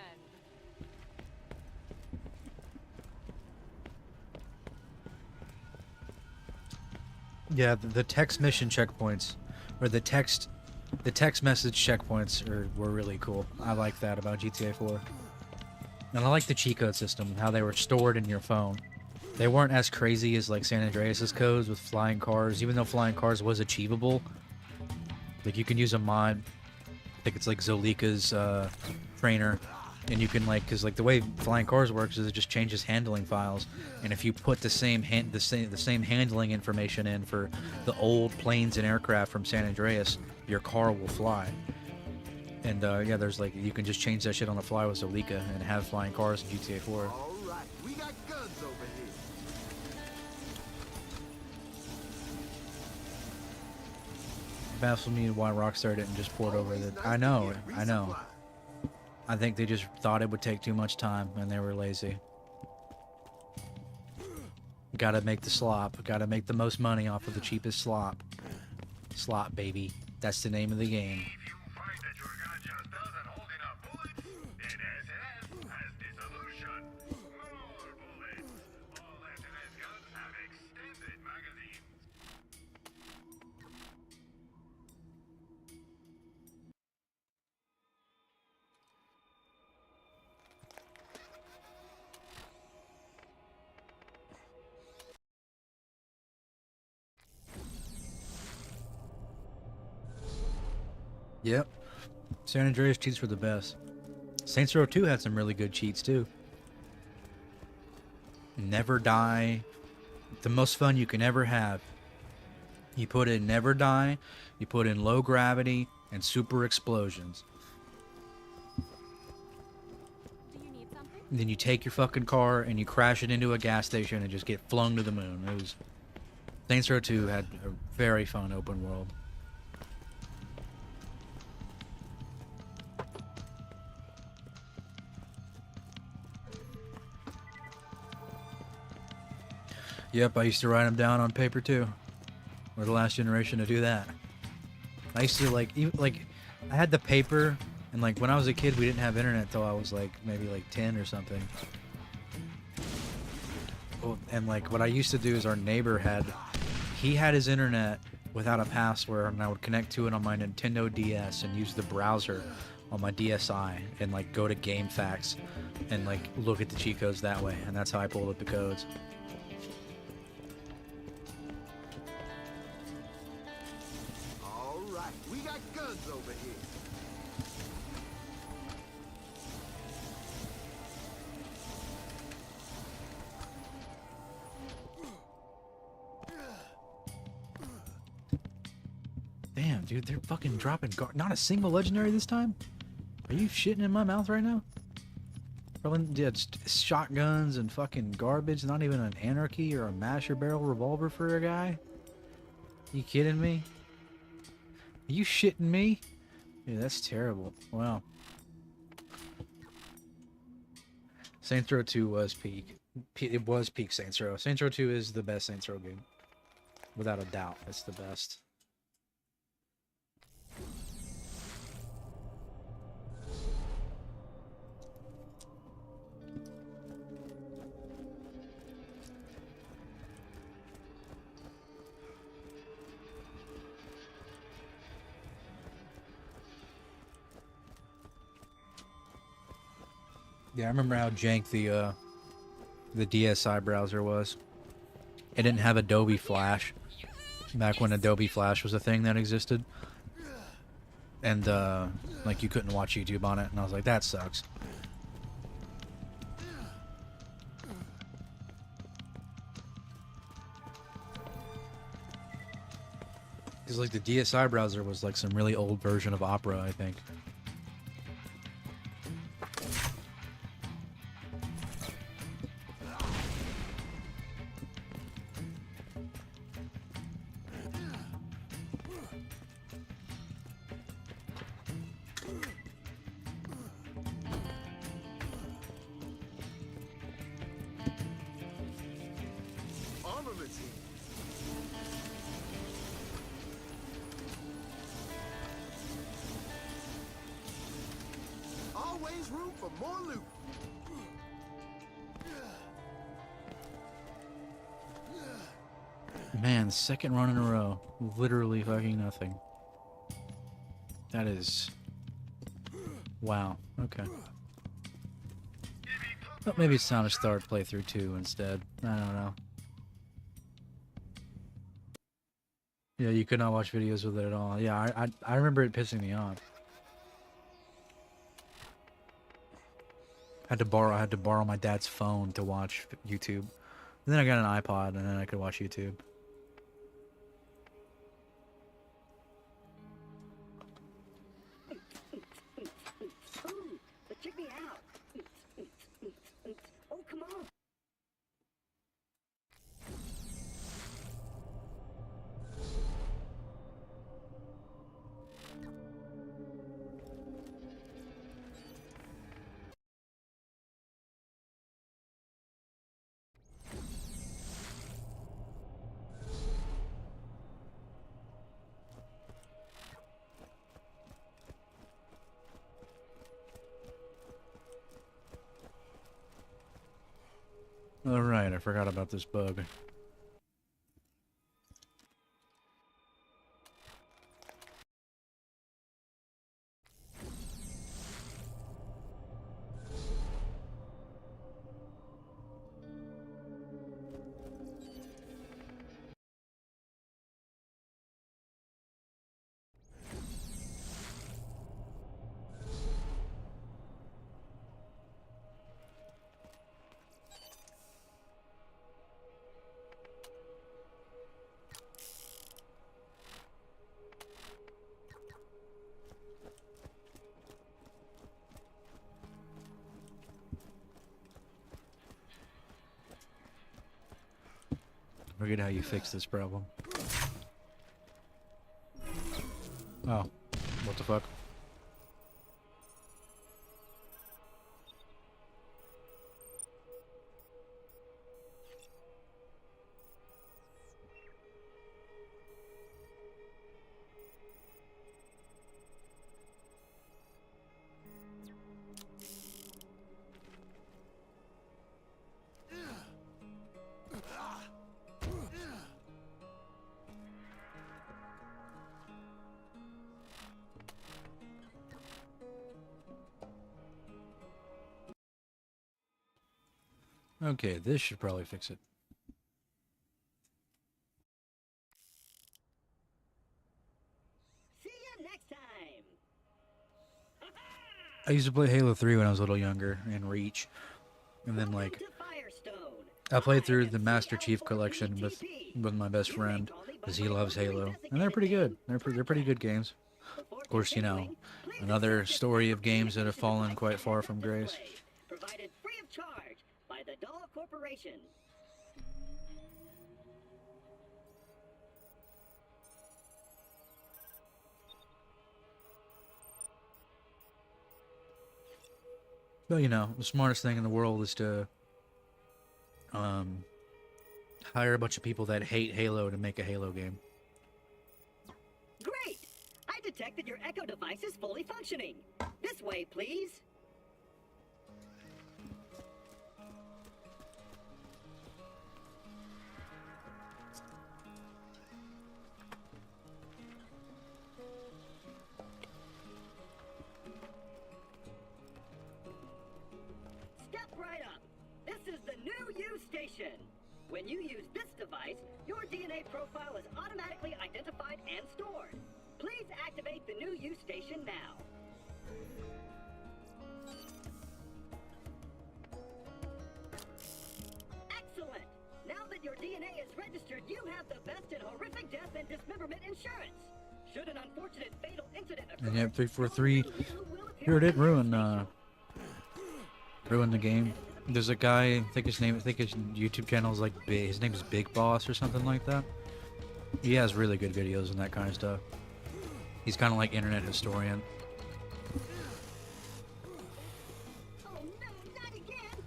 Yeah, the text mission checkpoints, or the text message checkpoints were really cool. I like that about GTA 4. And I like the cheat code system, how they were stored in your phone. They weren't as crazy as like San Andreas' codes with flying cars, even though flying cars was achievable. Like you can use a mod, I think it's like Zolika's trainer, and you can like, cause like the way flying cars works is it just changes handling files, and if you put the same handling information in for the old planes and aircraft from San Andreas, your car will fly. And yeah, there's like, you can just change that shit on the fly with Zolika and have flying cars in GTA 4. All right, we got guns over here. Baffles me why Rockstar didn't just port over Always the... nice I to know, get I know. resupply. I think they just thought it would take too much time and they were lazy. Gotta make the slop. Gotta make the most money off of the cheapest slop. Slop, baby. That's the name of the game. If you find that your gun just doesn't hold enough bullets, then SNS has the solution. More bullets. All SNS guns have extended magazines. Yep. San Andreas cheats were the best. Saints Row 2 had some really good cheats too. Never die. The most fun you can ever have. You put in never die, you put in low gravity, and super explosions. Do you need something? And then you take your fucking car and you crash it into a gas station and just get flung to the moon. It was... Saints Row 2 had a very fun open world. Yep, I used to write them down on paper too. We're the last generation to do that. I used to like, even like, I had the paper, and like when I was a kid, we didn't have internet till I was like maybe like 10 or something. Oh, and like what I used to do is our neighbor he had his internet without a password, and I would connect to it on my Nintendo DS and use the browser on my DSi and like go to GameFAQs and like look at the cheat codes that way, and that's how I pulled up the codes. All right, we got guns over here. Damn, dude, they're fucking dropping not a single legendary this time? Are you shitting in my mouth right now? Probably just shotguns and fucking garbage, not even an anarchy or a masher barrel revolver for a guy? You kidding me? Are you shitting me? Dude, that's terrible. Wow. Saints Row 2 was peak. It was peak Saints Row. Saints Row 2 is the best Saints Row game. Without a doubt, it's the best. Yeah, I remember how jank the DSi browser was. It didn't have Adobe Flash back when Adobe Flash was a thing that existed, and like you couldn't watch YouTube on it, and I was like, that sucks. Because like the DSi browser was like some really old version of Opera, I think. Armaments here. Always room for more loot. Man, second run in a row. Literally fucking nothing. That is... Wow. Okay. Well, maybe it's time to start playthrough 2 instead. I don't know. Yeah, you could not watch videos with it at all. Yeah, I remember it pissing me off. I had to borrow my dad's phone to watch YouTube. And then I got an iPod, and then I could watch YouTube. Ooh, but check me out. Oh, come on. Alright, I forgot about this bug. Forget how you fix this problem. Oh, what the fuck? Okay, this should probably fix it. See you next time. I used to play Halo 3 when I was a little younger, in Reach. And then, like, Welcome to Firestone. I played through I the am Master Chief collection with my best friend, because he loves Halo. And they're pretty good. They're pretty good games. Of course, you know, another story of games that have fallen quite far from grace. Provided free of charge by the Dahl Corporation. But, you know, the smartest thing in the world is to hire a bunch of people that hate Halo to make a Halo game. Great! I detected your Echo device is fully functioning. This way, please. right up. This is the new U station. When you use this device, your DNA profile is automatically identified and stored. Please activate the new U station now. Excellent! Now that your DNA is registered, you have the best in horrific death and dismemberment insurance. Should an unfortunate fatal incident occur, And yet 343 here did ruin the game. There's a guy, I think his YouTube channel is like his name is Big Boss or something like that. He has really good videos and that kind of stuff. He's kind of like internet historian. Oh no, not again!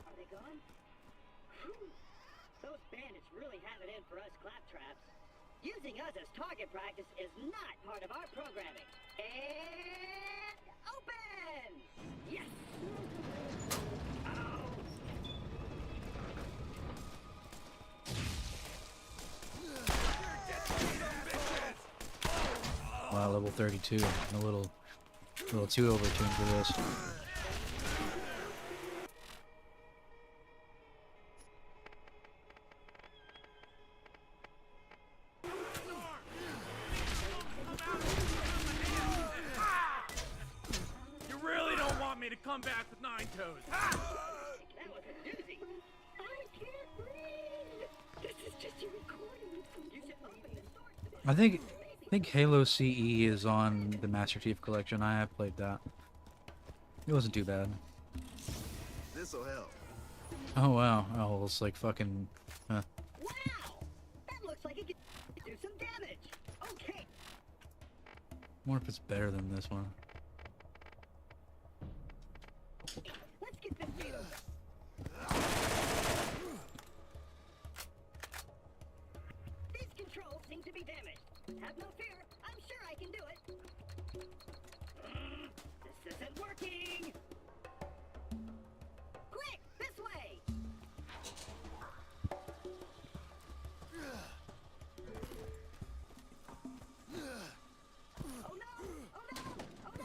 Are they gone? Whew. Those bandits really have it in for us claptraps. Using us as target practice is not part of our programming. And open! Yes! Oh! Wow, level 32. A little too overtuned for this. You really don't want me to come back with 9 toes. That was a doozy. I can't breathe! This is just your recording. You should open the source to this. I think Halo CE is on the Master Chief Collection. I have played that. It wasn't too bad. This'll help. Oh wow. Oh, it's like fucking. Wow! That looks like it could do some damage. Okay. I wonder if it's better than this one. Let's get this gate open. These controls seem to be damaged. Have no fear. I'm sure I can do it. This isn't working. Quick, this way. Oh no! Oh no! Oh no!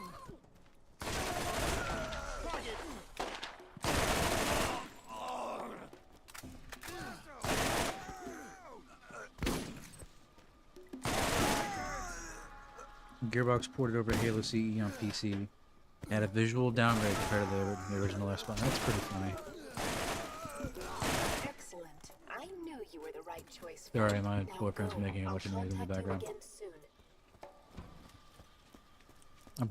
Gearbox ported over Halo CE on PC. Had a visual downgrade compared to the original Xbox. That's pretty funny. Excellent. I knew you were the right choice. Sorry, my Now boyfriend's go. making a I'll bunch of noise in the contact you background. again soon. I'm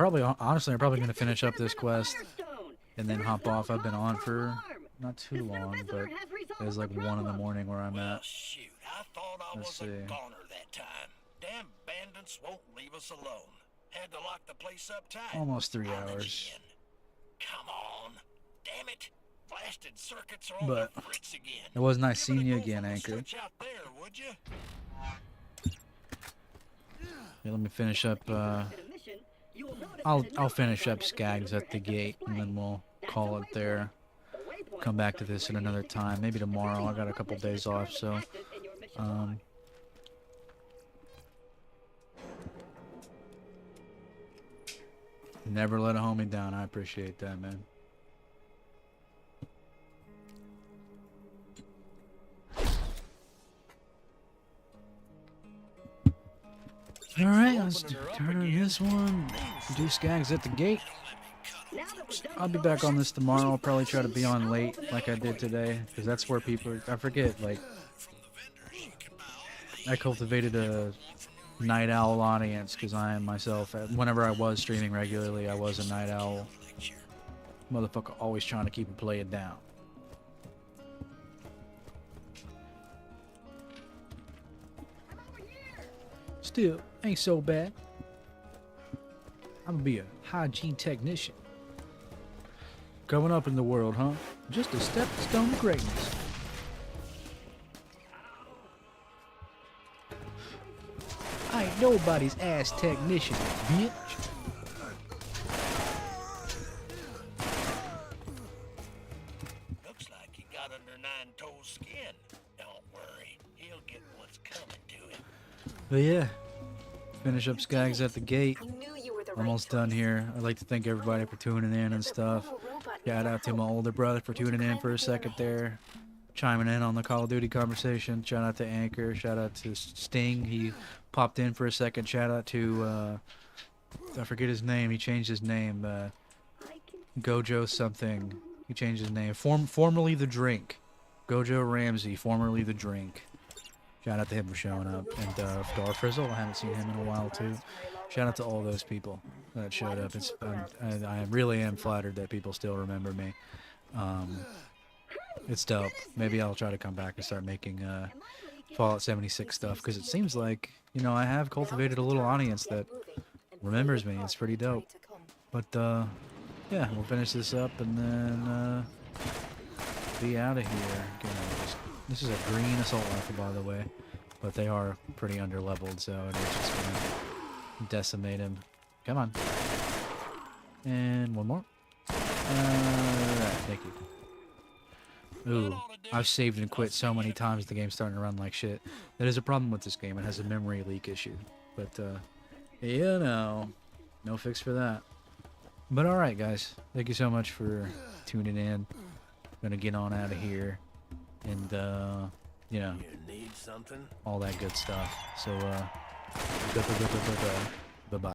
probably gonna finish up this quest and then hop off. I've been on for not too long, but it was like 1 in the morning where I'm Well, at. shoot, I thought I Let's was a see. goner that time. Damn bandits won't leave us alone. Had to lock the place up tight. Almost 3 I'll let hours. you in. Come on. Damn it. Blasted circuits are on But the fritz again. it was nice Give it seeing a you go again, from the Anchor. switch out there, would you? Yeah, let me finish up. I'll finish up Skags at the gate, and then we'll call it there. Come back to this at another time, maybe tomorrow. I got a couple days off, so never let a homie down. I appreciate that, man. All right, let's turn this one. Do Skags at the gate. I'll be back on this tomorrow. I'll probably try to be on late like I did today, because that's where people I forget, like, I cultivated a night owl audience, because I am myself, whenever I was streaming regularly, I was a night owl. Motherfucker always trying to keep it playing down. Still, ain't so bad. I'm gonna be a hygiene technician. Coming up in the world, huh? Just a stepping stone to greatness. nobody's ass technician, bitch. Looks like he got under Nine-Toes' skin. Don't worry, he'll get what's coming to him. But yeah, finish up Skaggs at the gate. I knew you were the Almost right done choice. here. I'd like to thank everybody for tuning in and stuff. Shout out to my older brother for tuning in for a second there, chiming in on the Call of Duty conversation. Shout out to Anchor. Shout out to Sting. He popped in for a second. Shout out to I forget his name. He changed his name. Gojo something. He changed his name. Formerly the Drink. Gojo Ramsey, formerly the Drink. Shout out to him for showing up. And Dar Frizzle, I haven't seen him in a while too. Shout out to all those people that showed up. It's I really am flattered that people still remember me. It's dope. Maybe I'll try to come back and start making Fallout 76 stuff, because it seems like, you know, I have cultivated a little audience that remembers me. It's pretty dope. But yeah, we'll finish this up and then be out of here. This is a green assault rifle, by the way, but they are pretty under-leveled, so it's just gonna decimate him. Come on. And one more. Alright, thank you. Ooh, I've saved and quit so many times the game's starting to run like shit. That is a problem with this game. It has a memory leak issue. But, you know, no fix for that. But alright, guys. Thank you so much for tuning in. Gonna get on out of here. And, you know, You need something? all that good stuff. So,